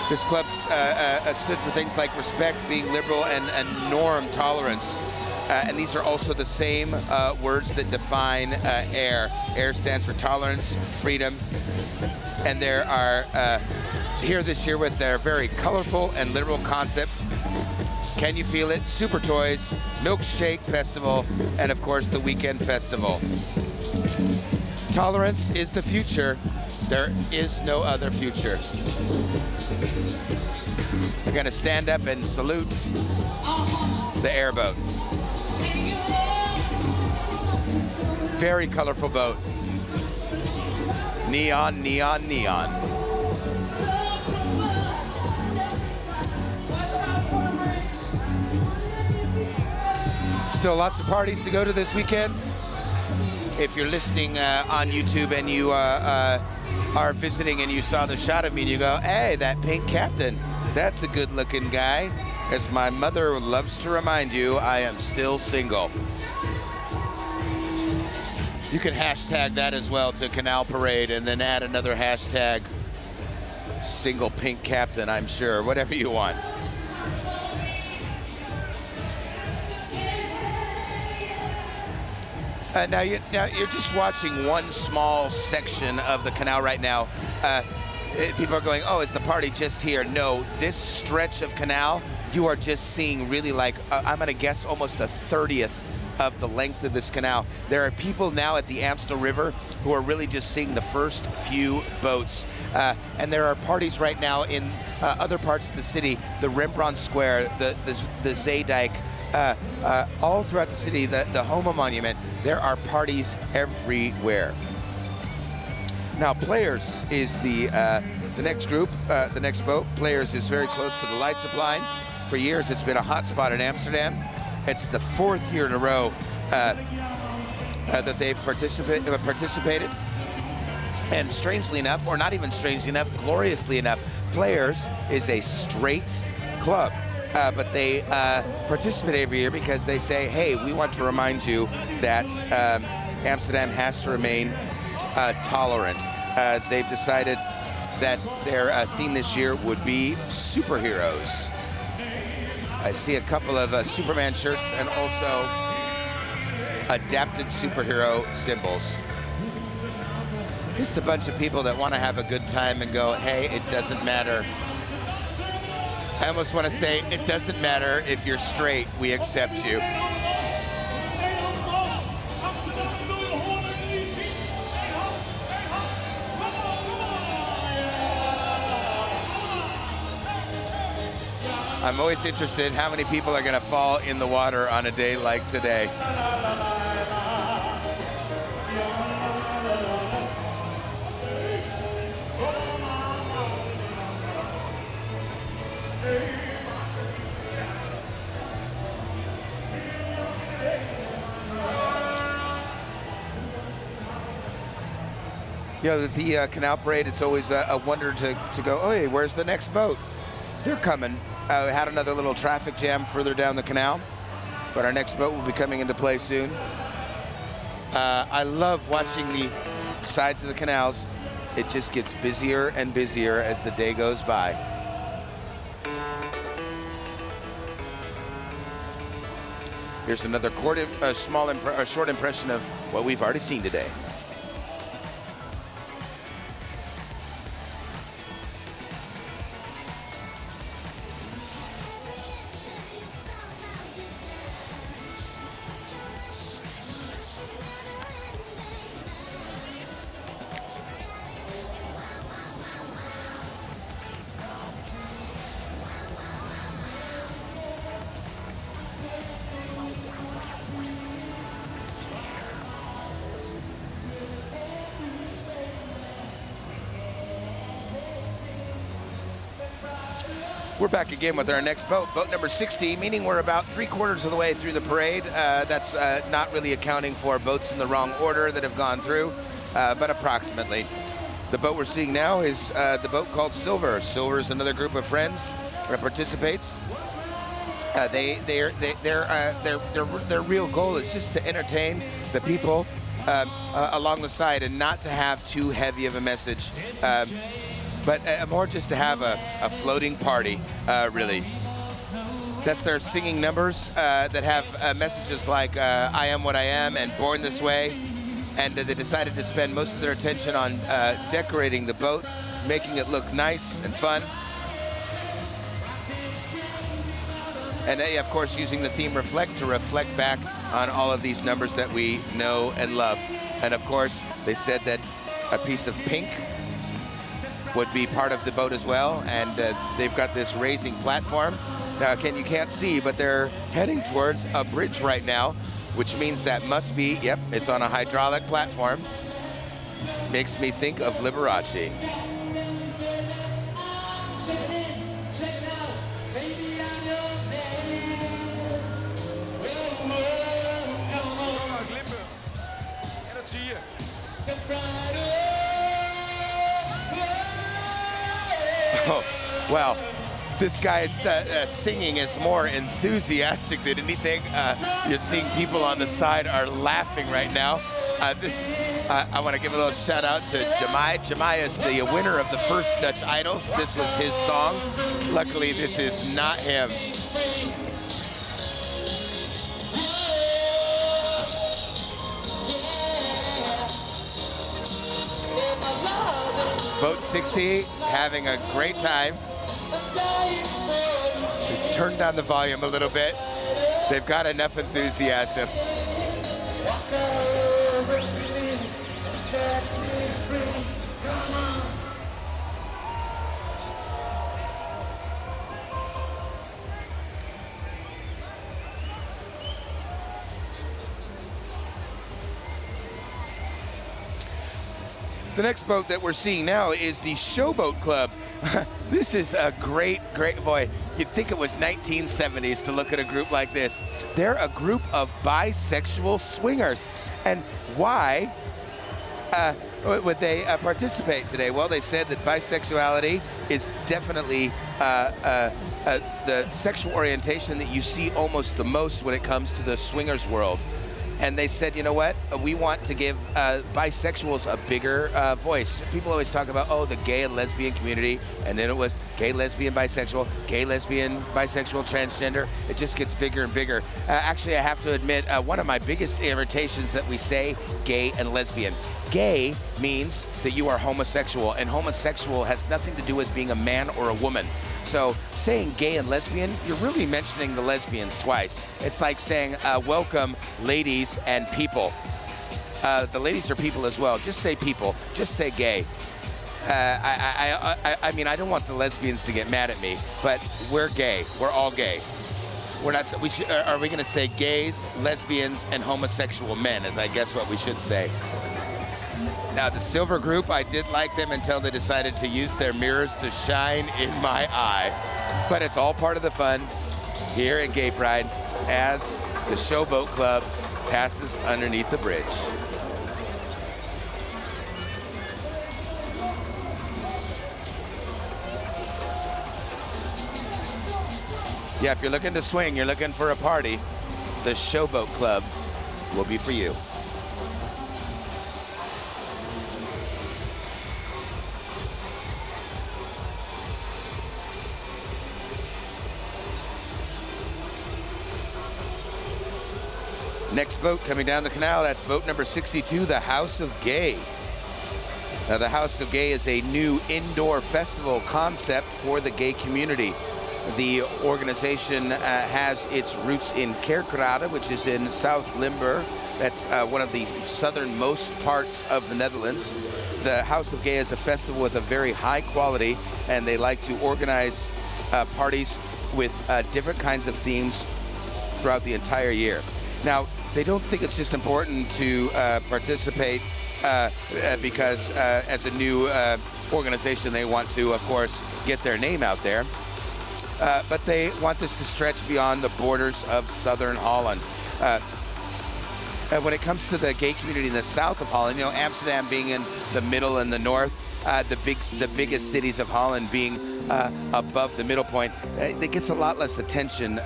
This club stood for things like respect, being liberal, and norm tolerance. And these are also the same words that define AIR. AIR stands for tolerance, freedom. And there are here this year with their very colorful and liberal concept. Can You Feel It? Super Toys, Milkshake Festival, and of course the Weekend Festival. Tolerance is the future. There is no other future. We're gonna stand up and salute the airboat. Very colorful boat. Neon, neon, neon. Still lots of parties to go to this weekend. If you're listening on YouTube and you are visiting and you saw the shot of me and you go, hey, that pink captain, that's a good looking guy. As my mother loves to remind you, I am still single. You can hashtag that as well to Canal Parade and then add another hashtag, single pink captain, I'm sure, whatever you want. Now you're just watching one small section of the canal right now. People are going, oh, is the party just here? No, this stretch of canal, you are just seeing really like, I'm gonna guess almost a 30th of the length of this canal. There are people now at the Amstel River who are really just seeing the first few boats. And there are parties right now in other parts of the city, the Rembrandt Square, the Zeedijk, all throughout the city, the Homo Monument. There are parties everywhere. Now, Players is the next group, the next boat. Players is very close to the light supply. For years, it's been a hot spot in Amsterdam. It's the 4th year in a row that they've participated. And strangely enough, or not even strangely enough, gloriously enough, Players is a straight club. But they participate every year because they say, hey, we want to remind you that Amsterdam has to remain tolerant. They've decided that their theme this year would be superheroes. I see a couple of Superman shirts and also adapted superhero symbols. Just a bunch of people that want to have a good time and go, hey, it doesn't matter. I almost want to say, it doesn't matter if you're straight, we accept you. I'm always interested in how many people are going to fall in the water on a day like today. You know, the Canal Parade, it's always a wonder to go, oh, hey, where's the next boat? They're coming. We had another little traffic jam further down the canal, but our next boat will be coming into play soon. I love watching the sides of the canals. It just gets busier and busier as the day goes by. Here's another short impression of what we've already seen today. We're back again with our next boat, boat number 60, meaning we're about 3/4 of the way through the parade. That's not really accounting for boats in the wrong order that have gone through, but approximately. The boat we're seeing now is the boat called Silver. Silver is another group of friends that participates. Their real goal is just to entertain the people along the side and not to have too heavy of a message. But more just to have a floating party, really. That's their singing numbers that have messages like I am what I am and Born This Way. And they decided to spend most of their attention on decorating the boat, making it look nice and fun. And of course, using the theme Reflect to reflect back on all of these numbers that we know and love. And of course, they said that a piece of pink would be part of the boat as well, and they've got this raising platform. Now, you can't see, but they're heading towards a bridge right now, which means that must be, yep, it's on a hydraulic platform. Makes me think of Liberace. Oh, wow. This guy's singing is more enthusiastic than anything. You're seeing people on the side are laughing right now. I want to give a little shout out to Jamai. Jamai is the winner of the first Dutch Idols. This was his song. Luckily, this is not him. Boat 60 having a great time. Turn down the volume a little bit. They've got enough enthusiasm. The next boat that we're seeing now is the Showboat Club. This is a great, boy. You'd think it was 1970s to look at a group like this. They're a group of bisexual swingers. And why would they participate today? Well, they said that bisexuality is definitely the sexual orientation that you see almost the most when it comes to the swingers world. And they said, you know what? We want to give bisexuals a bigger voice. People always talk about, oh, the gay and lesbian community, and then it was gay, lesbian, bisexual, gay, lesbian, bisexual, transgender. It just gets bigger and bigger. Actually, I have to admit, one of my biggest irritations that we say gay and lesbian. Gay means that you are homosexual, and homosexual has nothing to do with being a man or a woman. So saying gay and lesbian, you're really mentioning the lesbians twice. It's like saying welcome ladies and people. The ladies are people as well. Just say people. Just say gay. I mean, I don't want the lesbians to get mad at me, but we're gay. We're all gay. We're not. Are we going to say gays, lesbians, and homosexual men? Is I guess what we should say. Now, the Silver Group, I did like them until they decided to use their mirrors to shine in my eye. But it's all part of the fun here at Gaypride as the Showboat Club passes underneath the bridge. Yeah, if you're looking to swing, you're looking for a party, the Showboat Club will be for you. Next boat coming down the canal, that's boat number 62, the House of Gay. Now, the House of Gay is a new indoor festival concept for the gay community. The organization has its roots in Kerkrade, which is in South Limburg. That's one of the southernmost parts of the Netherlands. The House of Gay is a festival with a very high quality, and they like to organize parties with different kinds of themes throughout the entire year. Now, they don't think it's just important to participate because as a new organization, they want to, of course, get their name out there. But they want this to stretch beyond the borders of southern Holland. When it comes to the gay community in the south of Holland, you know, Amsterdam being in the middle and the north, the biggest cities of Holland being above the middle point, it gets a lot less attention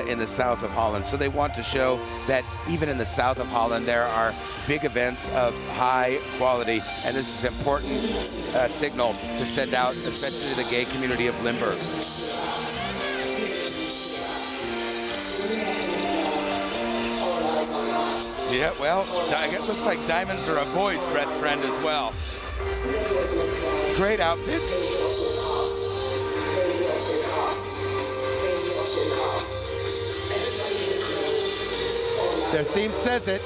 in the south of Holland. So they want to show that even in the south of Holland, there are big events of high quality, and this is an important signal to send out, especially to the gay community of Limburg. Yeah, well, it looks like diamonds are a boy's best friend as well. Great outfits. Their theme says it.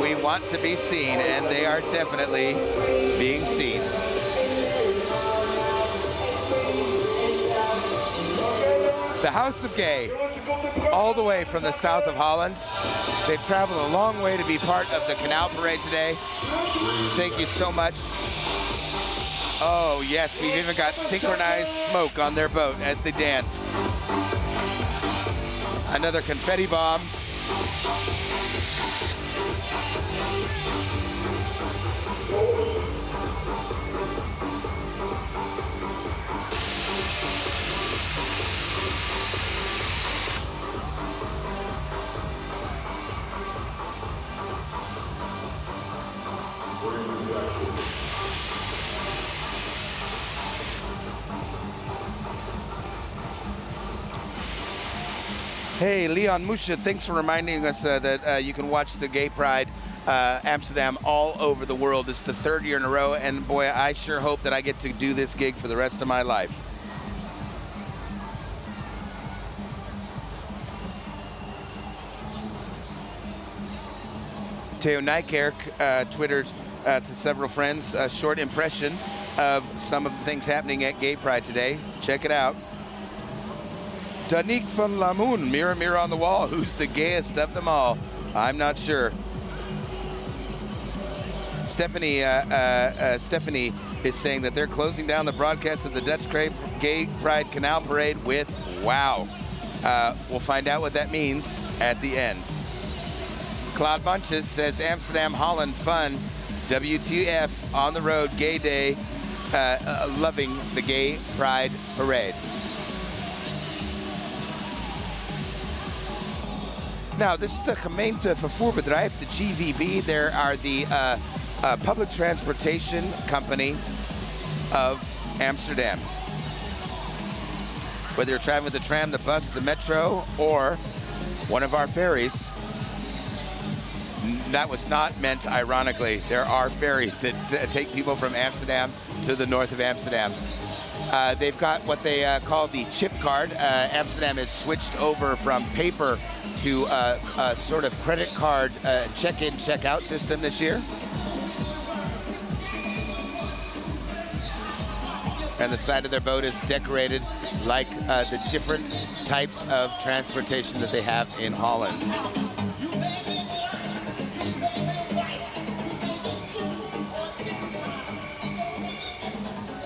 We want to be seen, and they are definitely being seen. The House of Gay, all the way from the south of Holland. They've traveled a long way to be part of the Canal Parade today. Thank you so much. Oh, yes, we've even got synchronized smoke on their boat as they dance. Another confetti bomb. Hey, Leon Musha, thanks for reminding us that you can watch the Gaypride Amsterdam all over the world. It's the third year in a row, and boy, I sure hope that I get to do this gig for the rest of my life. Theo Nijkerk twittered to several friends a short impression of some of the things happening at Gaypride today. Check it out. Danique van Lamoon, mirror, mirror on the wall. Who's the gayest of them all? I'm not sure. Stephanie is saying that they're closing down the broadcast of the Dutch Gay Pride Canal Parade with wow. We'll find out what that means at the end. Claude Bunches says Amsterdam, Holland, fun. WTF, on the road, gay day, loving the Gay Pride Parade. Now, this is the gemeente vervoerbedrijf, the GVB. They are the public transportation company of Amsterdam. Whether you're traveling with the tram, the bus, the metro, or one of our ferries, that was not meant ironically. There are ferries that take people from Amsterdam to the north of Amsterdam. They've got what they call the chip card. Amsterdam has switched over from paper to a sort of credit card check-in, check-out system this year. And the side of their boat is decorated like the different types of transportation that they have in Holland.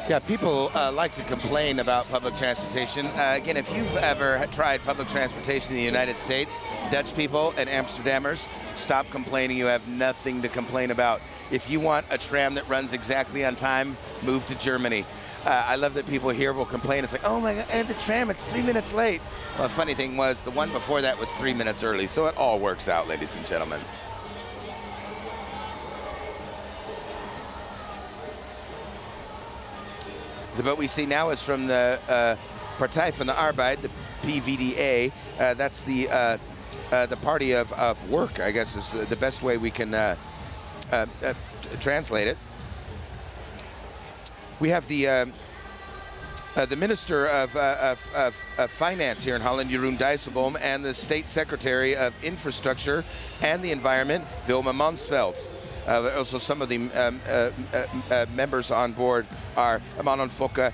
Yeah, people like to complain about public transportation. Again, if you've ever tried public transportation in the United States, Dutch people and Amsterdammers, stop complaining. You have nothing to complain about. If you want a tram that runs exactly on time, move to Germany. I love that people here will complain. It's like, oh my God, and the tram, it's 3 minutes late. Well, the funny thing was, the one before that was 3 minutes early, so it all works out, ladies and gentlemen. The boat we see now is from the Partij van de Arbeid, the PVDA. That's the party of work, I guess, is the best way we can translate it. We have the Minister of Finance here in Holland, Jeroen Dijsselbloem, and the State Secretary of Infrastructure and the Environment, Wilma Mansveld. Also, some of the members on board are Manon Fokke.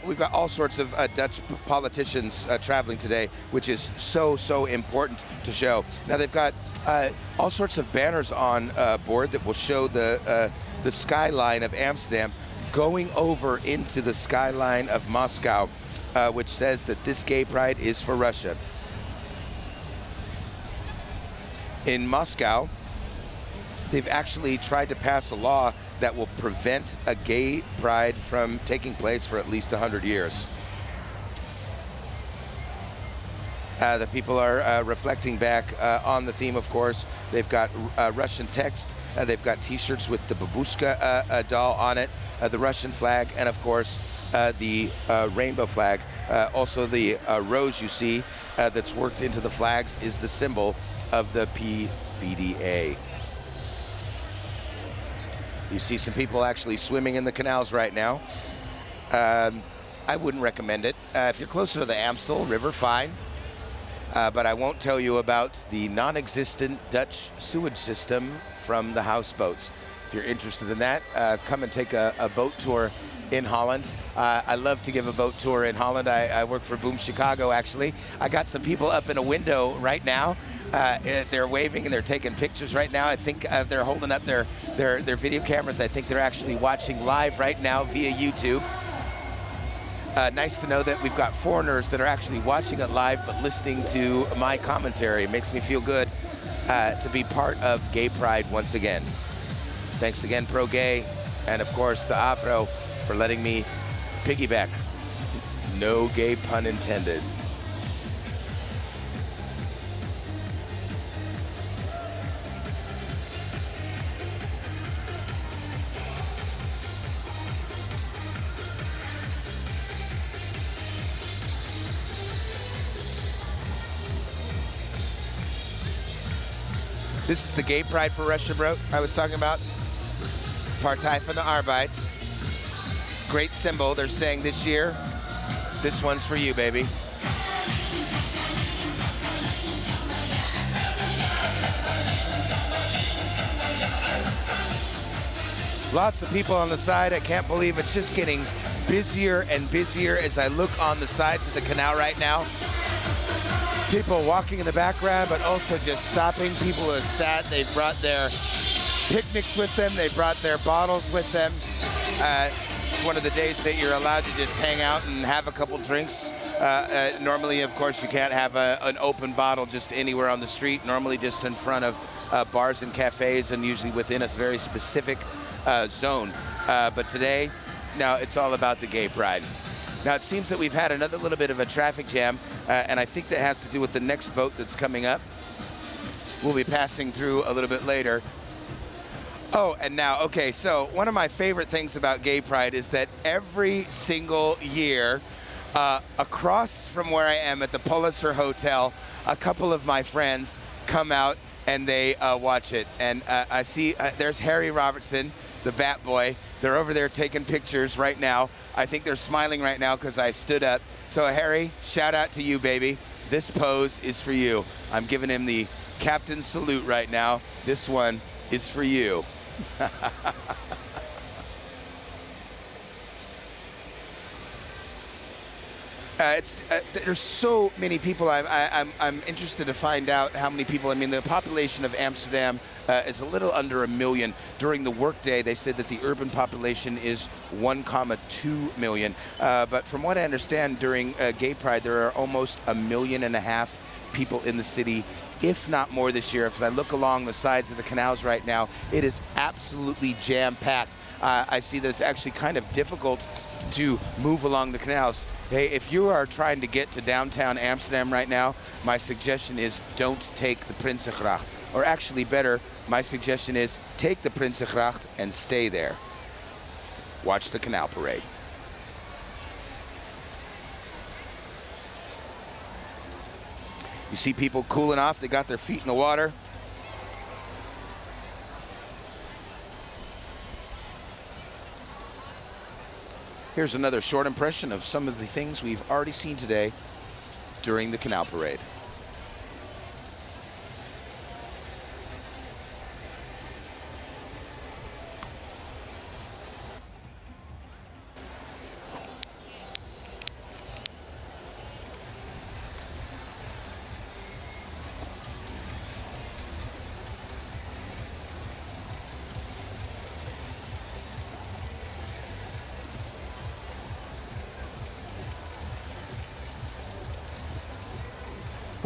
We've got all sorts of Dutch politicians traveling today, which is so important to show. Now they've got all sorts of banners on board that will show the skyline of Amsterdam going over into the skyline of Moscow, which says that this gay pride is for Russia. In Moscow, they've actually tried to pass a law that will prevent a gay pride from taking place for at least 100 years. The people are reflecting back on the theme, of course. They've got Russian text. They've got T-shirts with the babushka doll on it, the Russian flag, and of course the rainbow flag. Also the rose you see that's worked into the flags is the symbol of the PVDA. You see some people actually swimming in the canals right now. I wouldn't recommend it. If you're closer to the Amstel River, fine. But I won't tell you about the non-existent Dutch sewage system from the houseboats. If you're interested in that, come and take a boat tour in Holland. I love to give a boat tour in Holland. I work for Boom Chicago, actually. I got some people up in a window right now. They're waving and they're taking pictures right now. I think they're holding up their video cameras. I think they're actually watching live right now via YouTube. Nice to know that we've got foreigners that are actually watching it live but listening to my commentary. It makes me feel good to be part of Gay Pride once again. Thanks again, Pro Gay, and of course the AVRO for letting me piggyback. No gay pun intended. This is the Gay Pride for Russia, bro, I was talking about. Partei van de Arbeid. Great symbol. They're saying this year, this one's for you, baby. Lots of people on the side. I can't believe it's just getting busier and busier as I look on the sides of the canal right now. People walking in the background, but also just stopping. People who have sat, they've brought their picnics with them, they brought their bottles with them. It's one of the days that you're allowed to just hang out and have a couple drinks. Normally, of course, you can't have an open bottle just anywhere on the street, normally just in front of bars and cafes and usually within a very specific zone. But today, no, it's all about the Gay Pride. Now, it seems that we've had another little bit of a traffic jam, and I think that has to do with the next boat that's coming up. We'll be passing through a little bit later. Oh, and now, okay, so one of my favorite things about Gay Pride is that every single year, across from where I am at the Pulitzer Hotel, a couple of my friends come out and they watch it. And I see there's Harry Robertson, the Bat Boy. They're over there taking pictures right now. I think they're smiling right now because I stood up. So Harry, shout out to you, baby. This pose is for you. I'm giving him the captain salute right now. This one is for you. There's so many people. I'm interested to find out how many people. I mean, the population of Amsterdam is a little under 1 million. During the workday, they said that the urban population is 1,2 million. But from what I understand, during Gay Pride, there are almost 1.5 million people in the city, if not more this year. If I look along the sides of the canals right now, it is absolutely jam-packed. I see that it's actually kind of difficult to move along the canals. Hey, if you are trying to get to downtown Amsterdam right now, my suggestion is don't take the Prinsengracht. Or actually better, my suggestion is take the Prinsengracht and stay there. Watch the canal parade. You see people cooling off, they got their feet in the water. Here's another short impression of some of the things we've already seen today during the canal parade.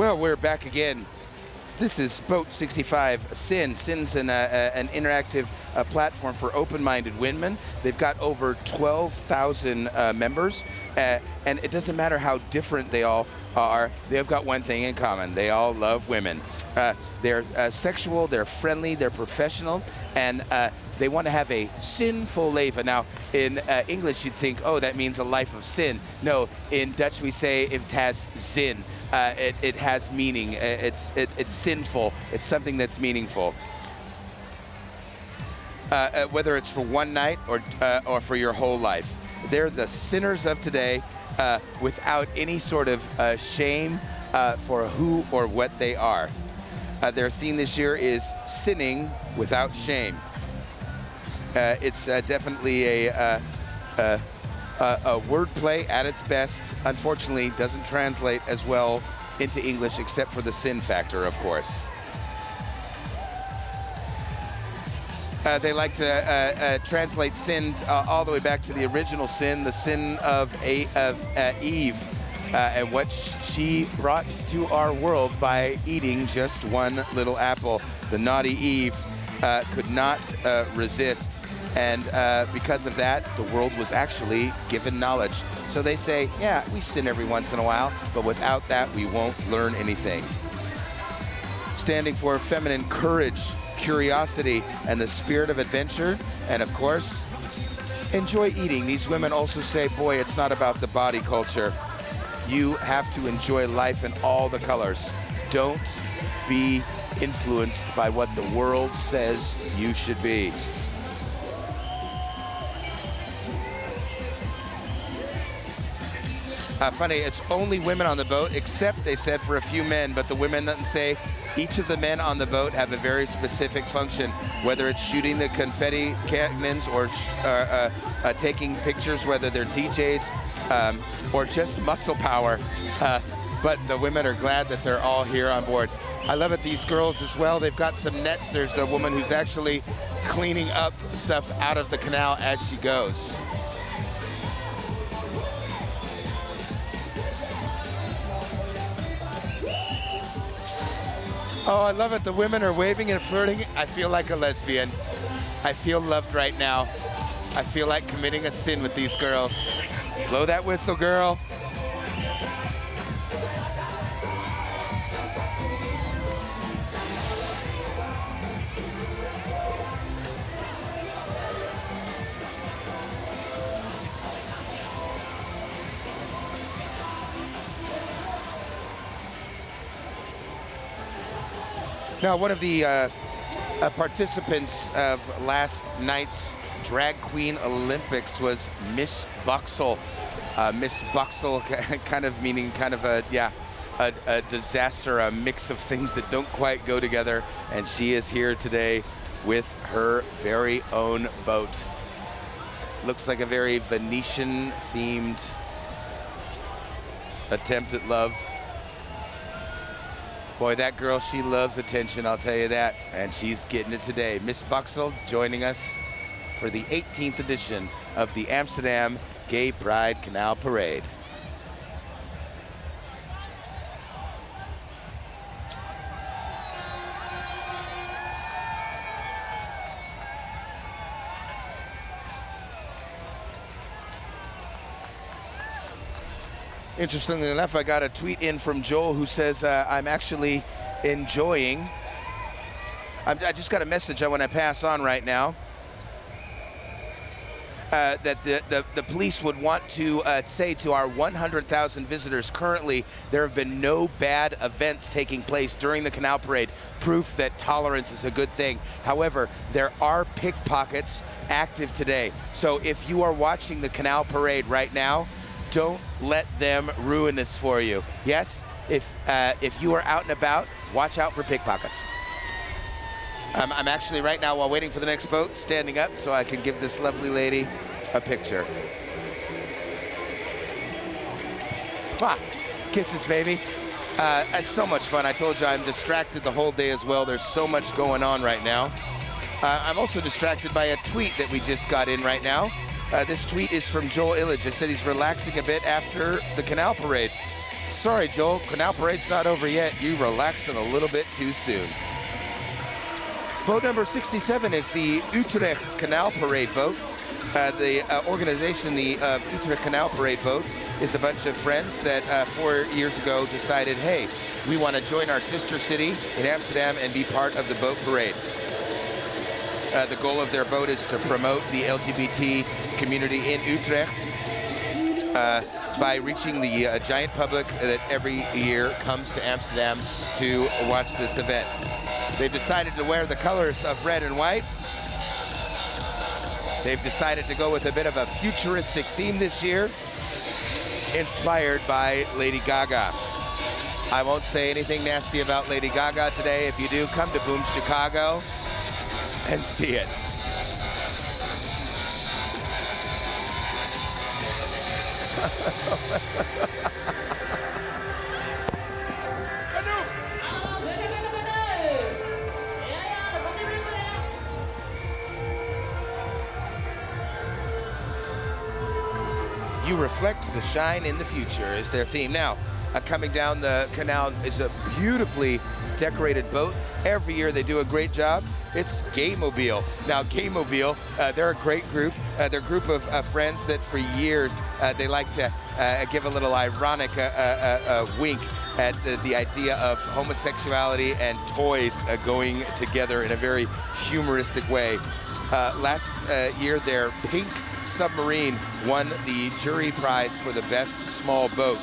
Well, we're back again. This is Boat 65, Sin. Sin's an interactive platform for open-minded women. They've got over 12,000 members, and it doesn't matter how different they all are, they've got one thing in common. They all love women. They're sexual, they're friendly, they're professional, and they want to have a sinful leven. Now, in English, you'd think, oh, that means a life of sin. No, in Dutch, we say it has zin. It has meaning. It's sinful. It's something that's meaningful. Whether it's for one night or for your whole life. They're the sinners of today without any sort of shame for who or what they are. Their theme this year is sinning without shame. It's definitely a wordplay at its best. Unfortunately, doesn't translate as well into English except for the sin factor, of course. They like to translate sin all the way back to the original sin, the sin of Eve, and what she brought to our world by eating just one little apple. The naughty Eve could not resist. And because of that, the world was actually given knowledge. So they say, yeah, we sin every once in a while, but without that, we won't learn anything. Standing for feminine courage, curiosity, and the spirit of adventure. And of course, enjoy eating. These women also say, boy, it's not about the body culture. You have to enjoy life in all the colors. Don't be influenced by what the world says you should be. Funny, it's only women on the boat, except they said for a few men, but the women doesn't say. Each of the men on the boat have a very specific function, whether it's shooting the confetti cannons or taking pictures, whether they're DJs or just muscle power. But the women are glad that they're all here on board. I love it, these girls as well. They've got some nets. There's a woman who's actually cleaning up stuff out of the canal as she goes. Oh, I love it. The women are waving and flirting. I feel like a lesbian. I feel loved right now. I feel like committing a sin with these girls. Blow that whistle, girl. Now, one of the participants of last night's Drag Queen Olympics was Miss Buxel. Miss Buxel, kind of meaning kind of a disaster, a mix of things that don't quite go together. And she is here today with her very own boat. Looks like a very Venetian-themed attempt at love. Boy, that girl, she loves attention, I'll tell you that. And she's getting it today. Miss Buxel joining us for the 18th edition of the Amsterdam Gaypride Canal Parade. Interestingly enough, I got a tweet in from Joel who says, I'm actually enjoying. I just got a message I want to pass on right now. That the police would want to say to our 100,000 visitors, currently there have been no bad events taking place during the Canal Parade, proof that tolerance is a good thing. However, there are pickpockets active today. So if you are watching the Canal Parade right now, don't let them ruin this for you. Yes, if you are out and about, watch out for pickpockets. I'm actually right now, while waiting for the next boat, standing up so I can give this lovely lady a picture. Mwah. Kisses, baby. It's so much fun. I told you I'm distracted the whole day as well. There's so much going on right now. I'm also distracted by a tweet that we just got in right now. This tweet is from Joel Illich. It said he's relaxing a bit after the Canal Parade. Sorry, Joel, Canal Parade's not over yet. You relaxing a little bit too soon. Boat number 67 is the Utrecht Canal Parade boat. The organization, the Utrecht Canal Parade boat, is a bunch of friends that 4 years ago decided, hey, we want to join our sister city in Amsterdam and be part of the boat parade. The goal of their boat is to promote the LGBT community in Utrecht by reaching the giant public that every year comes to Amsterdam to watch this event. They've decided to wear the colors of red and white. They've decided to go with a bit of a futuristic theme this year, inspired by Lady Gaga. I won't say anything nasty about Lady Gaga today. If you do, come to Boom Chicago and see it. You reflect the shine in the future is their theme. Now, coming down the canal is a beautifully decorated boat. Every year they do a great job. It's Gaymobile. Now, Gaymobile, they're a great group. They're a group of friends that for years they like to give a little ironic wink at the idea of homosexuality and toys going together in a very humoristic way. Last year, their pink submarine won the jury prize for the best small boat.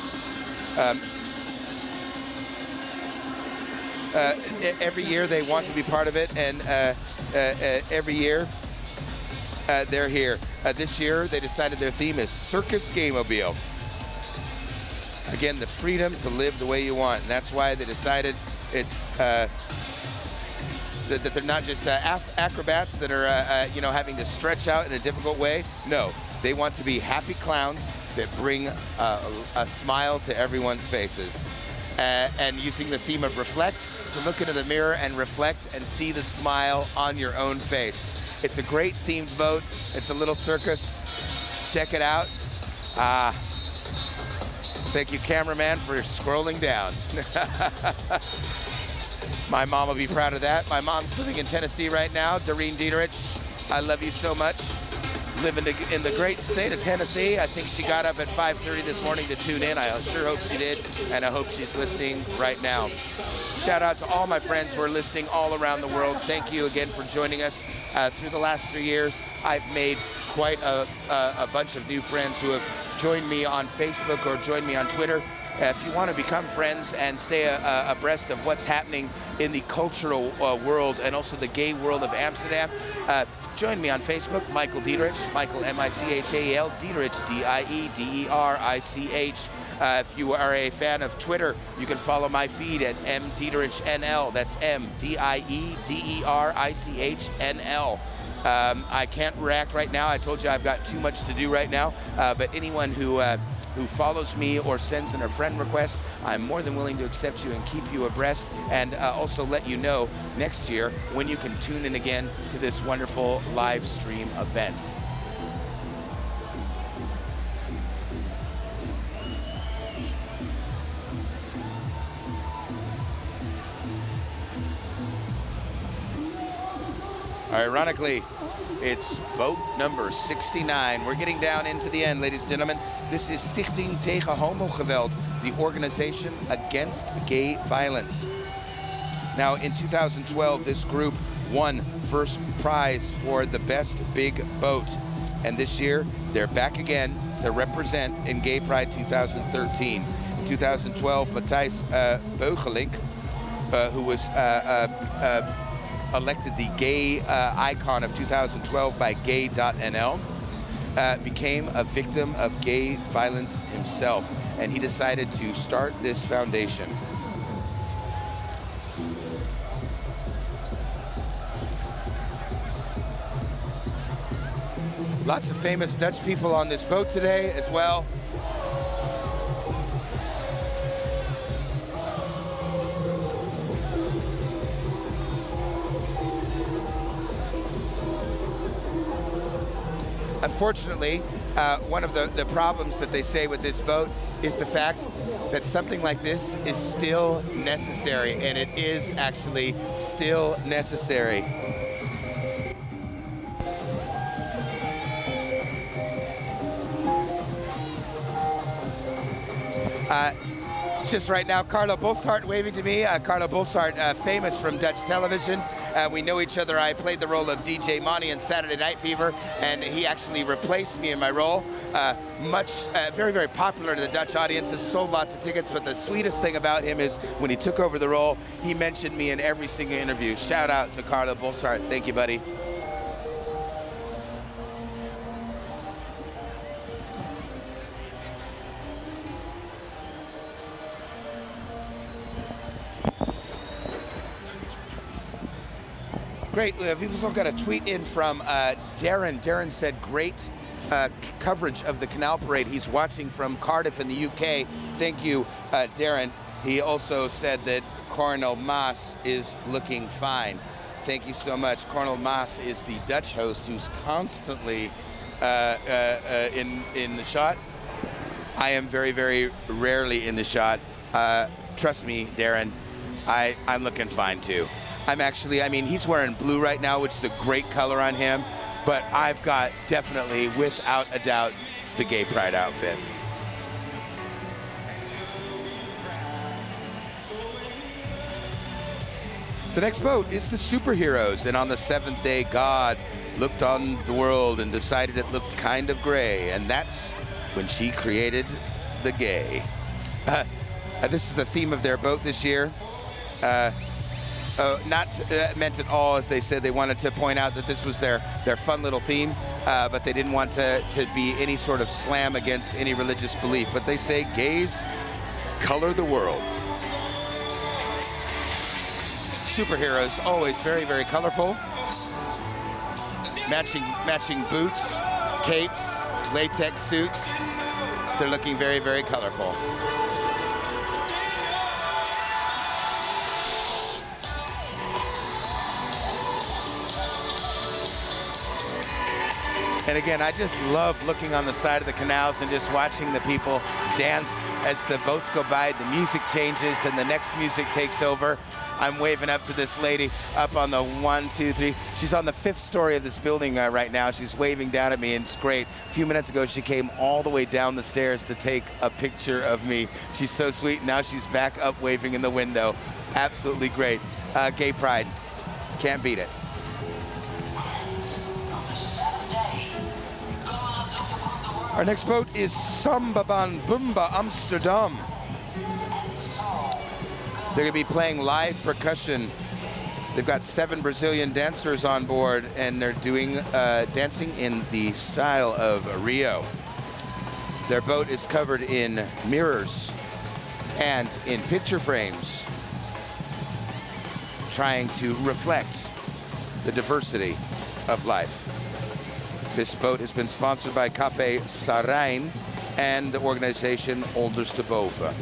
Every year they want to be part of it, and every year they're here. This year they decided their theme is Circus Gaymobile. Again, the freedom to live the way you want, and that's why they decided it's that they're not just acrobats that are having to stretch out in a difficult way. No, they want to be happy clowns that bring a smile to everyone's faces. And using the theme of reflect, to look into the mirror and reflect and see the smile on your own face. It's a great themed boat. It's a little circus. Check it out. Thank you, cameraman, for scrolling down. My mom will be proud of that. My mom's living in Tennessee right now. Doreen Diederich, I love you so much. Living in the great state of Tennessee. I think she got up at 5:30 this morning to tune in. I sure hope she did, and I hope she's listening right now. Shout out to all my friends who are listening all around the world. Thank you again for joining us. Through the last 3 years, I've made quite a bunch of new friends who have joined me on Facebook or joined me on Twitter. If you want to become friends and stay abreast of what's happening in the cultural world and also the gay world of Amsterdam, join me on Facebook, Michael Diederich, Michael M-I-C-H-A-E-L, Diederich, D-I-E-D-E-R-I-C-H. If you are a fan of Twitter, you can follow my feed at MDiederich.nl. That's M-D-I-E-D-E-R-I-C-H-N-L. I can't react right now. I told you I've got too much to do right now, but anyone who follows me or sends in a friend request, I'm more than willing to accept you and keep you abreast, and also let you know next year when you can tune in again to this wonderful live stream event. Ironically, it's boat number 69. We're getting down into the end, ladies and gentlemen. This is Stichting Tegen Homogeweld, the organization against gay violence. Now, in 2012, this group won first prize for the best big boat. And this year, they're back again to represent in Gaypride 2013. In 2012, Matthijs Beugelink, who was elected the gay icon of 2012 by gay.nl, became a victim of gay violence himself, and he decided to start this foundation. Lots of famous Dutch people on this boat today as well. Unfortunately, one of the problems that they say with this boat is the fact that something like this is still necessary, and it is actually still necessary. Just right now, Carlo Bossart waving to me. Carlo Bossart, famous from Dutch television. We know each other. I played the role of DJ Monty in Saturday Night Fever, and he actually replaced me in my role. Very, very popular to the Dutch audiences, sold lots of tickets, but the sweetest thing about him is when he took over the role, he mentioned me in every single interview. Shout out to Carlo Bossart. Thank you, buddy. Great. We've also got a tweet in from Darren. Darren said, great coverage of the Canal Parade. He's watching from Cardiff in the UK. Thank you, Darren. He also said that Cornel Maas is looking fine. Thank you so much. Cornel Maas is the Dutch host who's constantly in the shot. I am very, very rarely in the shot. Trust me, Darren, I'm looking fine too. He's wearing blue right now, which is a great color on him, but I've got definitely, without a doubt, the Gaypride outfit. The next boat is the superheroes, and on the seventh day, God looked on the world and decided it looked kind of gray, and that's when she created the gay. This is the theme of their boat this year. Not meant at all, as they said. They wanted to point out that this was their fun little theme, but they didn't want to be any sort of slam against any religious belief. But they say gays color the world. Superheroes, always very, very colorful. Matching boots, capes, latex suits. They're looking very, very colorful. And again, I just love looking on the side of the canals and just watching the people dance as the boats go by. The music changes, then the next music takes over. I'm waving up to this lady up on the 1, 2, 3. She's on the 5th story of this building right now. She's waving down at me, and it's great. A few minutes ago, she came all the way down the stairs to take a picture of me. She's so sweet. Now she's back up waving in the window. Absolutely great. Gaypride. Can't beat it. Our next boat is Sambaban Bumba Amsterdam. They're going to be playing live percussion. They've got 7 Brazilian dancers on board, and they're doing dancing in the style of Rio. Their boat is covered in mirrors and in picture frames, trying to reflect the diversity of life. This boat has been sponsored by Café Sarijn and the organization Ondersteboven.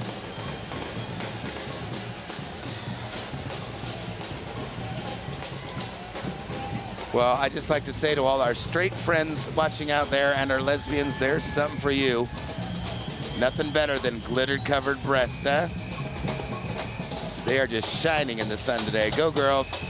Well, I just like to say to all our straight friends watching out there and our lesbians, there's something for you. Nothing better than glitter-covered breasts, huh? They are just shining in the sun today. Go, girls.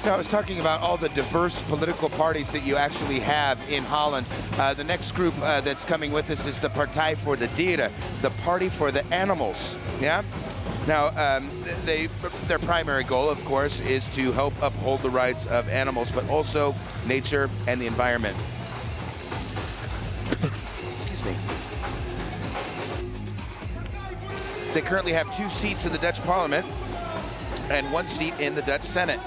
I was talking about all the diverse political parties that you actually have in Holland. The next group that's coming with us is the Partij voor de Dieren, the Party for the Animals. Yeah. Now, their primary goal, of course, is to help uphold the rights of animals, but also nature and the environment. Excuse me. They currently have 2 seats in the Dutch Parliament and 1 seat in the Dutch Senate.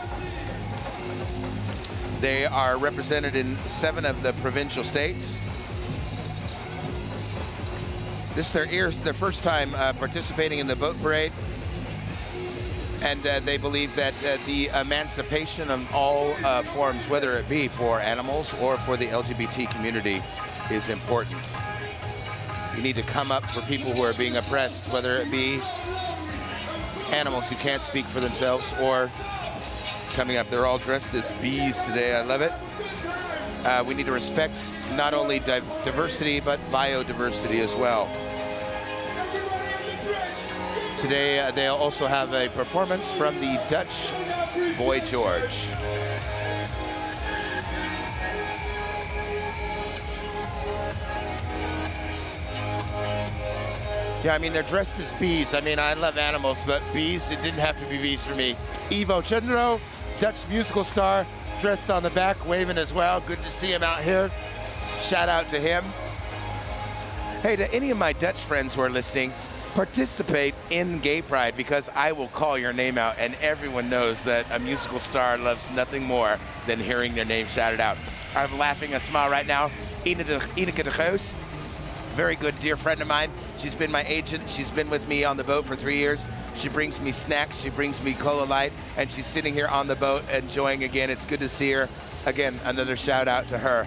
They are represented in 7 of the provincial states. This is their first time participating in the boat parade. And they believe that the emancipation of all forms, whether it be for animals or for the LGBT community, is important. You need to come up for people who are being oppressed, whether it be animals who can't speak for themselves or coming up. They're all dressed as bees today. I love it. We need to respect not only diversity, but biodiversity as well. Today, they'll also have a performance from the Dutch Boy George. Yeah, I mean, they're dressed as bees. I mean, I love animals, but bees, it didn't have to be bees for me. Ivo Chandro, Dutch musical star, dressed on the back, waving as well. Good to see him out here. Shout out to him. Hey, to any of my Dutch friends who are listening, participate in Gaypride, because I will call your name out, and everyone knows that a musical star loves nothing more than hearing their name shouted out. I'm laughing a smile right now. Ineke de Geus, very good dear friend of mine. She's been my agent. She's been with me on the boat for 3 years. She brings me snacks. She brings me Cola Light, and she's sitting here on the boat enjoying again. It's good to see her. Again, another shout out to her.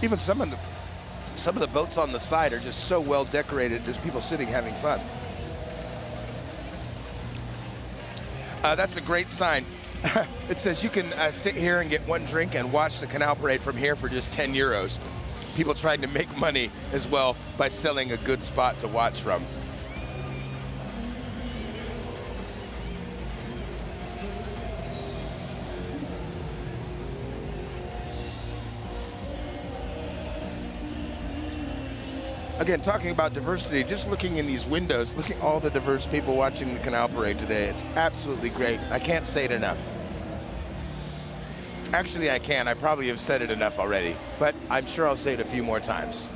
Even some of the boats on the side are just so well decorated. There's people sitting having fun. That's a great sign. It says you can sit here and get one drink and watch the Canal Parade from here for just 10 euros. People trying to make money as well by selling a good spot to watch from. Again, talking about diversity, just looking in these windows, look at all the diverse people watching the Canal Parade today. It's absolutely great. I can't say it enough. Actually, I can. I probably have said it enough already, but I'm sure I'll say it a few more times.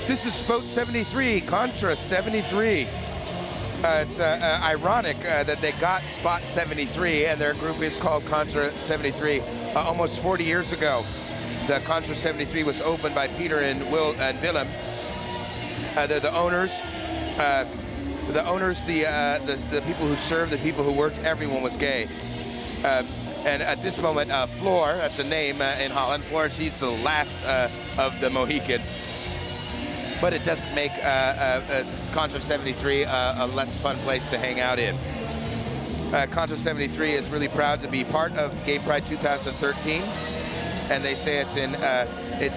This is Boat 73, Contra 73. It's ironic that they got Spot 73, and their group is called Contra 73. Almost 40 years ago, the Contra 73 was opened by Peter and Willem. They're the owners. The people who served, the people who worked, everyone was gay. And at this moment, Floor, that's a name in Holland. Floor, she's the last of the Mohicans. But it doesn't make Contra 73 a less fun place to hang out in. Contra 73 is really proud to be part of Gaypride 2013, and they say it's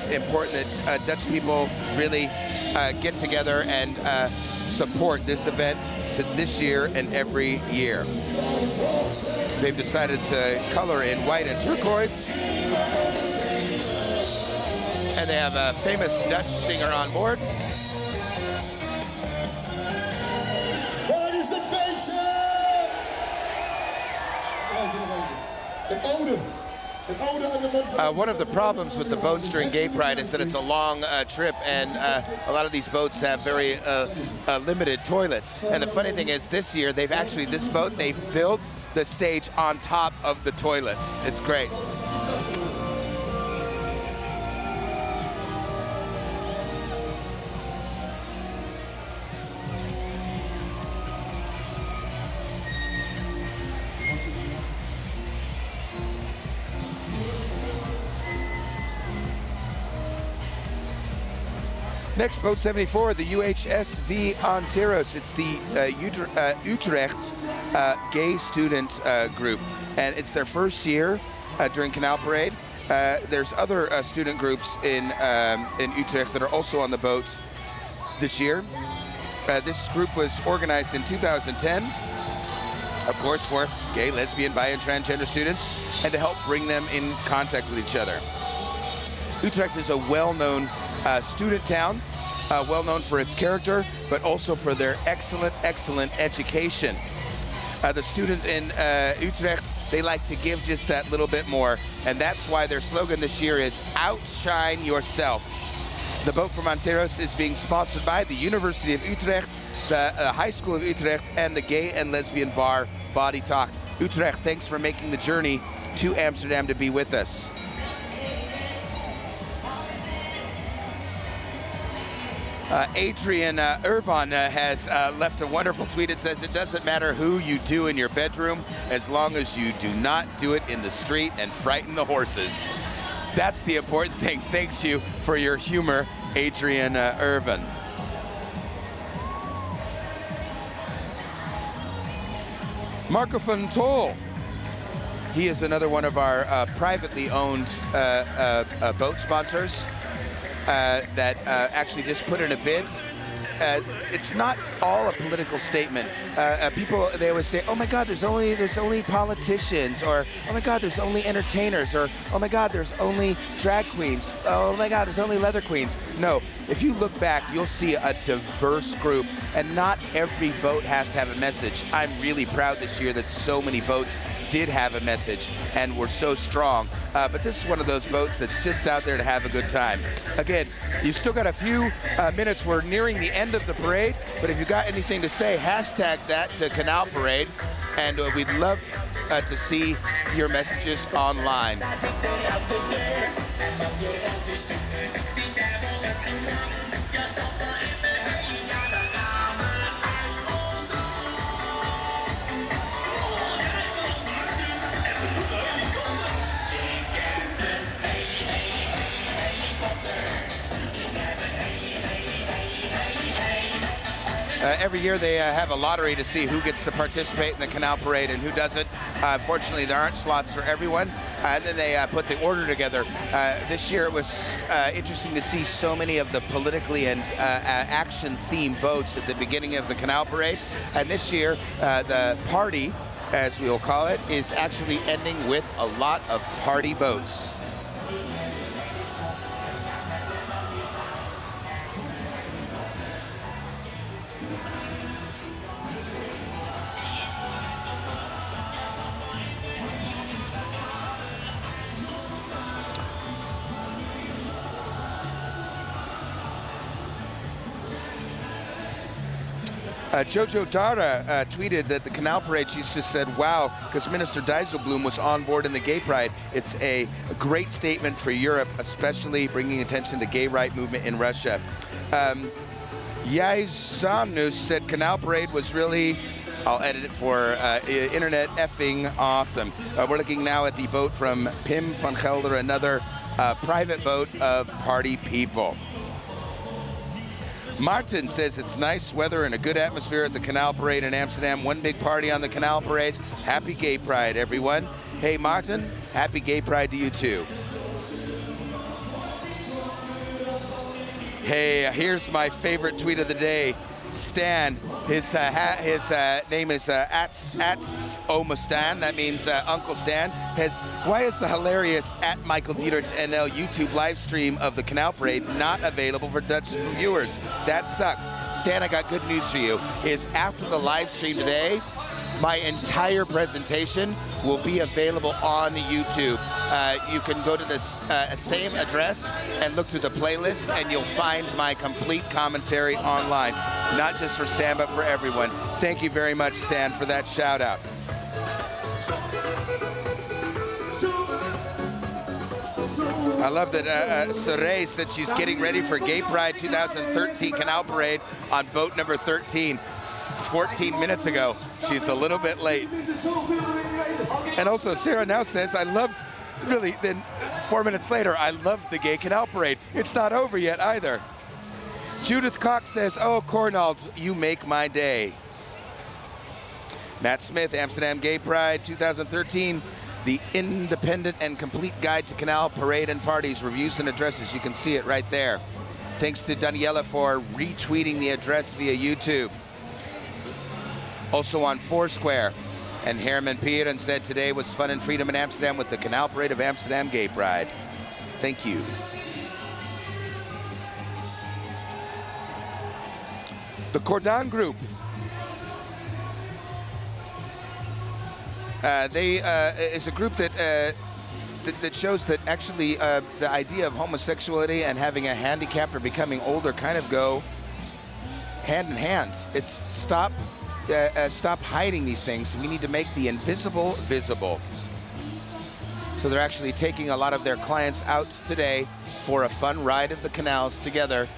important that Dutch people really get together and support this event this year and every year. They've decided to color in white and turquoise. And they have a famous Dutch singer on board. Waar is het feestje? One of the problems with the boats during Gaypride is that it's a long trip, and a lot of these boats have very limited toilets. And the funny thing is, this year, they built the stage on top of the toilets. It's great. Next, Boat 74, the UHSV Anteros. It's the Utrecht gay student group, and it's their first year during Canal Parade. There's other student groups in Utrecht that are also on the boat this year. This group was organized in 2010, of course, for gay, lesbian, bi, and transgender students, and to help bring them in contact with each other. Utrecht is a well-known student town, well known for its character, but also for their excellent education. The students in Utrecht, they like to give just that little bit more, and that's why their slogan this year is Outshine Yourself. The boat for Monteros is being sponsored by the University of Utrecht, the High School of Utrecht, and the gay and lesbian bar Body Talk. Utrecht, thanks for making the journey to Amsterdam to be with us. Adrian Irvan has left a wonderful tweet. It says, it doesn't matter who you do in your bedroom as long as you do not do it in the street and frighten the horses. That's the important thing. Thanks you for your humor, Adrian Irvan. Marco van Tol. He is another one of our privately owned boat sponsors. That actually just put in a bid. It's not all a political statement. People, they always say, oh my God, there's only politicians, or oh my God, there's only entertainers, or oh my God, there's only drag queens, oh my God, there's only leather queens. No, if you look back, you'll see a diverse group, and not every boat has to have a message. I'm really proud this year that so many boats did have a message and were so strong. But this is one of those boats that's just out there to have a good time. Again, you've still got a few minutes. We're nearing the end of the parade, but if you got anything to say, hashtag that to Canal Parade, and we'd love to see your messages online. Every year they have a lottery to see who gets to participate in the Canal Parade and who doesn't. Fortunately, there aren't slots for everyone. And then they put the order together. This year it was interesting to see so many of the politically and action-themed boats at the beginning of the Canal Parade. And this year, the party, as we'll call it, is actually ending with a lot of party boats. Jojo Dara tweeted that the Canal Parade, she just said, wow, because Minister Dijsselbloem was on board in the Gaypride. It's a great statement for Europe, especially bringing attention to the gay right movement in Russia. Yai said Canal Parade was really, I'll edit it for internet, effing awesome. We're looking now at the boat from Pim van Gelder, another private boat of party people. Martin says it's nice weather and a good atmosphere at the Canal Parade in Amsterdam. One big party on the Canal Parade. Happy Gay Pride, everyone. Hey, Martin, happy Gay Pride to you, too. Hey, here's my favorite tweet of the day. Stan, his name is at Oma Stan. That means Uncle Stan. Why is the hilarious at Michael Diederich NL YouTube live stream of the Canal Parade not available for Dutch viewers? That sucks. Stan, I got good news for you. Is after the live stream today, my entire presentation will be available on YouTube. You can go to this same address and look through the playlist, and you'll find my complete commentary online. Not just for Stan, but for everyone. Thank you very much, Stan, for that shout out. I love that Saray said she's getting ready for Gay Pride 2013 Canal Parade on boat number 13. 14 minutes ago. She's a little bit late. And also, Sarah now says, I loved, really, then 4 minutes later, I loved the Gay Canal Parade. It's not over yet either. Judith Cox says, oh, Cornald, you make my day. Matt Smith, Amsterdam Gay Pride 2013, the independent and complete guide to Canal Parade and parties, reviews and addresses. You can see it right there. Thanks to Daniela for retweeting the address via YouTube. Also on Foursquare. And Herman Pieren said today was fun and freedom in Amsterdam with the Canal Parade of Amsterdam Gaypride. Thank you. The Cordon Group. Is a group that shows that actually the idea of homosexuality and having a handicap or becoming older kind of go hand in hand. It's stop hiding these things. We need to make the invisible visible. So they're actually taking a lot of their clients out today for a fun ride of the canals together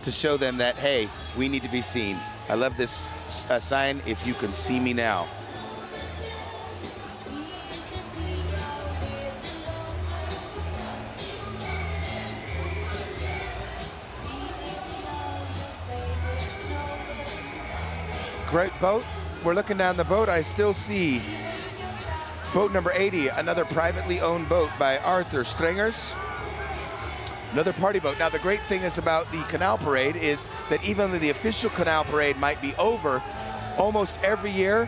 to show them that, hey, we need to be seen. I love this sign, if you can see me now. Great boat. We're looking down the boat. I still see boat number 80, another privately owned boat by Arthur Strengers. Another party boat. Now, the great thing is about the Canal Parade is that even though the official Canal Parade might be over, almost every year,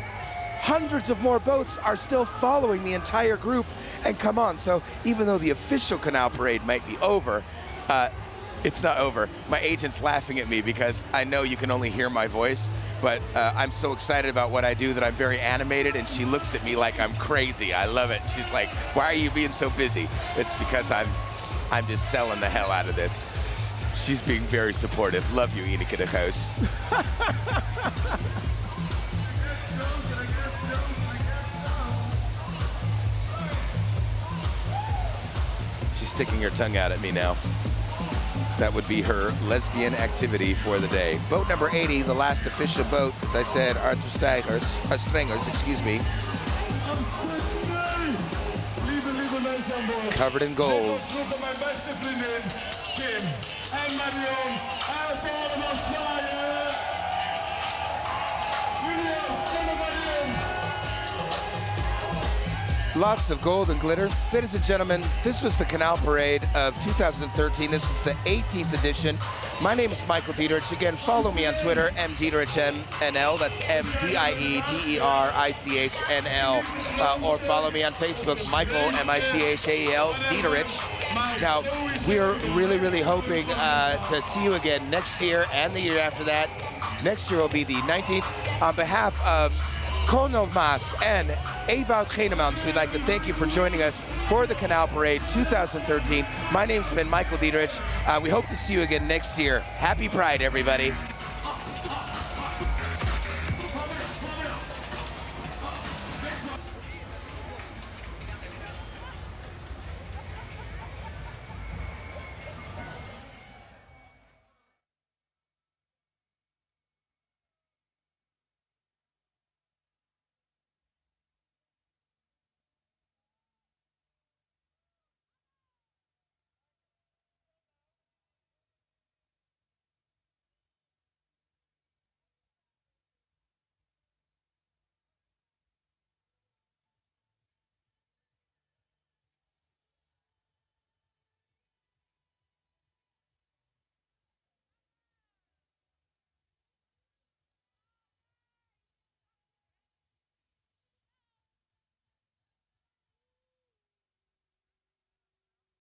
hundreds of more boats are still following the entire group and come on. So even though the official Canal Parade might be over, it's not over. My agent's laughing at me because I know you can only hear my voice, but I'm so excited about what I do that I'm very animated, and she looks at me like I'm crazy. I love it. She's like, why are you being so busy? It's because I'm just selling the hell out of this. She's being very supportive. Love you, Ineke de Geus. She's sticking her tongue out at me now. That would be her lesbian activity for the day. Boat number 80, the last official boat, as I said, Arthur Strengers, excuse me. Covered in gold. Lots of gold and glitter. Ladies and gentlemen, this was the Canal Parade of 2013. This is the 18th edition. My name is Michael Diederich. Again, follow me on Twitter, MDiederichnL. That's MDIEDERICHNL. Or follow me on Facebook, Michael, M-I-C-H-A-E-L, Diederich. Now, we are really, really hoping to see you again next year and the year after that. Next year will be the 19th. On behalf of Colonel Maas and Ewout Genemans, we'd like to thank you for joining us for the Canal Parade 2013. My name's been Michael Diederich. We hope to see you again next year. Happy Pride, everybody.